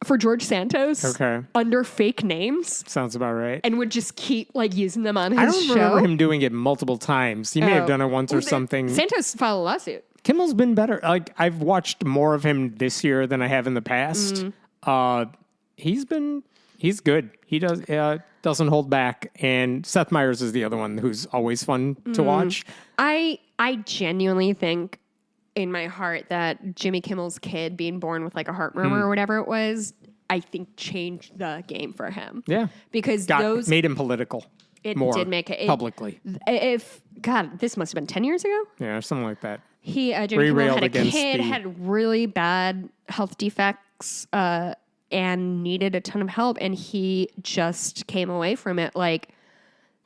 for George Santos, under fake names. Sounds about right. And would just keep like using them on his show. I don't remember him doing it multiple times. He may have done it once or something. Santos filed a lawsuit. Kimmel's been better. Like, I've watched more of him this year than I have in the past. He's good. He doesn't hold back. And Seth Meyers is the other one who's always fun to watch. I genuinely think in my heart that Jimmy Kimmel's kid being born with like a heart murmur or whatever it was, I think changed the game for him. Yeah. Because made him political. It more did make it publicly. God, this must have been 10 years ago? Yeah, something like that. Jimmy Kimmel had a kid, had really bad health defects, and needed a ton of help. And he just came away from it like,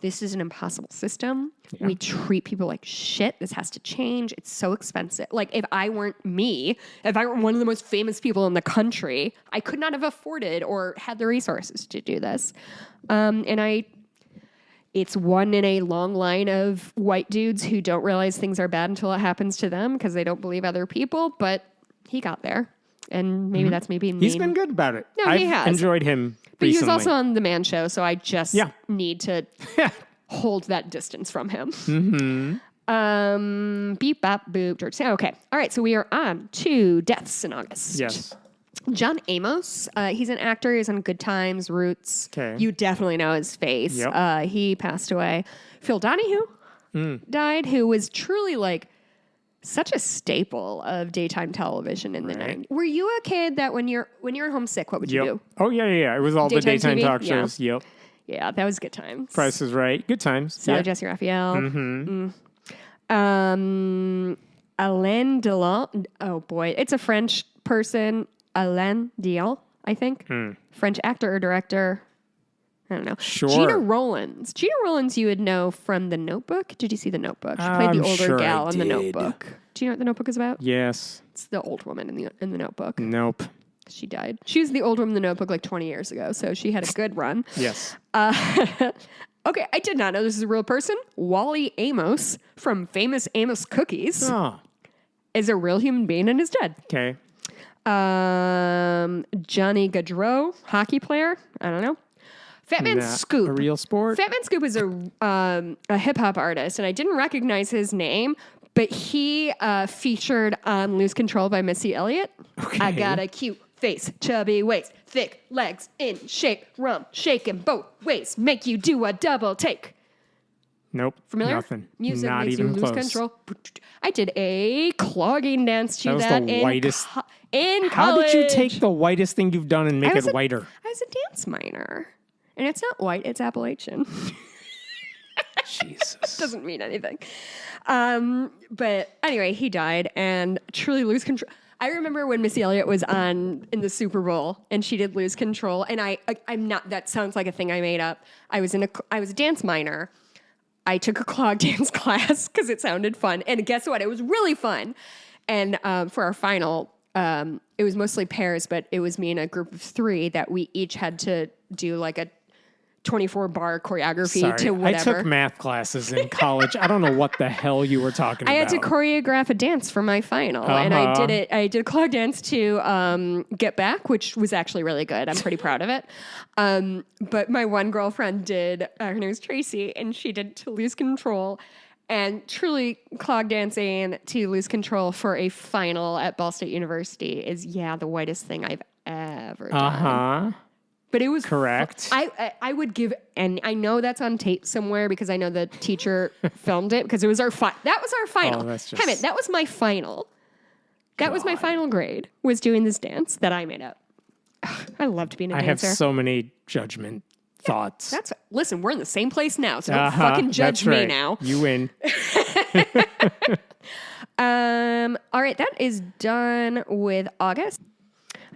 this is an impossible system. Yeah. We treat people like shit. This has to change. It's so expensive. Like, if I weren't one of the most famous people in the country, I could not have afforded or had the resources to do this. It's one in a long line of white dudes who don't realize things are bad until it happens to them because they don't believe other people. But he got there. And maybe that's me being mean. He's been good about it. No, he has. Enjoyed him But recently. he was also on The Man Show, so I just need to hold that distance from him. Beep, bop, boop, George. Okay. All right, so we are on to deaths in August. Yes. John Amos, he's an actor. He's on Good Times, Roots. Okay. You definitely know his face. Yep. He passed away. Phil Donahue died, who was truly like such a staple of daytime television in the 90s. Were you a kid that when you're homesick, what would you do? Oh, yeah. It was all the daytime talk shows. Yeah. Yeah, that was Good Times. Price is Right. Good Times. Sally Jesse Raphael. Alain Delon. Oh, boy. It's a French person. Alain Delon, I think. French actor or director. I don't know. Sure. Gina Rollins. Gina Rollins you would know from The Notebook. Did you see The Notebook? She played the older gal in The Notebook. Do you know what The Notebook is about? Yes. It's the old woman in the Notebook. Nope. She died. She was the old woman in The Notebook like 20 years ago, so she had a good run. Yes. Okay, I did not know this is a real person. Wally Amos from Famous Amos Cookies is a real human being and is dead. Okay. Johnny Gaudreau, hockey player. I don't know. Fat Man Scoop. A real sport? Fat Man Scoop is a hip-hop artist, and I didn't recognize his name, but he featured on Lose Control by Missy Elliott. Okay. I got a cute face, chubby waist, thick legs, in shape, rum, shaking both ways, make you do a double take. Nope. Familiar? Nothing. Music Not makes even you lose close. control. I did a clogging dance to That was the whitest. in college. How did you take the whitest thing you've done and make it whiter? I was a dance minor. And it's not white, it's Appalachian. Jesus. Doesn't mean anything. But anyway, he died and truly Lose Control. I remember when Missy Elliott was on in the Super Bowl and she did Lose Control. And I'm not, that sounds like a thing I made up. I was a dance minor. I took a clog dance class because it sounded fun. And guess what? It was really fun. And for our final, it was mostly pairs, but it was me and a group of 3 that we each had to do like a 24-bar choreography to whatever. I took math classes in college. I don't know what the hell you were talking about. I had to choreograph a dance for my final, and I did it. I did a clog dance to Get Back, which was actually really good. I'm pretty proud of it. But my one girlfriend did, her name was Tracy, and she did To Lose Control. And truly, clog dancing to Lose Control for a final at Ball State University is, the whitest thing I've ever done. But it was correct. I would give, and I know that's on tape somewhere because I know the teacher filmed it because it was that was our final. Hammett, that was my final. That was my final grade, was doing this dance that I made up. I loved being a dancer. I have so many judgment thoughts. Listen, we're in the same place now, so don't fucking judge me now. You win. All right, that is done with August.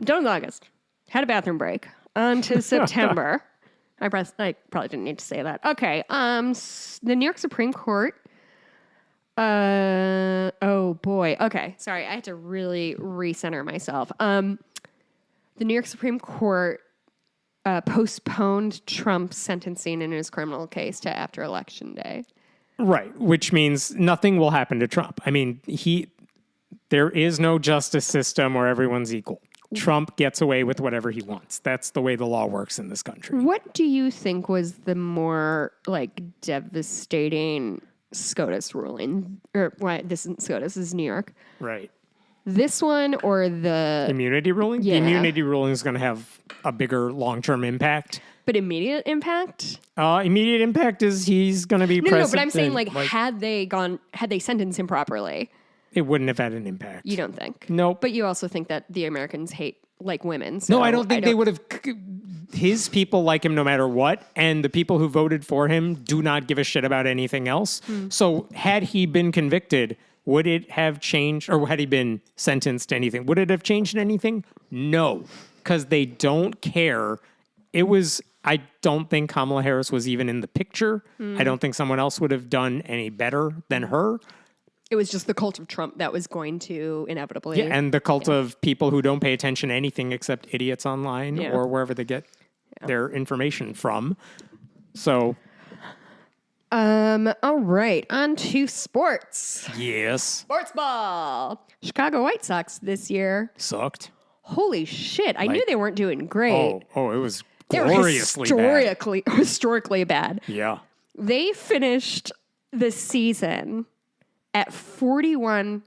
Done with August. Had a bathroom break. On to September. I probably didn't need to say that. Okay. The New York Supreme Court. Oh boy. Okay. Sorry. I had to really recenter myself. The New York Supreme Court postponed Trump's sentencing in his criminal case to after Election Day. Right, which means nothing will happen to Trump. I mean, there is no justice system where everyone's equal. Trump gets away with whatever he wants. That's the way the law works in this country. What do you think was the more devastating SCOTUS ruling? Or this isn't SCOTUS, this is New York. Right. This one or the immunity ruling? Yeah. The immunity ruling is going to have a bigger long-term impact. But immediate impact? Immediate impact is he's going to be president. No, but I'm saying had they sentenced him properly, it wouldn't have had an impact. You don't think? Nope. But you also think that the Americans hate women. So no, I don't think they would have. His people like him no matter what, and the people who voted for him do not give a shit about anything else. So had he been convicted, would it have changed, or had he been sentenced to anything? Would it have changed anything? No, because they don't care. I don't think Kamala Harris was even in the picture. I don't think someone else would have done any better than her. It was just the cult of Trump that was going to inevitably. Yeah, and the cult of people who don't pay attention to anything except idiots online or wherever they get their information from. So. All right, on to sports. Yes. Sports ball. Chicago White Sox this year. Sucked. Holy shit. I knew they weren't doing great. Oh, it was gloriously historically bad. Yeah. They finished the season at 41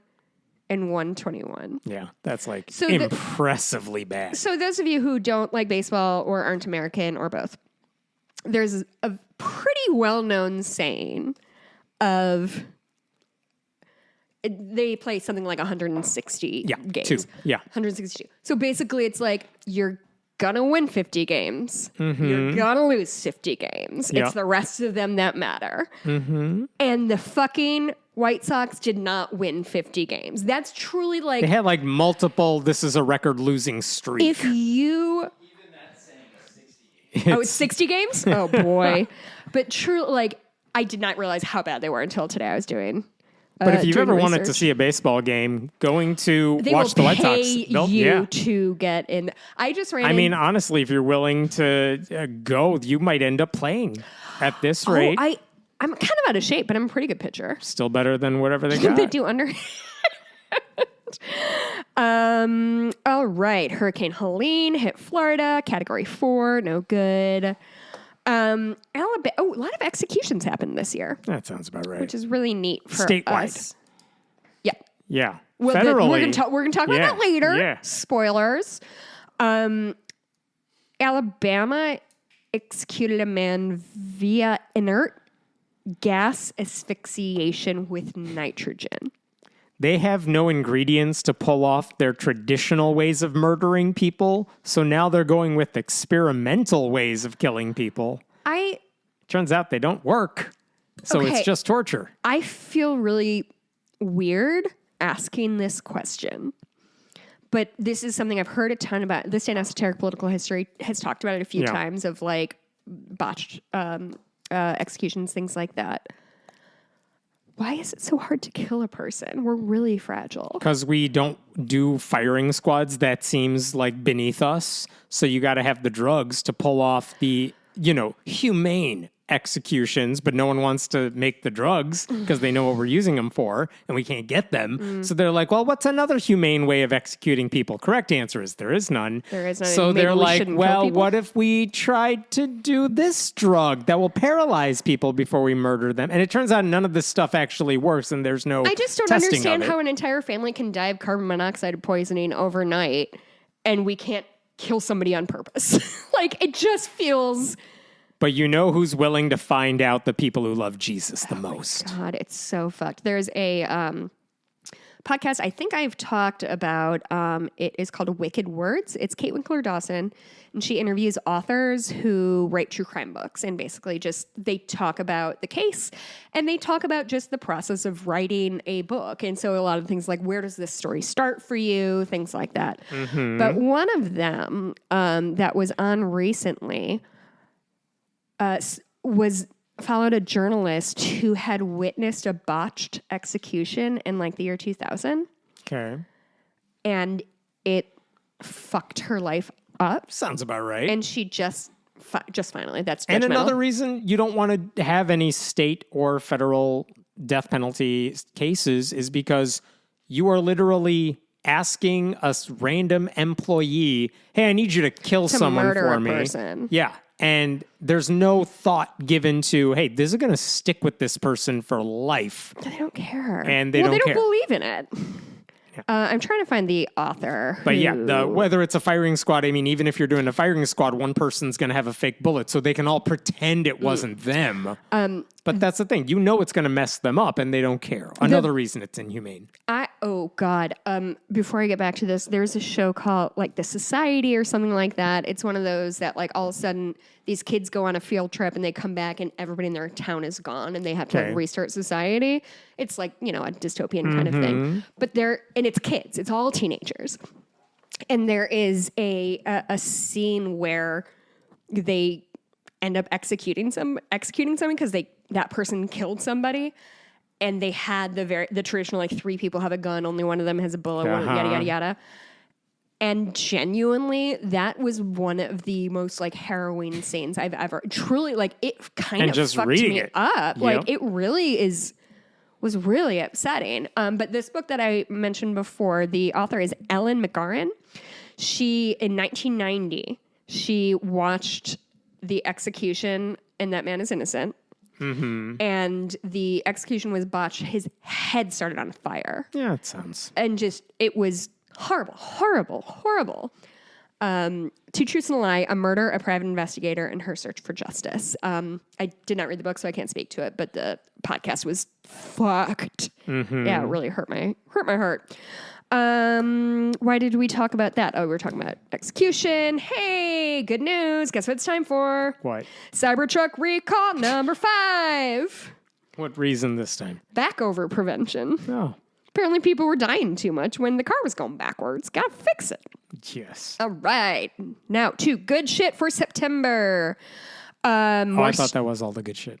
and 121. Yeah, that's impressively bad. So those of you who don't like baseball or aren't American or both, there's a pretty well-known saying of they play something like 160 games. 162. So basically it's like you're gonna win 50 games. You're gonna lose 50 games. It's the rest of them that matter. And the fucking White Sox did not win 50 games. That's truly they had multiple, this is a record losing streak. If you... Even that saying is 60 games. It's 60 games? Oh boy. But truly, I did not realize how bad they were until today I was doing But if you've ever wanted to see a baseball game, going to watch the White Sox, to get in. I just ran. I mean, honestly, if you're willing to go, you might end up playing at this rate. I'm kind of out of shape, but I'm a pretty good pitcher. Still better than whatever they got. They do under. All right. Hurricane Helene hit Florida, Category 4, no good. Alabama. Oh, a lot of executions happened this year. That sounds about right. Which is really neat for statewide. us. Yeah. Yeah. Well, federally, we're going to talk about that later. Yeah. Spoilers. Alabama executed a man via inert gas asphyxiation with nitrogen. They have no ingredients to pull off their traditional ways of murdering people, so now they're going with experimental ways of killing people. Turns out they don't work, so it's just torture. I feel really weird asking this question, but this is something I've heard a ton about. This Day in Esoteric Political History has talked about it a few times of botched executions, things like that. Why is it so hard to kill a person? We're really fragile. Because we don't do firing squads. That seems beneath us. So you got to have the drugs to pull off the, humane executions, but no one wants to make the drugs because they know what we're using them for and we can't get them. So they're like, well, what's another humane way of executing people? Correct answer is there is none. There is none. So they're like, well, what if we tried to do this drug that will paralyze people before we murder them? And it turns out none of this stuff actually works and the's no I just don't understand how an entire family can die of carbon monoxide poisoning overnight and we can't kill somebody on purpose. It just feels... But who's willing to find out the people who love Jesus the most. God, it's so fucked. There's a podcast I think I've talked about. It is called Wicked Words. It's Kate Winkler Dawson, and she interviews authors who write true crime books. And basically they talk about the case, and they talk about just the process of writing a book. And so a lot of things like, where does this story start for you? Things like that. But one of them that was on recently... followed a journalist who had witnessed a botched execution in the year 2000. Okay. And it fucked her life up. Sounds about right. And she just finally, that's judgmental. And another reason you don't want to have any state or federal death penalty cases is because you are literally asking a random employee, hey, I need you to kill someone murder for a me. person. Yeah. And there's no thought given to, hey, this is going to stick with this person for life. They don't care. And they don't care. Believe in it. I'm trying to find the author. But whether it's a firing squad, I mean, even if you're doing a firing squad, one person's going to have a fake bullet, so they can all pretend it wasn't them. But that's the thing. You know it's going to mess them up, and they don't care. Another reason it's inhumane. Oh, God. Before I get back to this, there's a show called, like, The Society or something like that. It's one of those that, like, all of a sudden these kids go on a field trip and they come back and everybody in their town is gone and they have to like, restart society. It's like, a dystopian kind of thing. But and it's kids. It's all teenagers. And there is a scene where they end up executing someone because that person killed somebody. And they had the traditional, like, 3 people have a gun, only one of them has a bullet, yada, yada, yada. And genuinely, that was one of the most, like, harrowing scenes I've ever... Truly, like, it kind of fucked me up. Yep. Like, it really was really upsetting. But this book that I mentioned before, the author is Ellen McGarren. In 1990, she watched the execution, and that man is innocent. Mm-hmm. And the execution was botched. His head started on fire. Yeah, it sounds... And it was horrible, horrible, horrible. 2 Truths and a Lie, a murder, a private investigator, and her search for justice. I did not read the book, so I can't speak to it, but the podcast was fucked. Mm-hmm. Yeah, it really hurt my heart. Why did we talk about that? Oh, we were talking about execution. Hey, good news. Guess what it's time for? What? Cybertruck recall number 5. What reason this time? Backover prevention. Oh. Apparently people were dying too much when the car was going backwards. Gotta fix it. Yes. All right. Now, to good shit for September. I thought that was all the good shit.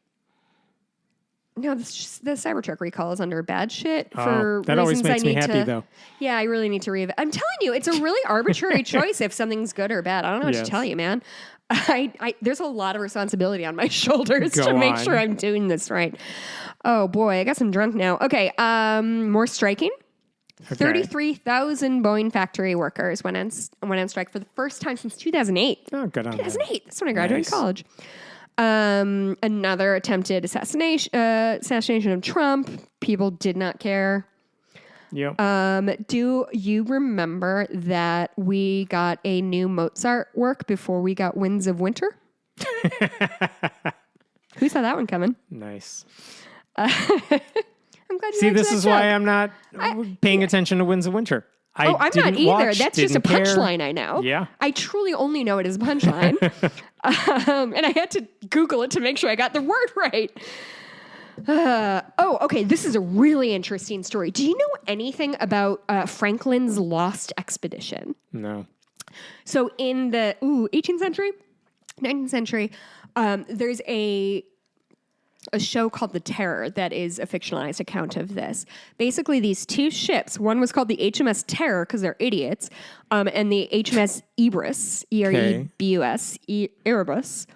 No, the Cybertruck recall is under bad shit for that always makes me happy, though. Yeah, I really need to read it. I'm telling you, it's a really arbitrary choice if something's good or bad. I don't know what to tell you, man. There's a lot of responsibility on my shoulders to make sure I'm doing this right. Oh, boy, I guess I'm drunk now. Okay, more striking. Okay. 33,000 Boeing factory workers went on strike for the first time since 2008. Oh, good on 2008. That's when I graduated college. Another attempted assassination of Trump. People did not care. Yep. Do you remember that we got a new Mozart work before we got Winds of Winter? Who saw that one coming? Nice. I'm glad you See, this is why I'm not paying attention to Winds of Winter. I'm not either. That's just a punchline I know. Yeah. I truly only know it as a punchline. And I had to Google it to make sure I got the word right. Okay. This is a really interesting story. Do you know anything about Franklin's Lost Expedition? No. So in the 18th century, 19th century, there's a show called The Terror that is a fictionalized account of this. Basically, these 2 ships, one was called the HMS Terror because they're idiots, and the HMS Erebus, E-R-E-B-U-S, Erebus,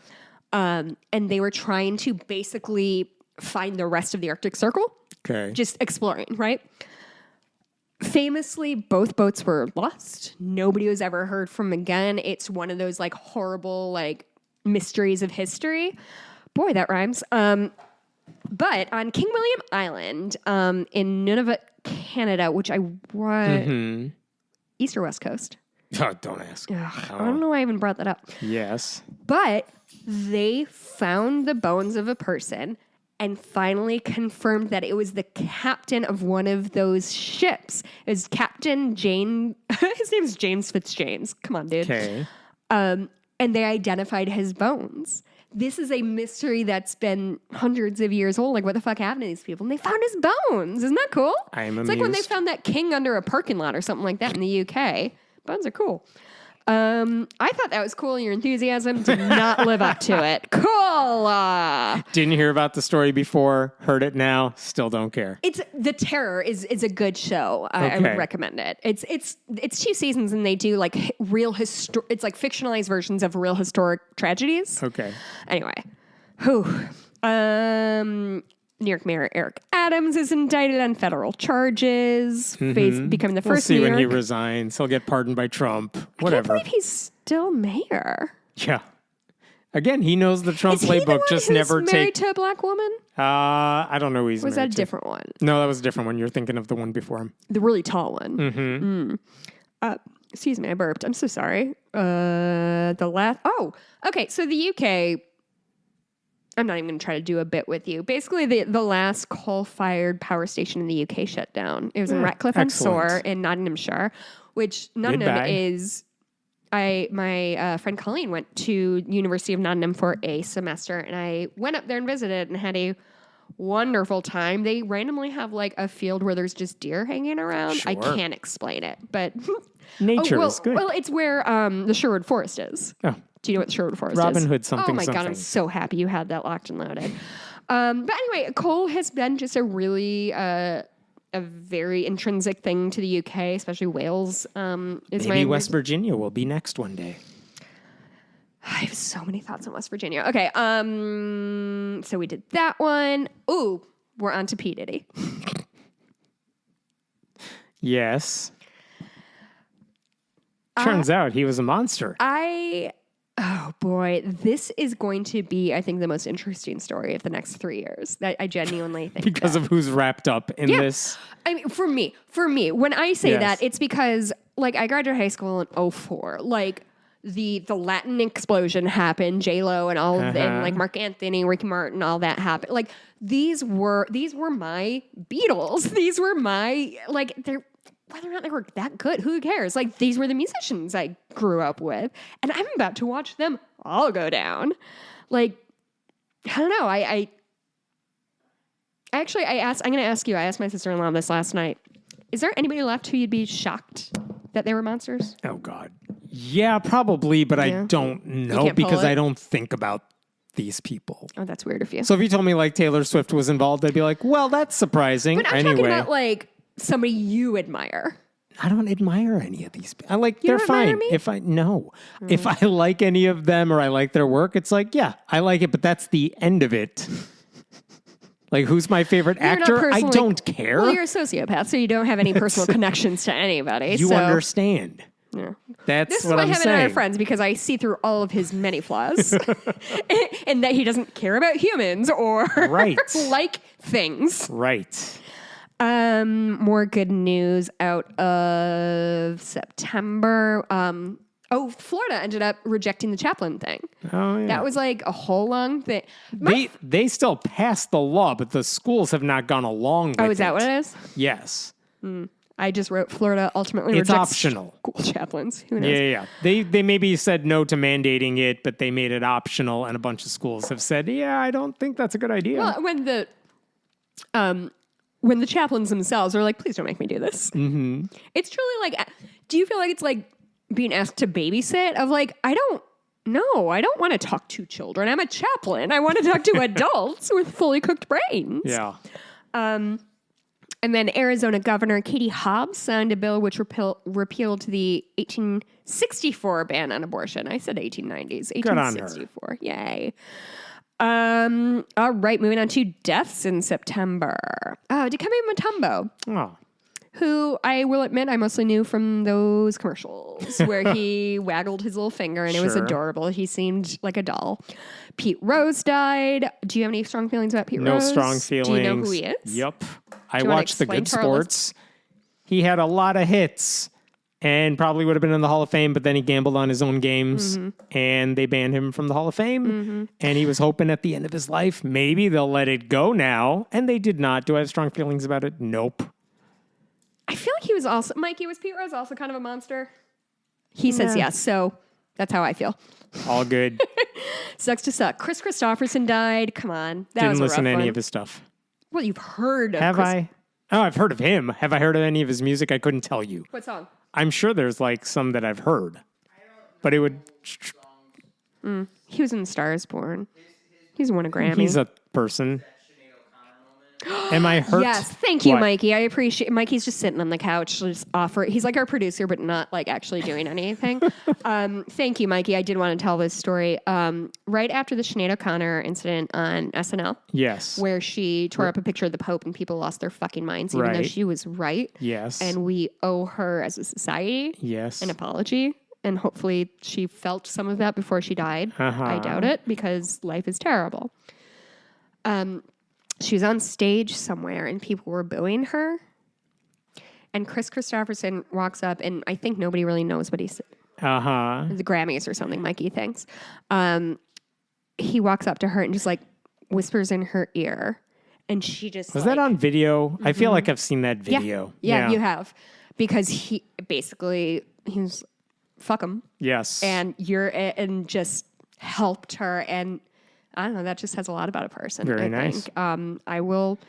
and they were trying to basically find the rest of the Arctic Circle. Okay. Just exploring, right? Famously, both boats were lost. Nobody was ever heard from again. It's one of those like horrible like mysteries of history. Boy, that rhymes. But on King William Island, in Nunavut, Canada, which I was East or West Coast? Oh, don't ask. I don't know why I even brought that up. Yes. But they found the bones of a person and finally confirmed that it was the captain of one of those ships. It was Captain Jane. His name is James Fitzjames. Come on, dude. Okay. And they identified his bones. This is a mystery that's been hundreds of years old. Like, what the fuck happened to these people? And they found his bones. Isn't that cool? I am It's amused. like when they found that king under a parking lot or something like that in the UK. Bones are cool. I thought that was cool. Your enthusiasm did not live up to it. Cool. Didn't hear about the story before. Heard it now. Still don't care. It's The Terror is a good show. I would recommend it. It's 2 seasons and they do like it's like fictionalized versions of real historic tragedies. Okay. Anyway, New York Mayor Eric Adams is indicted on federal charges, becoming the first We'll see New when he York. resigns. He'll get pardoned by Trump. Whatever. I can't believe he's still mayor. Yeah. Again, he knows the Trump Is he the playbook. one Just who's never married take. to a black woman? I don't know who he's Was that married a to. different one? No, that was a different one. You're thinking of the one before him. The really tall one. Excuse me, I burped. I'm so sorry. Okay. So the UK. I'm not even going to try to do a bit with you. Basically, the last coal-fired power station in the UK shut down. It was in Ratcliffe-on-Soar in Nottinghamshire, which Nottingham is. My friend Colleen went to University of Nottingham for a semester, and I went up there and visited and had a wonderful time. They randomly have like a field where there's just deer hanging around. Sure. I can't explain it, but Nature is good. Well, it's where the Sherwood Forest is. Oh. Do you know what the Sherwood Forest is? Robin Hood something. Oh my God, I'm so happy you had that locked and loaded. But anyway, coal has been just a really a very intrinsic thing to the UK, especially Wales. Maybe West Virginia will be next one day. I have so many thoughts on West Virginia. Okay, so we did that one. Ooh, we're on to P. Diddy. Yes. Turns out he was a monster. Oh boy, this is going to be, I think, the most interesting story of the next 3 years. That I genuinely think because of who's wrapped up in this. I mean, for me, when I say that, it's because like I graduated high school in 2004. Like the Latin explosion happened, J-Lo and all of them, like Mark Anthony, Ricky Martin, all that happened. Like these were my Beatles. These were my whether or not they were that good, who cares? Like, these were the musicians I grew up with, and I'm about to watch them all go down. Like, I don't know. I asked my sister-in-law this last night. Is there anybody left who you'd be shocked that they were monsters? Oh, God. Yeah, probably, but I don't know because I don't think about these people. Oh, that's weird of you. So if you told me, like, Taylor Swift was involved, I'd be like, well, that's surprising. But I'm talking about, like, somebody you admire. I don't admire any of these. They're fine. Me? If I like any of them or I like their work, it's like, yeah, I like it, but that's the end of it. Like, who's my favorite actor? I don't care. Well, you're a sociopath, so you don't have any personal connections to anybody. You understand. Yeah. That's what I'm saying. This is why him and I are friends, because I see through all of his many flaws. And that he doesn't care about humans or like things. Right. More good news out of September. Florida ended up rejecting the chaplain thing. Oh, yeah. That was like a whole long thing. They still passed the law, but the schools have not gone along with it. Oh, is that what it is? Yes. I just wrote Florida ultimately it's rejects optional. School chaplains. Who knows? Yeah. They maybe said no to mandating it, but they made it optional, and a bunch of schools have said, yeah, I don't think that's a good idea. Well, when the chaplains themselves are like, please don't make me do this. Mm-hmm. It's truly like, do you feel like it's like being asked to babysit of like, I don't want to talk to children. I'm a chaplain. I want to talk to adults with fully cooked brains. Yeah. And then Arizona Governor Katie Hobbs signed a bill which repealed the 1864 ban on abortion. I said 1890s. 1864. Yay. All right, moving on to deaths in September. Dikembe Mutombo. Oh. Who I will admit I mostly knew from those commercials where he waggled his little finger and it was adorable. He seemed like a doll. Pete Rose died. Do you have any strong feelings about Pete Rose? No strong feelings. Do you know who he is? Yep. I watched The Good Sports. He had a lot of hits and probably would have been in the Hall of Fame, but then he gambled on his own games and they banned him from the Hall of Fame. And he was hoping at the end of his life, maybe they'll let it go now. And they did not. Do I have strong feelings about it? Nope. I feel like he was also, Mikey, was Pete Rose also kind of a monster? He says yes, so that's how I feel. All good. Sucks to suck. Chris Christopherson died. Come on. That Didn't was a listen to rough any one. of his stuff. Well, you've heard of Have I? Oh, I've heard of him. Have I heard of any of his music? I couldn't tell you. What song? I'm sure there's like some that I've heard. but it would. He was in Stars Born. He's won a Grammy. He's a person. Am I hurt? Yes, thank you, What? Mikey. I appreciate. Mikey's just sitting on the couch, just offer. He's like our producer, but not like actually doing anything. Thank you, Mikey. I did want to tell this story. Right after the Sinead O'Connor incident on SNL, Yes. where she tore up a picture of the Pope and people lost their fucking minds, even though Right. she was right. Yes. And we owe her as a society Yes. an apology. And hopefully she felt some of that before she died. I doubt it because life is terrible. She was on stage somewhere and people were booing her. And Chris Christopherson walks up and I think nobody really knows what he said. The Grammys or something, Mikey thinks. He walks up to her and just like whispers in her ear. And she just Was that on video? I feel like I've seen that video. Yeah, you have. Because he was fuck him. Yes. And just helped her. And I don't know, that just says a lot about a person. Very I nice. think. I will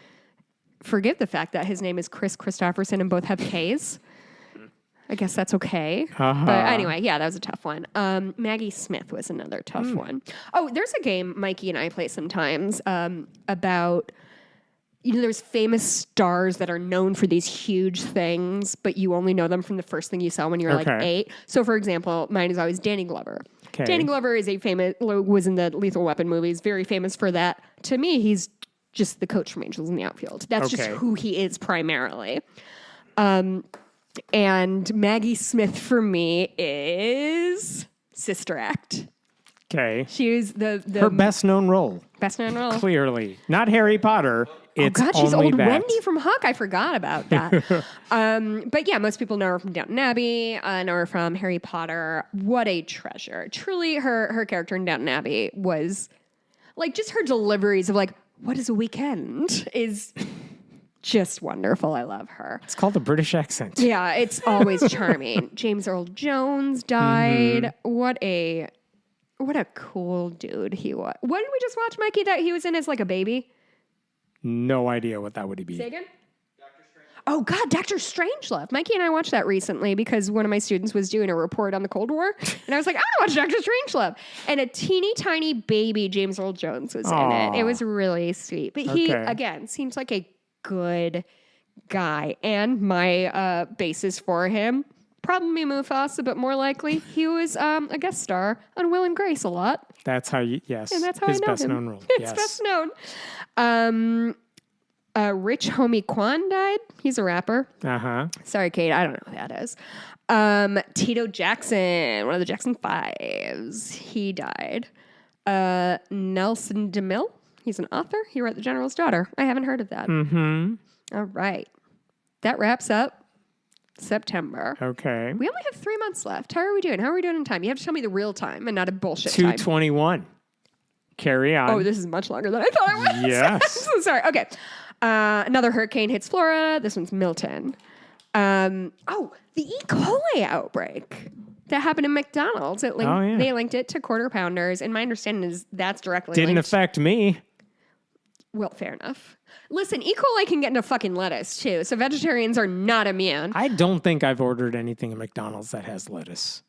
forgive the fact that his name is Chris Christopherson and both have K's. I guess that's okay. But anyway, yeah, that was a tough one. Maggie Smith was another tough one. Oh, there's a game Mikey and I play sometimes about... there's famous stars that are known for these huge things, but you only know them from the first thing you saw when you were like 8. So, for example, mine is always Danny Glover. Okay. Danny Glover was in the Lethal Weapon movies, very famous for that. To me, he's just the coach from Angels in the Outfield. That's just who he is primarily. And Maggie Smith for me is Sister Act. Okay. She was her best known role. Best known role. Clearly. Not Harry Potter. It's she's only old that. Wendy from Huck. I forgot about that. But yeah, most people know her from Downton Abbey, know her from Harry Potter. What a treasure. Truly, her character in Downton Abbey was, like, just her deliveries of, like, what is a weekend is just wonderful. I love her. It's called a British accent. Yeah, it's always charming. James Earl Jones died. What a cool dude he was. What did we just watch, Mikey, that he was in as, like, a baby? No idea what that would be. Say again? Oh, God, Dr. Strangelove. Mikey and I watched that recently because one of my students was doing a report on the Cold War. And I was like, I want to watch Dr. Strangelove. And a teeny tiny baby James Earl Jones was in it. It was really sweet. But he, again, seems like a good guy. And my basis for him, probably Mufasa, but more likely, he was a guest star on Will and Grace a lot. That's how you, yes. And that's how his I know best him. known role. It's best known. Rich Homie Quan died. He's a rapper. Sorry, Kate. I don't know who that is. Tito Jackson, one of the Jackson Fives. He died. Nelson DeMille. He's an author. He wrote The General's Daughter. I haven't heard of that. All right. That wraps up September. Okay. We only have 3 months left. How are we doing? How are we doing in time? You have to tell me the real time and not a bullshit time. 2:21. Carry on. Oh, this is much longer than I thought it was. Yes. I'm so sorry. Okay. Another hurricane hits Florida. This one's Milton. The E. coli outbreak that happened in McDonald's. They linked it to Quarter Pounders, and my understanding is that's directly Didn't linked. affect me. Well, fair enough. Listen, E. coli can get into fucking lettuce, too, so vegetarians are not immune. I don't think I've ordered anything at McDonald's that has lettuce.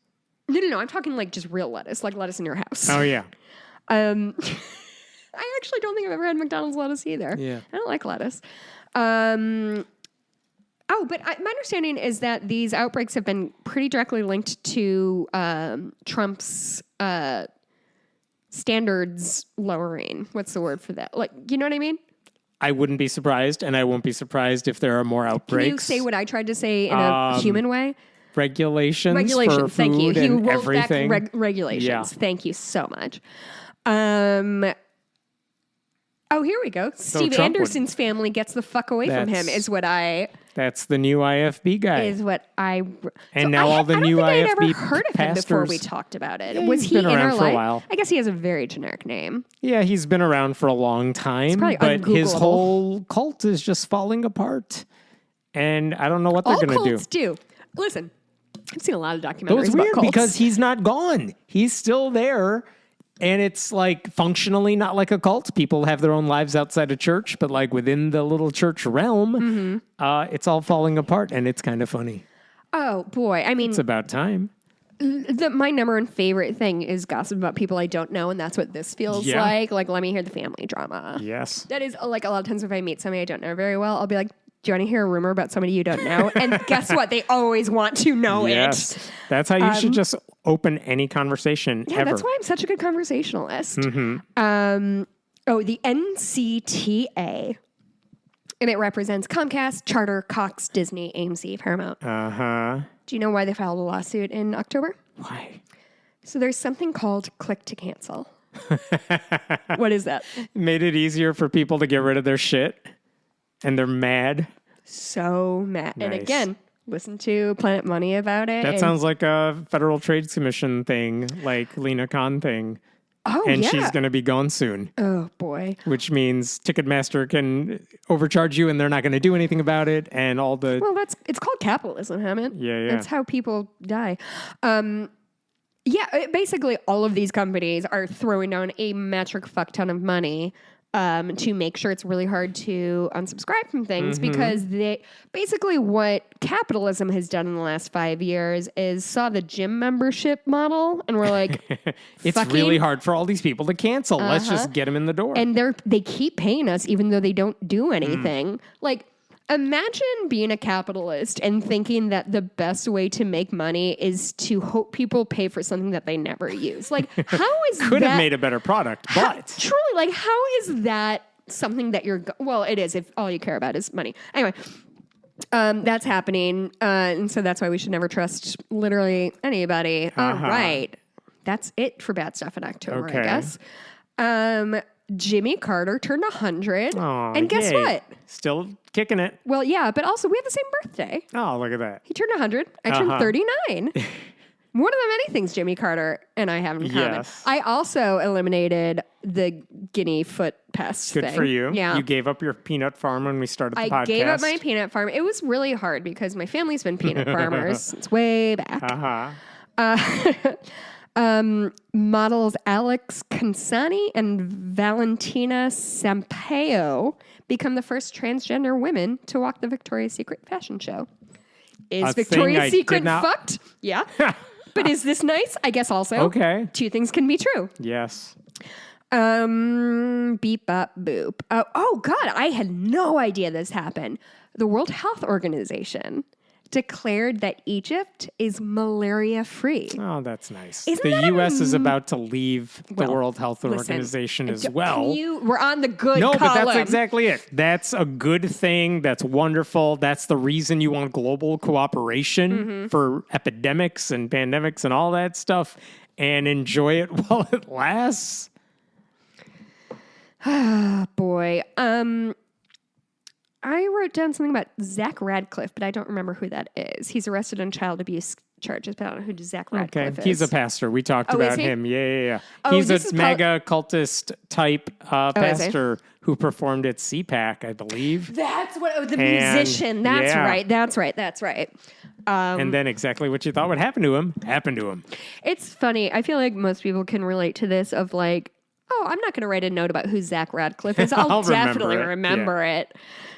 No. I'm talking like just real lettuce, like lettuce in your house. Oh, yeah. I actually don't think I've ever had McDonald's lettuce either. Yeah. I don't like lettuce. But my understanding is that these outbreaks have been pretty directly linked to Trump's standards lowering. What's the word for that? Like, you know what I mean? I wouldn't be surprised, and I won't be surprised if there are more outbreaks. Can you say what I tried to say in a human way? Regulations for food thank you. He and rolled everything. back regulations. Yeah. Thank you so much. Here we go. Steve Trump Anderson's family gets the fuck away from him is what I... That's the new IFB guy. And now all the new I IFB never heard of him before pastors. we talked about it. Yeah, Was he's he been in around our for a life? while. I guess he has a very generic name. Yeah, he's been around for a long time, probably but his ungoogleable. whole cult is just falling apart. And I don't know what they're going to do. All cults do. Listen, I've seen a lot of documentaries It was about weird cults. because he's not gone. He's still there. And it's like functionally not like a cult. People have their own lives outside of church, but like within the little church realm, it's all falling apart, and it's kind of funny. Oh, boy. I mean, It's about time. My number one favorite thing is gossip about people I don't know, and that's what this feels like. Like, let me hear the family drama. Yes. That is, like, a lot of times if I meet somebody I don't know very well, I'll be like, do you want to hear a rumor about somebody you don't know? And guess what? They always want to know it. That's how you should just open any conversation ever. That's why I'm such a good conversationalist. Mm-hmm. The NCTA. And it represents Comcast, Charter, Cox, Disney, AMC, Paramount. Uh-huh. Do you know why they filed a lawsuit in October? Why? So there's something called click to cancel. What is that? Made it easier for people to get rid of their shit. And they're mad. So mad. Nice. And again, listen to Planet Money about it. That sounds like a Federal Trade Commission thing, like Lena Khan thing. Oh, and yeah. she's going to be gone soon. Oh, boy. Which means Ticketmaster can overcharge you and they're not going to do anything about it. And all the... Well, it's called capitalism, Hammett. Yeah. That's how people die. Basically all of these companies are throwing down a metric fuck ton of money to make sure it's really hard to unsubscribe from things because basically what capitalism has done in the last 5 years is saw the gym membership model and we're like, it's really hard for all these people to cancel. Let's just get them in the door. And they keep paying us even though they don't do anything. Like, imagine being a capitalist and thinking that the best way to make money is to hope people pay for something that they never use. Like, how is Could have made a better product, but... Truly, like, how is that something that well, it is if all you care about is money. Anyway, that's happening. And so that's why we should never trust literally anybody. All right. That's it for bad stuff in October, I guess. Jimmy Carter turned 100. Aw, and guess what? Still kicking it. Well, yeah, but also we have the same birthday. Oh, look at that. He turned 100. I turned 39. One of the many things Jimmy Carter and I have in common. Yes. I also eliminated the guinea foot pest Good thing. for you. Yeah. You gave up your peanut farm when we started the podcast. I gave up my peanut farm. It was really hard because my family's been peanut farmers since way back. Models Alex Consani and Valentina Sampaio become the first transgender women to walk the Victoria's Secret fashion show. Is Victoria's Secret fucked? Yeah. But is this nice? I guess also. Okay. Two things can be true. Yes. Beep, bop, boop. Oh, God. I had no idea this happened. The World Health Organization declared that Egypt is malaria-free. Oh, that's nice. Isn't the that U.S. is about to leave the World Health listen, Organization as well. We're on the good column. But that's exactly it. That's a good thing. That's wonderful. That's the reason you want global cooperation for epidemics and pandemics and all that stuff. And enjoy it while it lasts. Ah, boy. I wrote down something about Zach Radcliffe, but I don't remember who that is. He's arrested on child abuse charges, but I don't know who Zach Radcliffe is. He's a pastor. We talked about him. Yeah. Oh, he's a mega cultist type pastor who performed at CPAC, I believe. That's what, the musician. That's right. And then exactly what you thought would happen to him, happened to him. It's funny. I feel like most people can relate to this of like, oh, I'm not going to write a note about who Zach Radcliffe is. I'll definitely remember it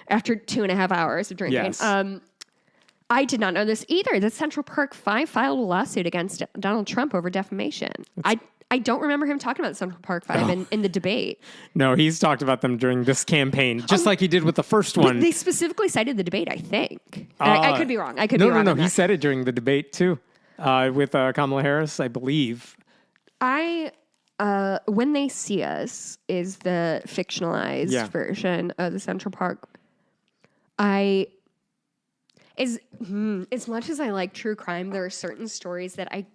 after 2.5 hours of drinking. Yes. I did not know this either. The Central Park 5 filed a lawsuit against Donald Trump over defamation. I don't remember him talking about Central Park 5 in the debate. No, he's talked about them during this campaign, just like he did with the first one. They specifically cited the debate, I think. I could be wrong. No. He said it during the debate, too, with Kamala Harris, I believe. When They See Us is the fictionalized version of the Central Park. As much as I like true crime, there are certain stories that I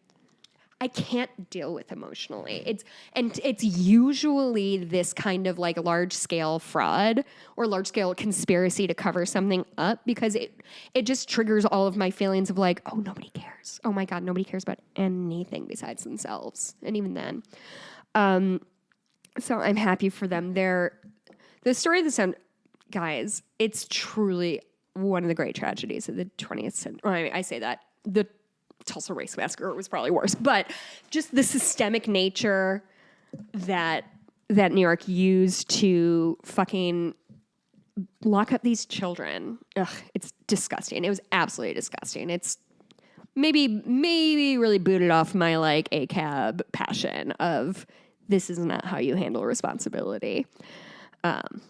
can't deal with emotionally. It's usually this kind of like large scale fraud or large scale conspiracy to cover something up because it just triggers all of my feelings of like, oh, nobody cares. Oh my God, nobody cares about anything besides themselves. And even then. So I'm happy for them. The story of the Sun, guys, it's truly one of the great tragedies of the 20th century. I mean, I say that. The Tulsa Race Massacre was probably worse, but just the systemic nature that New York used to fucking lock up these children. Ugh, it's disgusting. It was absolutely disgusting. It's maybe really booted off my like ACAB passion of this is not how you handle responsibility.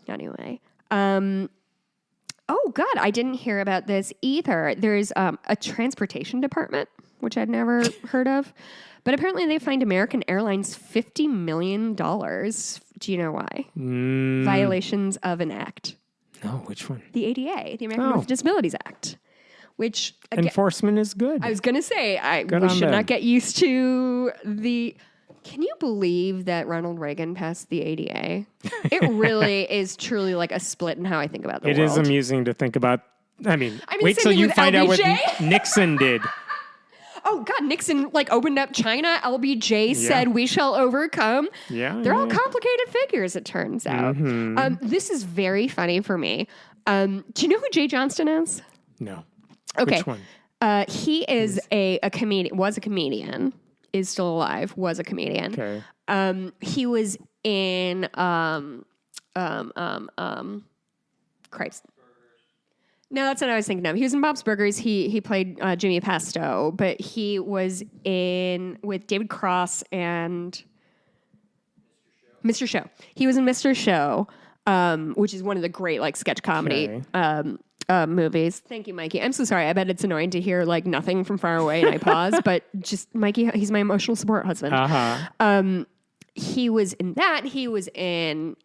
Anyway. Oh God, I didn't hear about this either. There's a transportation department, which I'd never heard of. But apparently they fined American Airlines $50 million. Do you know why? Violations of an act. No, which one? The ADA, the American with Disabilities Act. Which again, enforcement is good. I was going to say, we should not get used to the... Can you believe that Ronald Reagan passed the ADA? It really is truly like a split in how I think about the world. It is amusing to think about. I mean wait till you find out what Nixon did. Oh, God, Nixon like opened up China. LBJ said, we shall overcome. Yeah, They're all complicated figures, it turns out. This is very funny for me. Do you know who Jay Johnston is? No. Okay. Which one? He is a comedian, was a comedian, is still alive, was a comedian. Okay. He was in, Christ. No, that's what I was thinking of. He was in Bob's Burgers. He played Jimmy Pesto, but he was in with David Cross and Mr. Show. He was in Mr. Show, which is one of the great like sketch comedy movies. Thank you, Mikey. I'm so sorry. I bet it's annoying to hear like nothing from far away and I pause, but just Mikey, he's my emotional support husband. He was in that. He was in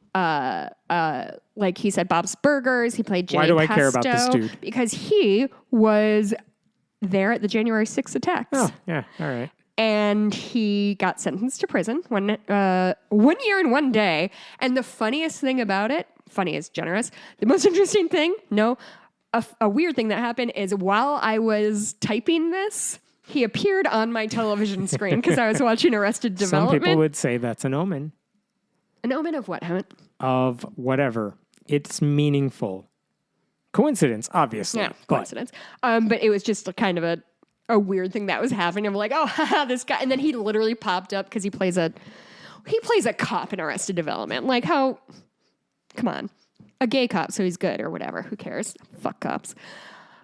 like he said, Bob's Burgers. He played Jimmy Pesto. Why do I care about this dude? Because he was there at the January 6th attacks. Oh, yeah. All right. And he got sentenced to prison 1 year and 1 day. And the funniest thing about it, funny is generous, the most interesting thing, a weird thing that happened is while I was typing this, he appeared on my television screen because I was watching Arrested Development. Some people would say that's an omen. An omen of what, Hemant? Of whatever. It's meaningful. Coincidence, obviously. Yeah, coincidence. But it was just kind of a weird thing that was happening. I'm like, oh, haha, this guy. And then he literally popped up because he plays a cop in Arrested Development. Like how, come on. A gay cop, so he's good or whatever. Who cares? Fuck cops.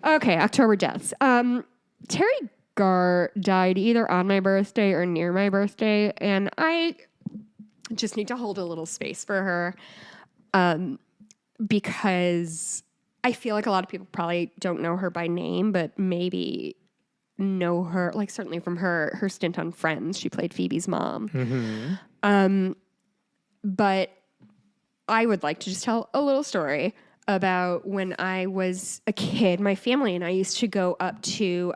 Okay, October deaths. Terry Garr died either on my birthday or near my birthday, and I just need to hold a little space for her because I feel like a lot of people probably don't know her by name, but maybe know her, like certainly from her stint on Friends. She played Phoebe's mom. But I would like to just tell a little story about when I was a kid. My family and I used to go up to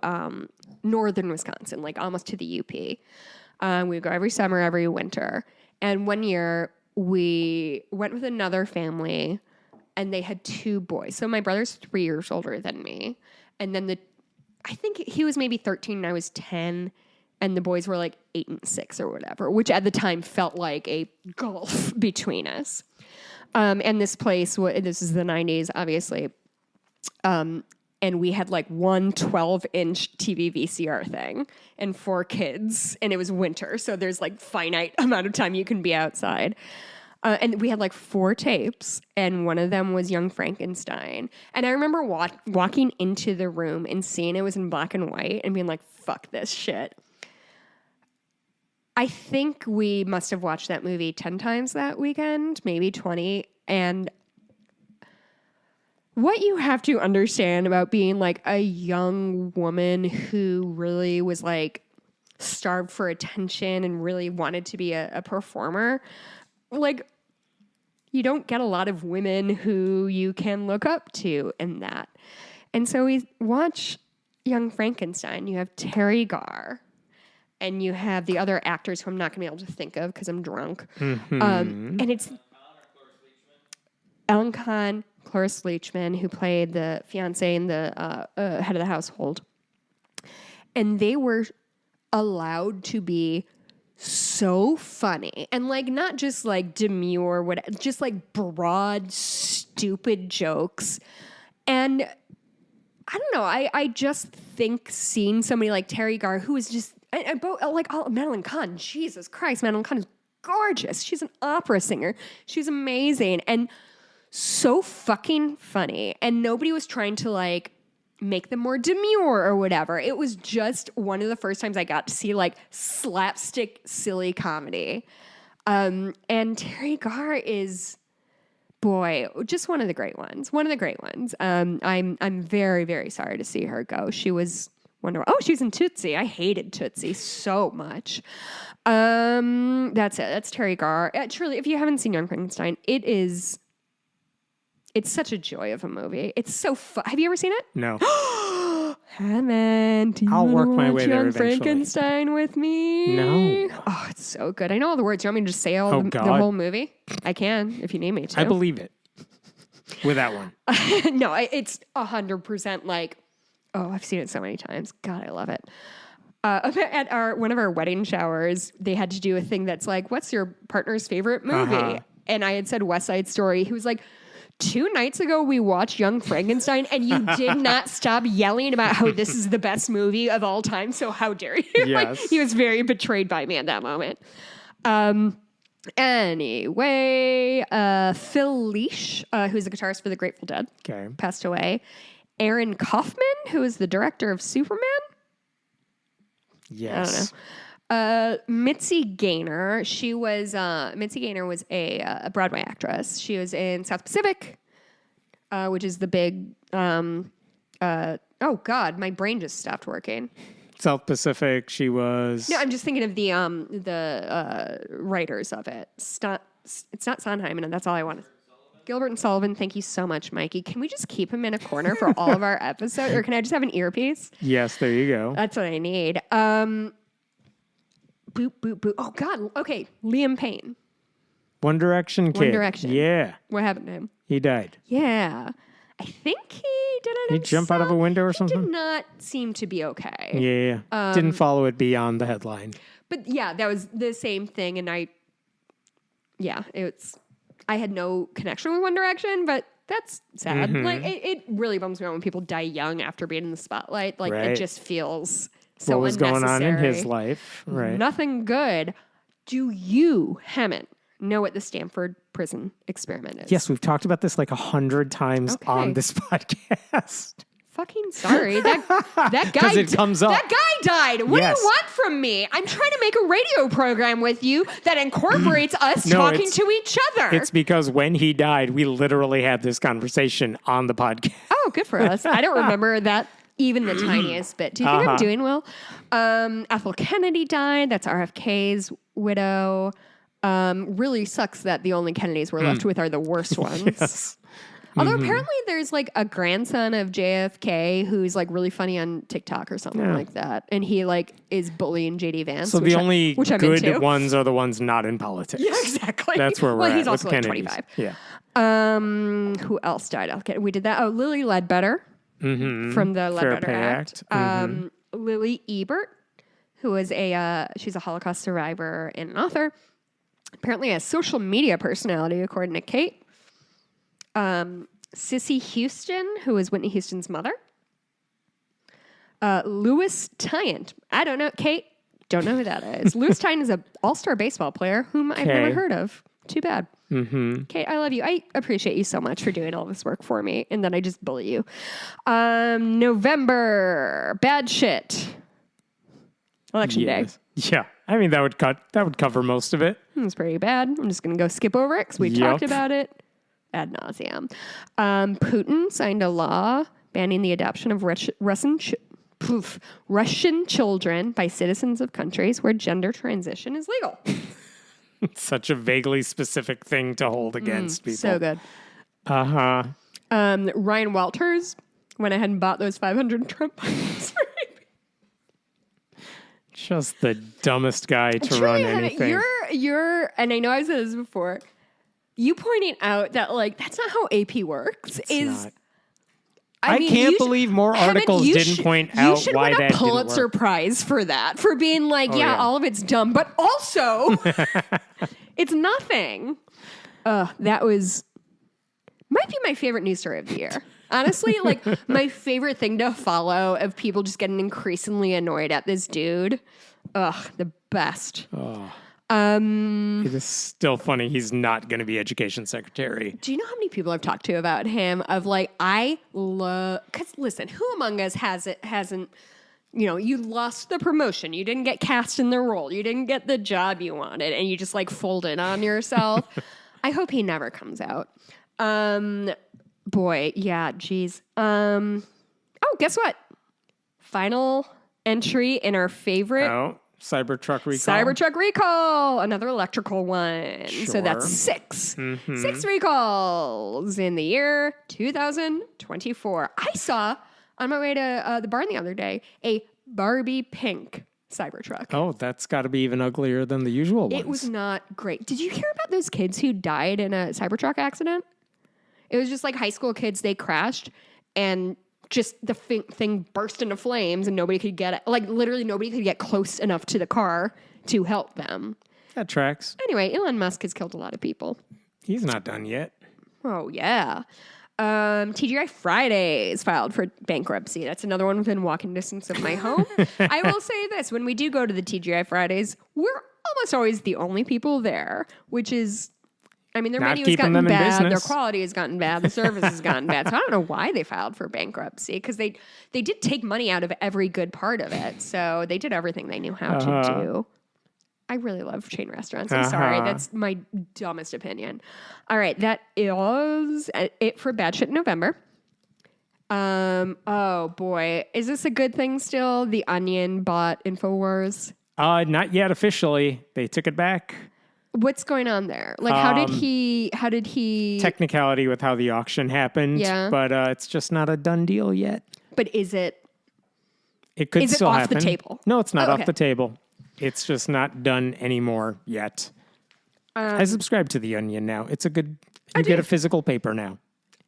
northern Wisconsin, like almost to the UP. We would go every summer, every winter. And one year we went with another family and they had 2 boys. So my brother's 3 years older than me. And then I think he was maybe 13 and I was 10. And the boys were like 8 and 6 or whatever, which at the time felt like a gulf between us. And this place, this is the 90s, obviously. And we had like one 12-inch TV VCR thing and 4 kids. And it was winter, so there's like finite amount of time you can be outside. And we had like 4 tapes, and one of them was Young Frankenstein. And I remember walking into the room and seeing it was in black and white and being like, fuck this shit. I think we must have watched that movie 10 times that weekend, maybe 20. And what you have to understand about being like a young woman who really was like starved for attention and really wanted to be a performer, like you don't get a lot of women who you can look up to in that. And so we watch Young Frankenstein. You have Terry Garr. And you have the other actors who I'm not going to be able to think of because I'm drunk. And it's Ellen Kahn, Cloris Leachman, who played the fiance and the head of the household. And they were allowed to be so funny. And like not just like demure, just like broad, stupid jokes. And I don't know. I just think seeing somebody like Terry Garr, who is just... Madeline Kahn, Jesus Christ, Madeline Kahn is gorgeous. She's an opera singer. She's amazing and so fucking funny. And nobody was trying to like make them more demure or whatever. It was just one of the first times I got to see like slapstick silly comedy. And Terry Garr is, boy, just one of the great ones. I'm very, very sorry to see her go. She was wonderful. Oh, she was in Tootsie. I hated Tootsie so much. That's it. That's Terry Garr. Truly, if you haven't seen Young Frankenstein, it's such a joy of a movie. It's so fun. Have you ever seen it? No. Hammond, do you I'll work my watch way there Young eventually. Frankenstein with me? No. Oh, it's so good. I know all the words. You want me to just say the whole movie? I can, if you need me to. I believe it. With that one. No, it's 100% like, oh, I've seen it so many times. God, I love it. At one of our wedding showers, they had to do a thing that's like, what's your partner's favorite movie? Uh-huh. And I had said West Side Story. He was like, 2 nights ago, we watched Young Frankenstein, and you did not stop yelling about how this is the best movie of all time. So how dare you? Yes. Like, he was very betrayed by me at that moment. Anyway, Phil Lesh, who's the guitarist for the Grateful Dead, passed away. Aaron Kaufman, who is the director of Superman. Yes. I don't know. Mitzi Gaynor. Mitzi Gaynor was a Broadway actress. She was in South Pacific, which is the big, oh God, my brain just stopped working. South Pacific, she was... No, I'm just thinking of the writers of it. It's not Sondheim, and that's all I wanted. Gilbert and Sullivan, thank you so much, Mikey. Can we just keep him in a corner for all of our episodes? Or can I just have an earpiece? Yes, there you go. That's what I need. Boop, boop, boop. Oh, God. Okay. Liam Payne. One Direction kid. One Direction. Yeah. What happened to him? He died. Yeah. I think he did it He himself. jump out of a window or He something? did not seem to be okay. Yeah. Didn't follow it beyond the headline. But yeah, that was the same thing. And I had no connection with One Direction, but that's sad. Mm-hmm. Like, it really bums me out when people die young after being in the spotlight. Like, Right. it just feels so what was going on in unnecessary. his life? Right. Nothing good. Do you, Hammond, know what the Stanford prison experiment is? Yes, we've talked about this like 100 times Okay. on this podcast. Fucking sorry. That guy 'Cause it comes up. That guy died. What Yes. do you want from me? I'm trying to make a radio program with you that incorporates us No, talking it's- to each other. It's because when he died, we literally had this conversation on the podcast. Oh, good for us. I don't remember that even the tiniest bit. Do you think I'm doing well? Ethel Kennedy died. That's RFK's widow. Really sucks that the only Kennedys we're left with are the worst ones. Yes. Although apparently there's like a grandson of JFK who's like really funny on TikTok or something like that. And he like is bullying JD Vance. So the only which I'm good into. ones are the ones not in politics. Yeah, exactly. That's where we're well, at he's also with like Kennedys. 25. Yeah. Who else died? We did that. Oh, Lily Ledbetter from the Fair Ledbetter Pay Act. Act. Lily Ebert, who is she's a Holocaust survivor and an author. Apparently a social media personality, according to Kate. Cissy Houston, who is Whitney Houston's mother. Louis Tyant. I don't know. Kate, don't know who that is. Louis Tyant is an all-star baseball player whom I've never heard of. Too bad. Kate, I love you. I appreciate you so much for doing all this work for me. And then I just bully you. November. Bad shit. Election day. Yeah. I mean, that would cover most of it. It was pretty bad. I'm just going to go skip over it because we talked about it ad nauseum. Putin signed a law banning the adoption of Russian children by citizens of countries where gender transition is legal. Such a vaguely specific thing to hold against people. So good. Uh-huh. Ryan Walters went ahead and bought those 500 Trump bikes. Just the dumbest guy to run anything. You're, and I know I've said this before, you pointing out that, like, that's not how AP works. Not. I I can't believe more articles didn't point out why that didn't work. You should win a Pulitzer Prize for that, for being like, yeah, all of it's dumb, but also it's nothing. That might be my favorite news story of the year. Honestly, like my favorite thing to follow of people just getting increasingly annoyed at this dude. Ugh, the best. It is still funny he's not going to be education secretary. Do you know how many people I've talked to about him? Of like, I love, because listen, who among us hasn't, you lost the promotion, you didn't get cast in the role, you didn't get the job you wanted, and you just like folded on yourself. I hope he never comes out. Boy, yeah, geez. Oh, guess what? Final entry in our favorite. Oh, Cybertruck Recall. Cybertruck Recall, another electrical one. Sure. So that's 6. 6 recalls in the year 2024. I saw on my way to the barn the other day a Barbie pink Cybertruck. Oh, that's got to be even uglier than the usual ones. It was not great. Did you hear about those kids who died in a Cybertruck accident? It was just like high school kids. They crashed and just the thing burst into flames and nobody could get it. Like literally nobody could get close enough to the car to help them. That tracks. Anyway, Elon Musk has killed a lot of people. He's not done yet. Oh, yeah. TGI Fridays filed for bankruptcy. That's another one within walking distance of my home. I will say this. When we do go to the TGI Fridays, we're almost always the only people there, which is... their menu has gotten bad, their quality has gotten bad, the service has gotten bad. So I don't know why they filed for bankruptcy, because they did take money out of every good part of it. So they did everything they knew how to do. I really love chain restaurants. I'm sorry. That's my dumbest opinion. All right. That is it for Bad Shit in November. Oh, boy. Is this a good thing still? The Onion bought InfoWars? Not yet officially. They took it back. What's going on there? Like, how did he? Technicality with how the auction happened. Yeah. But it's just not a done deal yet. But is it? It could still off happen. the table? No, it's not Oh, off okay. the table. It's just not done anymore yet. I subscribe to the Onion now. It's a good. You get a physical paper now.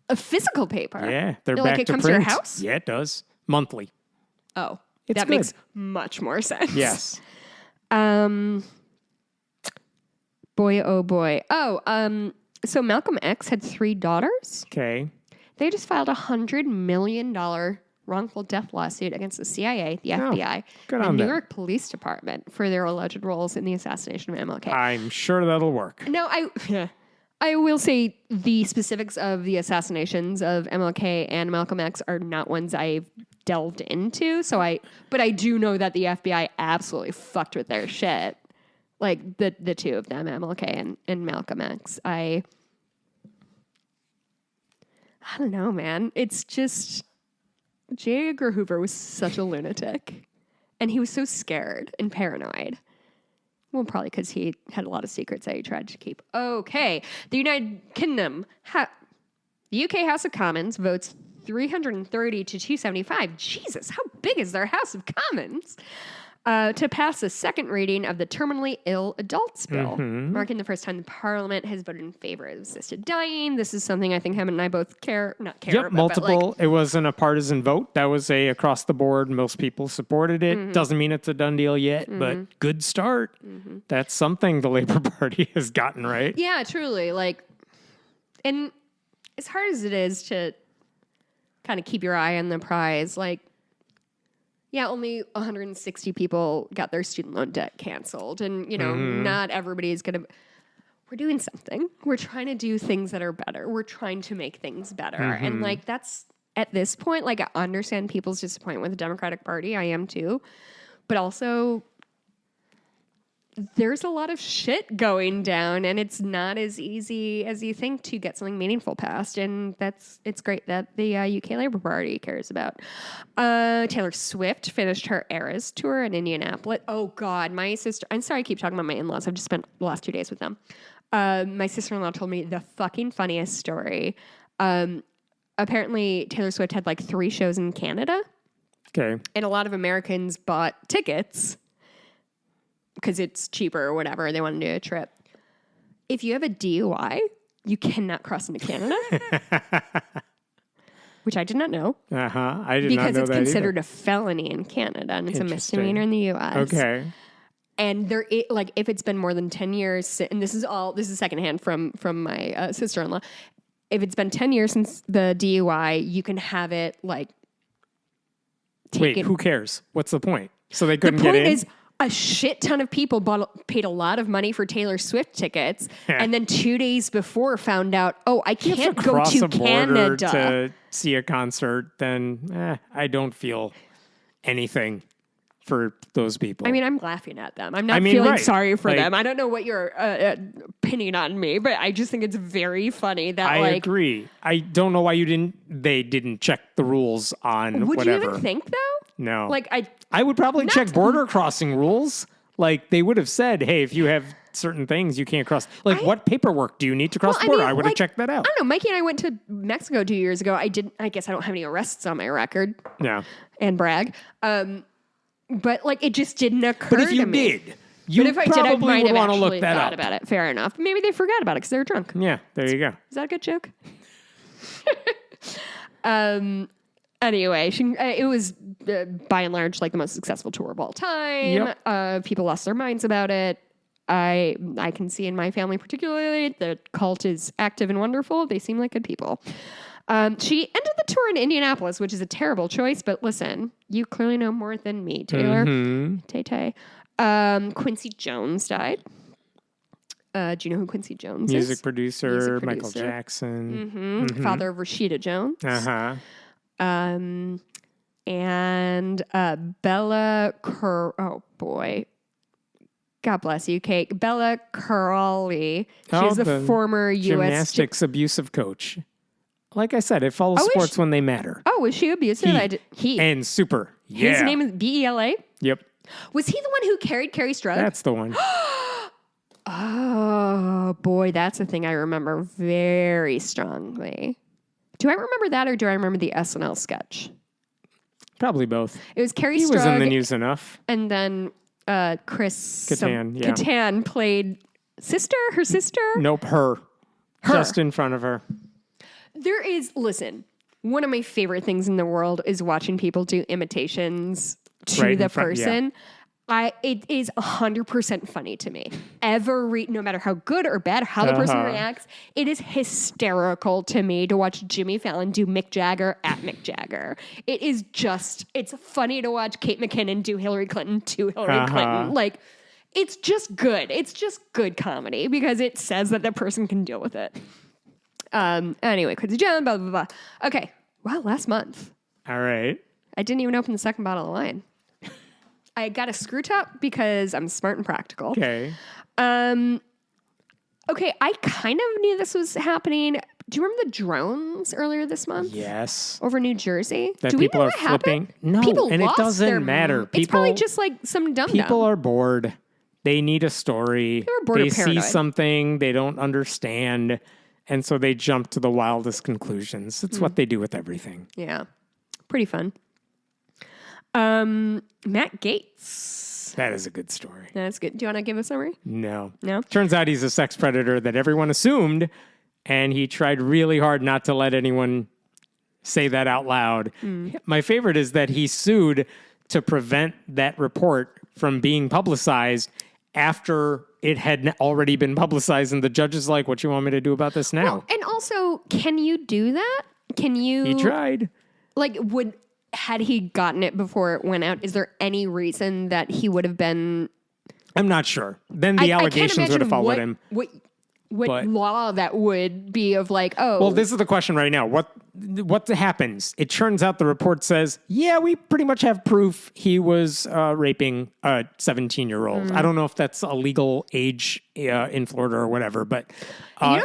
A physical paper? Yeah, they're like back it to comes print. to your house? Yeah, it does. Monthly. Oh, It's that good. makes much more sense. Yes. Boy, oh boy. Oh, so Malcolm X had 3 daughters. Okay. They just filed $100 million wrongful death lawsuit against the CIA, the FBI, good and on New them. York Police Department for their alleged roles in the assassination of MLK. I'm sure that'll work. No, I will say the specifics of the assassinations of MLK and Malcolm X are not ones I've delved into. But I do know that the FBI absolutely fucked with their shit. Like the two of them, MLK and Malcolm X. I don't know, man. It's just J. Edgar Hoover was such a lunatic, and he was so scared and paranoid. Well, probably because he had a lot of secrets that he tried to keep. Okay, the United Kingdom, the UK House of Commons votes 330 to 275. Jesus, how big is their House of Commons? To pass the second reading of the Terminally Ill Adults Bill, marking the first time the Parliament has voted in favor of assisted dying. This is something I think Hammond and I both not care Yep, about. multiple. It wasn't a partisan vote. That was across the board. Most people supported it. Doesn't mean it's a done deal yet, but good start. That's something the Labour Party has gotten right. Yeah, truly. And as hard as it is to kind of keep your eye on the prize, only 160 people got their student loan debt canceled. And, not everybody is going to... We're doing something. We're trying to do things that are better. We're trying to make things better. And, that's... At this point, I understand people's disappointment with the Democratic Party. I am too. But also... There's a lot of shit going down, and it's not as easy as you think to get something meaningful passed. And it's great that the UK Labour Party cares about. Taylor Swift finished her Eras tour in Indianapolis. Oh, God, my sister... I'm sorry I keep talking about my in-laws. I've just spent the last 2 days with them. My sister-in-law told me the fucking funniest story. Apparently, Taylor Swift had 3 shows in Canada. Okay. And a lot of Americans bought tickets because it's cheaper or whatever. They want to do a trip. If you have a DUI, you cannot cross into Canada. Which I did not know. I did not know that because it's considered either. a felony in Canada and it's a misdemeanor in the U.S. Okay. And if it's been more than 10 years, and this is secondhand from my sister-in-law. If it's been 10 years since the DUI, you can have it taken. Wait, who cares? What's the point? So they couldn't get in? The point is, a shit ton of people paid a lot of money for Taylor Swift tickets, and then 2 days before found out, I can't go to Canada to see a concert. Then I don't feel anything for those people. I mean, I'm laughing at them. I'm not feeling sorry for them. I don't know what your opinion on me, but I just think it's very funny that I agree. I don't know why they didn't check the rules on would whatever. You even think though? No. Like I would probably check border crossing rules. Like they would have said, hey, if you have certain things you can't cross. Like what paperwork do you need to cross the border? I would have checked that out. I don't know. Mikey and I went to Mexico 2 years ago. I guess I don't have any arrests on my record. No. And brag. But like it just didn't occur to me. But if you did, you but if I did, I might would have want to actually look that thought up. about it. Fair enough. Maybe they forgot about it because they were drunk. Yeah, there you go. Is that a good joke? Anyway, it was by and large like the most successful tour of all time. Yep. People lost their minds about it. I can see in my family particularly the cult is active and wonderful. They seem like good people. She ended the tour in Indianapolis, which is a terrible choice, but listen, you clearly know more than me, Taylor. Mm-hmm. Tay-Tay. Quincy Jones died. Do you know who Quincy Jones is? Music producer, Michael Jackson. Mm-hmm. Mm-hmm. Father of Rashida Jones. Uh-huh. And Bella oh boy. God bless you, Kate. Bella Caroli. She's the former U.S. gymnastics abusive coach. Like I said, it follows sports when they matter. Oh, was she abusive? He. And super. Yeah. His name is Bela? Yep. Was he the one who carried Carrie Strug? That's the one. Oh, boy. That's a thing I remember very strongly. Do I remember that or do I remember the SNL sketch? Probably both. It was Carrie Strug. He was in the news enough. And then Chris Kattan played her sister? Nope, her. Just in front of her. There is, listen, one of my favorite things in the world is watching people do imitations to the person. Yeah. It is 100% funny to me. No matter how good or bad, how the person reacts, it is hysterical to me to watch Jimmy Fallon do Mick Jagger at Mick Jagger. It is it's funny to watch Kate McKinnon do Hillary Clinton to Hillary Clinton. Like, it's just good. It's just good comedy because it says that the person can deal with it. Anyway, Quincy Jones, blah, blah, blah. Okay. Wow, last month. All right. I didn't even open the second bottle of wine. I got a screw top because I'm smart and practical. Okay. Okay, I kind of knew this was happening. Do you remember the drones earlier this month? Yes. Over New Jersey? That Do people we know are what flipping? Happened? No, people and it doesn't matter. It's probably just like some dumb. People are bored. They need a story. People are bored they or paranoid. see something they don't understand. And so they jump to the wildest conclusions. It's what they do with everything. Yeah. Pretty fun. Matt Gaetz. That is a good story. That's good. Do you want to give a summary? No. No? Turns out he's a sex predator that everyone assumed, and he tried really hard not to let anyone say that out loud. My favorite is that he sued to prevent that report from being publicized after it had already been publicized, and the judge is like, what you want me to do about this now? Well, and also, can you do that? He tried. Like, had he gotten it before it went out, is there any reason that he would have been... I'm not sure. Then the allegations would have followed him. What law that would be of like, oh... Well, this is the question right now. What happens? It turns out the report says, yeah, we pretty much have proof he was raping a 17-year-old. I don't know if that's a legal age in Florida or whatever, but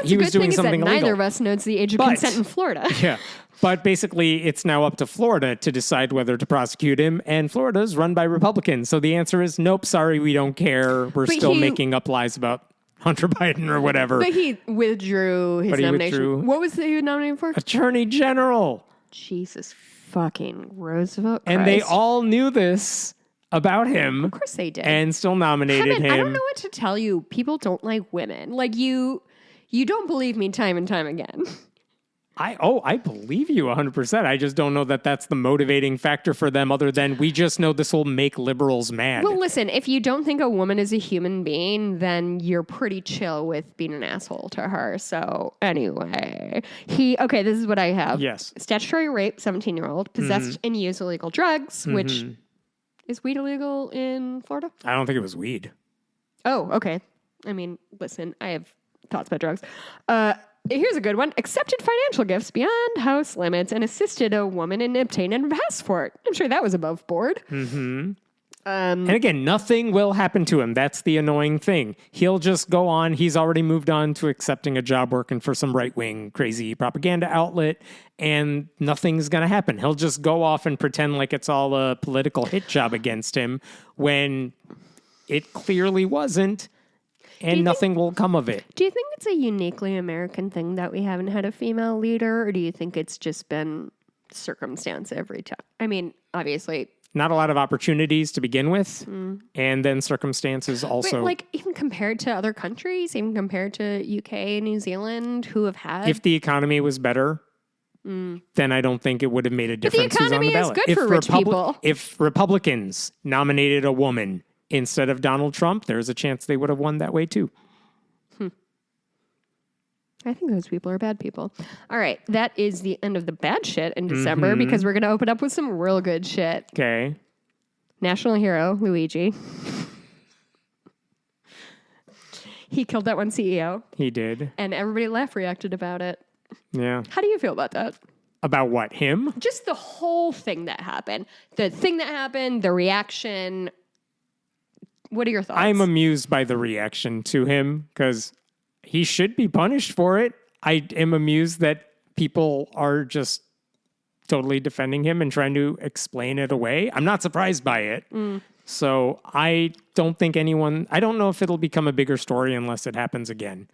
he was doing something illegal. Neither of us knows the age of consent in Florida. Yeah. But basically, it's now up to Florida to decide whether to prosecute him, and Florida's run by Republicans. So the answer is, nope, sorry, we don't care. We're still making up lies about Hunter Biden or whatever. But he withdrew his nomination. What was he nominated for? Attorney General. Jesus fucking Roosevelt Christ. And they all knew this about him. Of course they did. And still nominated him. I don't know what to tell you. People don't like women. Like you don't believe me time and time again. I believe you 100%. I just don't know that that's the motivating factor for them other than we just know this will make liberals mad. Well, listen, if you don't think a woman is a human being, then you're pretty chill with being an asshole to her. So anyway, this is what I have. Yes. Statutory rape, 17-year-old, possessed and used illegal drugs, which Is weed illegal in Florida? I don't think it was weed. Oh, okay. I mean, listen, I have thoughts about drugs. Here's a good one. Accepted financial gifts beyond house limits and assisted a woman in obtaining a passport. I'm sure that was above board. Mm-hmm. And again, nothing will happen to him. That's the annoying thing. He'll just go on. He's already moved on to accepting a job working for some right-wing crazy propaganda outlet, and nothing's going to happen. He'll just go off and pretend like it's all a political hit job against him when it clearly wasn't, and nothing will come of it. Do you think it's a uniquely American thing that we haven't had a female leader, or do you think it's just been circumstance every time? I mean, obviously... Not a lot of opportunities to begin with, and then circumstances also. But like even compared to other countries, even compared to UK, New Zealand, who have had. If the economy was better, then I don't think it would have made a difference. But the economy is good for rich people. If Republicans nominated a woman instead of Donald Trump, there's a chance they would have won that way too. I think those people are bad people. All right. That is the end of the bad shit in December because we're going to open up with some real good shit. Okay. National hero, Luigi. He killed that one CEO. He did. And everybody laugh reacted about it. Yeah. How do you feel about that? About what? Him? Just the whole thing that happened. The thing that happened, the reaction. What are your thoughts? I'm amused by the reaction to him because he should be punished for it. I am amused that people are just totally defending him and trying to explain it away. I'm not surprised by it. So I don't think I don't know if it'll become a bigger story unless it happens again.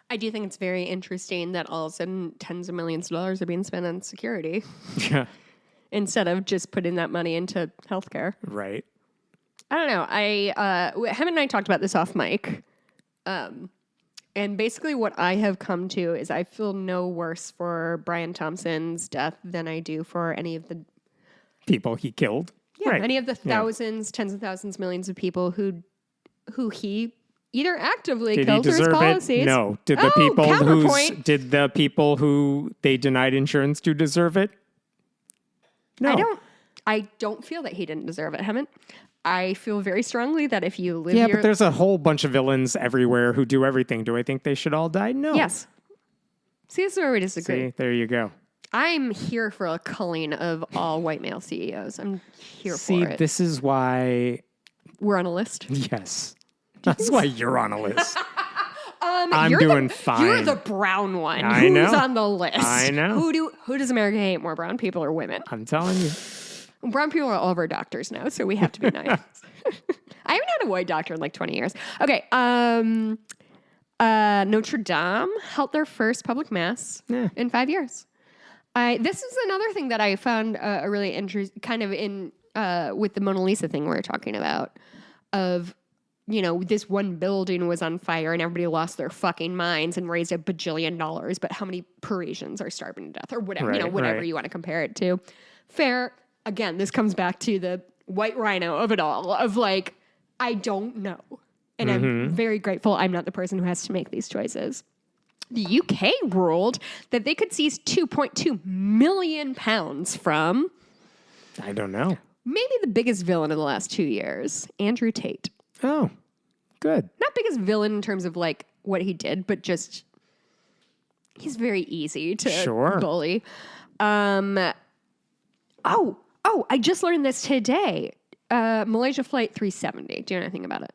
I do think it's very interesting that all of a sudden tens of millions of dollars are being spent on security. Yeah. Instead of just putting that money into healthcare. Right. I don't know. Him and I talked about this off mic. And basically what I have come to is I feel no worse for Brian Thompson's death than I do for any of the people he killed. Yeah, right. Any of the thousands, tens of thousands, millions of people who he either actively killed through his policies. No. Did the people who they denied insurance to deserve it? No. I don't feel that he didn't deserve it, Hemant. I feel very strongly that if you live but there's a whole bunch of villains everywhere who do everything. Do I think they should all die? No. Yes. See, this is where we disagree. See, there you go. I'm here for a culling of all white male CEOs. I'm here for it. See, this is why... We're on a list? Yes. That's why you're on a list. I'm you're doing fine. You're the brown one. I know. Who's on the list? I know. Who does America hate more, brown people or women? I'm telling you. Brown people are all of our doctors now, so we have to be nice. I haven't had a white doctor in like 20 years. Okay. Notre Dame held their first public mass in 5 years. This is another thing that I found a really interesting, kind of in with the Mona Lisa thing we were talking about, of, you know, this one building was on fire and everybody lost their fucking minds and raised $1 bajillion, but how many Parisians are starving to death or whatever, whatever you want to compare it to. Fair. Again, this comes back to the white rhino of it all, of like, I don't know. And I'm very grateful I'm not the person who has to make these choices. The UK ruled that they could seize £2.2 million from... I don't know. Maybe the biggest villain in the last 2 years, Andrew Tate. Oh, good. Not biggest villain in terms of like what he did, but just he's very easy to bully. I just learned this today. Malaysia Flight 370. Do you know anything about it?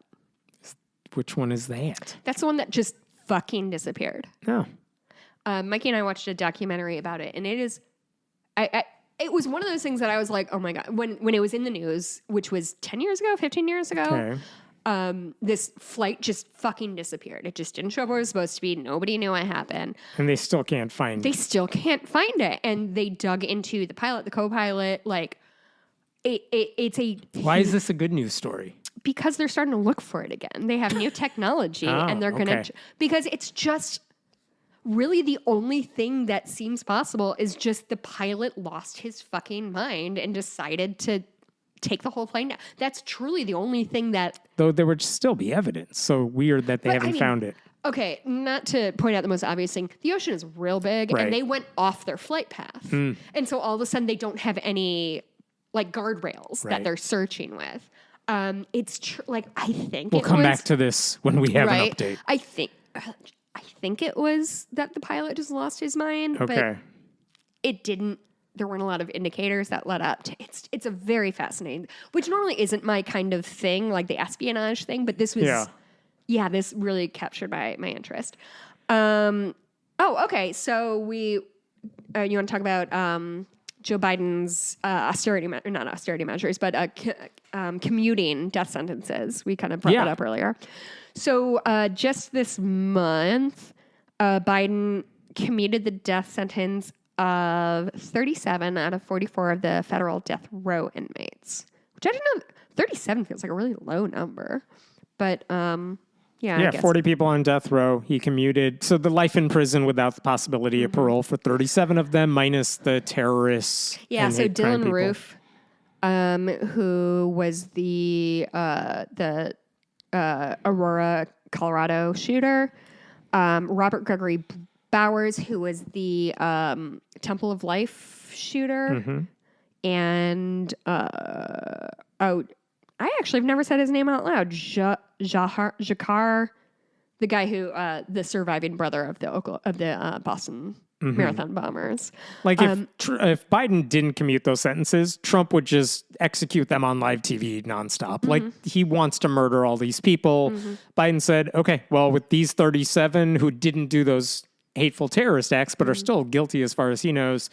Which one is that? That's the one that just fucking disappeared. Oh. Mikey and I watched a documentary about it, and it is... it was one of those things that I was like, oh my God. When it was in the news, which was 10 years ago, 15 years ago, this flight just fucking disappeared. It just didn't show up where it was supposed to be. Nobody knew what happened. And they still can't find it. They still can't find it. And they dug into the pilot, the co-pilot, like... It's a... Why is this a good news story? Because they're starting to look for it again. They have new technology and they're going to... Because it's just... Really the only thing that seems possible is just the pilot lost his fucking mind and decided to take the whole plane down. That's truly the only thing that... Though there would still be evidence. So weird that they haven't found it. Okay, not to point out the most obvious thing. The ocean is real big and they went off their flight path. And so all of a sudden they don't have any... like guardrails that Right. they're searching with. It's like I think We'll it come was, back to this when we have right? an update. I think it was that the pilot just lost his mind, Okay. but it didn't. There weren't a lot of indicators that led up to it's a very fascinating, which normally isn't my kind of thing, like the espionage thing, but this was this really captured my interest. Okay. So you want to talk about Joe Biden's not austerity measures, but commuting death sentences. We kind of brought that up earlier. So just this month, Biden commuted the death sentence of 37 out of 44 of the federal death row inmates, which I didn't know. 37 feels like a really low number, but I guess. 40 people on death row. He commuted. So the life in prison without the possibility of parole for 37 of them, minus the terrorists. Yeah, and so hate crime Dylan people. Roof, who was the Aurora, Colorado shooter. Robert Gregory Bowers, who was the Temple of Life shooter. And, I actually have never said his name out loud. Jakar, the guy who, the surviving brother of the Boston Marathon bombers. Like if Biden didn't commute those sentences, Trump would just execute them on live TV nonstop. Like he wants to murder all these people. Biden said, okay, well, with these 37 who didn't do those hateful terrorist acts, but are still guilty as far as he knows,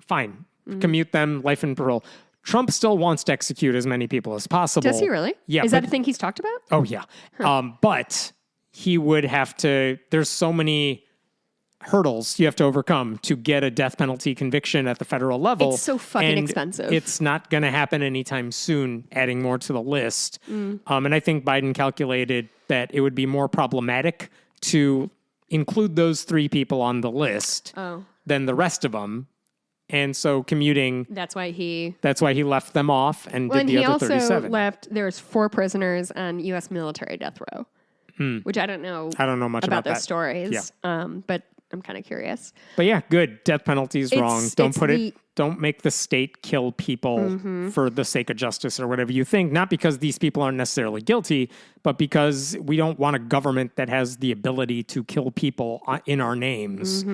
fine, commute them, life and parole. Trump still wants to execute as many people as possible. Does he really? Yeah. Is that a thing he's talked about? Oh, yeah. But he would have to, there's so many hurdles you have to overcome to get a death penalty conviction at the federal level. It's so fucking expensive. It's not going to happen anytime soon, adding more to the list. And I think Biden calculated that it would be more problematic to include those 3 people on the list than the rest of them. And so commuting, That's why he left them off and did the other 37. He also left, there's 4 prisoners on U.S. military death row, which I don't know. I don't know much about those that. stories. But I'm kind of curious. But yeah, good. Death penalty is wrong. Don't make the state kill people for the sake of justice or whatever you think. Not because these people aren't necessarily guilty, but because we don't want a government that has the ability to kill people in our names.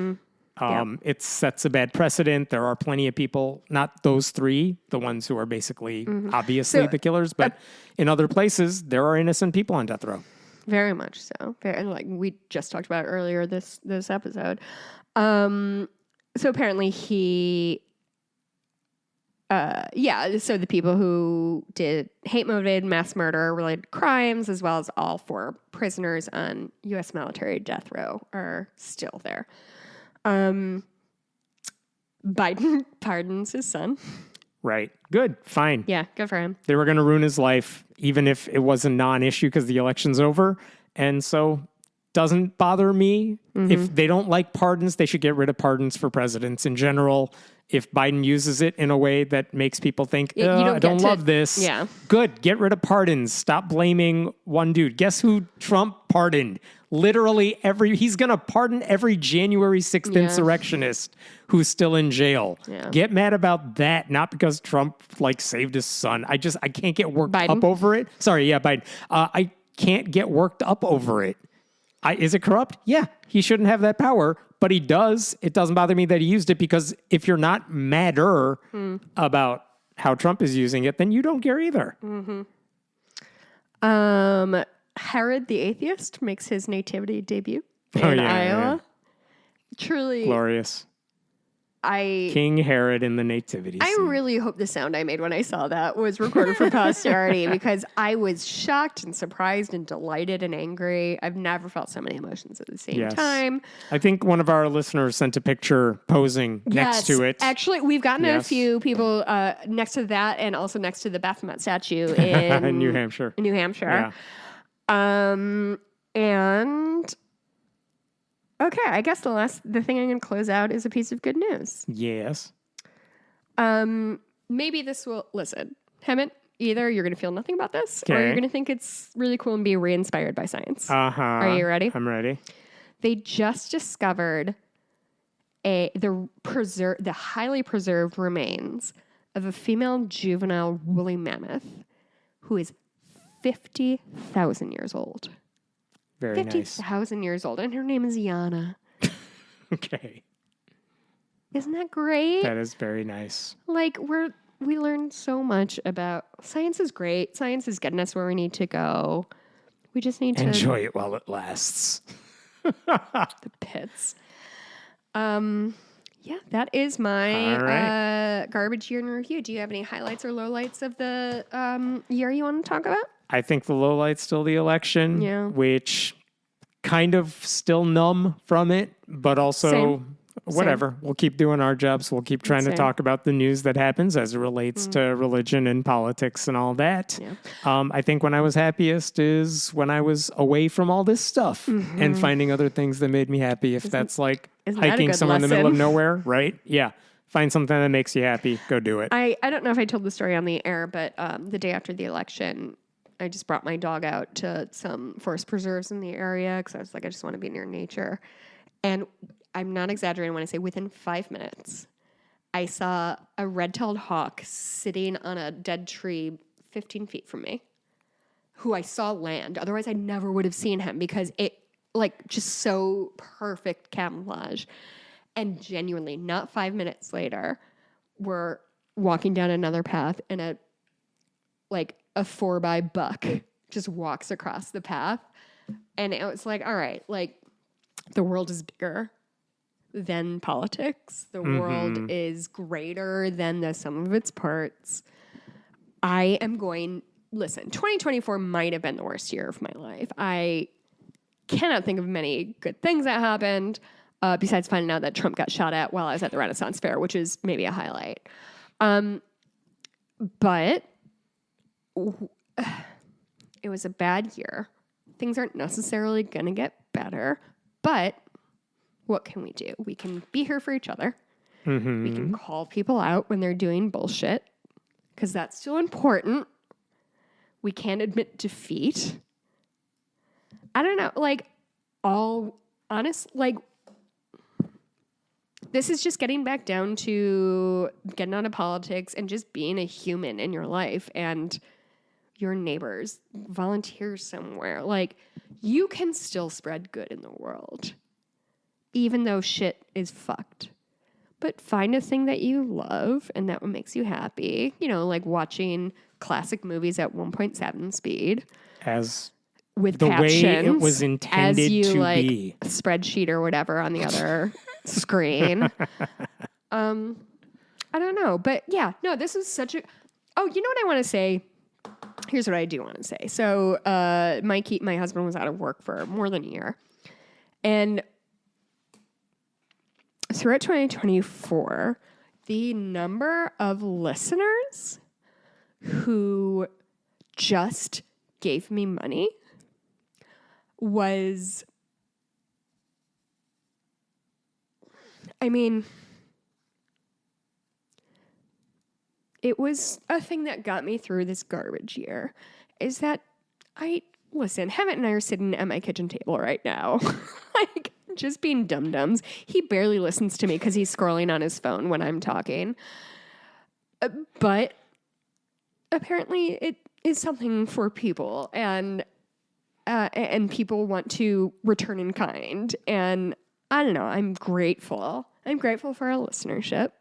It sets a bad precedent. There are plenty of people, not those 3, the ones who are basically obviously the killers, but in other places, there are innocent people on death row. Very much so. Like we just talked about earlier this episode. So apparently he, so the people who did hate-motivated mass murder-related crimes, as well as all 4 prisoners on U.S. military death row, are still there. Biden pardons his son. Right. Good. Fine. Yeah, good for him. They were going to ruin his life, even if it was a non-issue because the election's over. And so doesn't bother me. If they don't like pardons, they should get rid of pardons for presidents in general. If Biden uses it in a way that makes people think, I don't love this. Yeah. Good. Get rid of pardons. Stop blaming one dude. Guess who Trump pardoned? Literally he's going to pardon every January 6th insurrectionist who's still in jail. Yeah. Get mad about that, not because Trump saved his son. I can't get worked up over it. Sorry, yeah, Biden. I can't get worked up over it. Is it corrupt? Yeah, he shouldn't have that power, but he does. It doesn't bother me that he used it because if you're not madder about how Trump is using it, then you don't care either. Herod the Atheist makes his nativity debut in Iowa. Yeah. Truly glorious. King Herod in the nativity scene. I really hope the sound I made when I saw that was recorded for posterity because I was shocked and surprised and delighted and angry. I've never felt so many emotions at the same time. I think one of our listeners sent a picture posing next to it. Actually, we've gotten a few people next to that and also next to the Baphomet statue in New Hampshire. Yeah. And okay, I guess the thing I'm going to close out is a piece of good news. Yes. Maybe this will listen, Hemant. Either you're going to feel nothing about this, or you're going to think it's really cool and be re-inspired by science. Are you ready? I'm ready. They just discovered the highly preserved remains of a female juvenile woolly mammoth who is 50,000 years old. Very nice. 50,000 years old. And her name is Yana. Okay. Isn't that great? That is very nice. Like, we learned so much about science is great. Science is getting us where we need to go. We just need to enjoy it while it lasts. the pits. Yeah, that is my garbage year in review. Do you have any highlights or lowlights of the year you want to talk about? I think the lowlight's still the election, which kind of still numb from it, but also whatever. We'll keep doing our jobs. We'll keep trying to talk about the news that happens as it relates to religion and politics and all that. Yeah. I think when I was happiest is when I was away from all this stuff and finding other things that made me happy. If that's like hiking somewhere in the middle of nowhere, right? Yeah. Find something that makes you happy. Go do it. I don't know if I told the story on the air, but the day after the election, I just brought my dog out to some forest preserves in the area because I was like, I just want to be near nature. And I'm not exaggerating when I say within 5 minutes, I saw a red-tailed hawk sitting on a dead tree 15 feet from me, who I saw land. Otherwise, I never would have seen him because it, like, just so perfect camouflage. And genuinely, not 5 minutes later, we're walking down another path and a 4x buck just walks across the path. And it was like, all right, like, the world is bigger than politics. The world is greater than the sum of its parts. Listen, 2024 might have been the worst year of my life. I cannot think of many good things that happened, besides finding out that Trump got shot at while I was at the Renaissance Fair, which is maybe a highlight. But it was a bad year. Things aren't necessarily going to get better, but what can we do? We can be here for each other. We can call people out when they're doing bullshit, because that's still important. We can't admit defeat. I don't know, this is just getting back down to getting out of politics and just being a human in your life and your neighbors, volunteer somewhere. Like, you can still spread good in the world, even though shit is fucked. But find a thing that you love and that makes you happy. You know, like watching classic movies at 1.7 speed. With the captions, way it was intended as you, to like, be. Spreadsheet or whatever on the other screen. I don't know. But yeah, no, this is such a... Oh, you know what I want to say? Here's what I do want to say. So my husband was out of work for more than a year. And throughout 2024, the number of listeners who just gave me money was... I mean, it was a thing that got me through this garbage year, is that Hammett and I are sitting at my kitchen table right now, like, just being dum-dums. He barely listens to me because he's scrolling on his phone when I'm talking. But apparently it is something for people, and people want to return in kind. And I don't know, I'm grateful. I'm grateful for our listenership.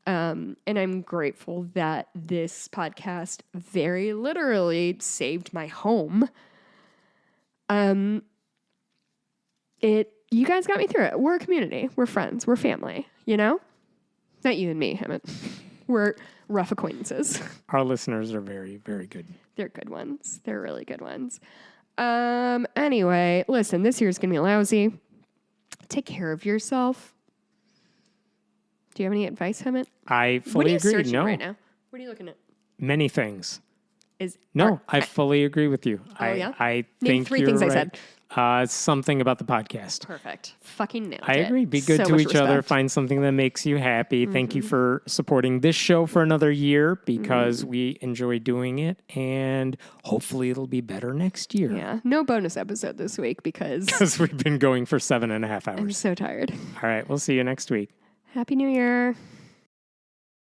And I'm grateful that this podcast very literally saved my home. You guys got me through it. We're a community. We're friends. We're family, you know? Not you and me, Hammett. We're rough acquaintances. Our listeners are very, very good. They're good ones. They're really good ones. Anyway, listen, this year's going to be lousy. Take care of yourself. Do you have any advice, Hammett? I fully agree. What are you searching right now? What are you looking at? Many things. I fully agree with you. Yeah? I Name think 3 you're things right. I said. Something about the podcast. Perfect. Fucking nailed it. I agree. Be good so to each respect. other. Find something that makes you happy. Thank you for supporting this show for another year, because we enjoy doing it, and hopefully it'll be better next year. Yeah. No bonus episode this week because we've been going for 7.5 hours. I'm so tired. All right. We'll see you next week. Happy New Year.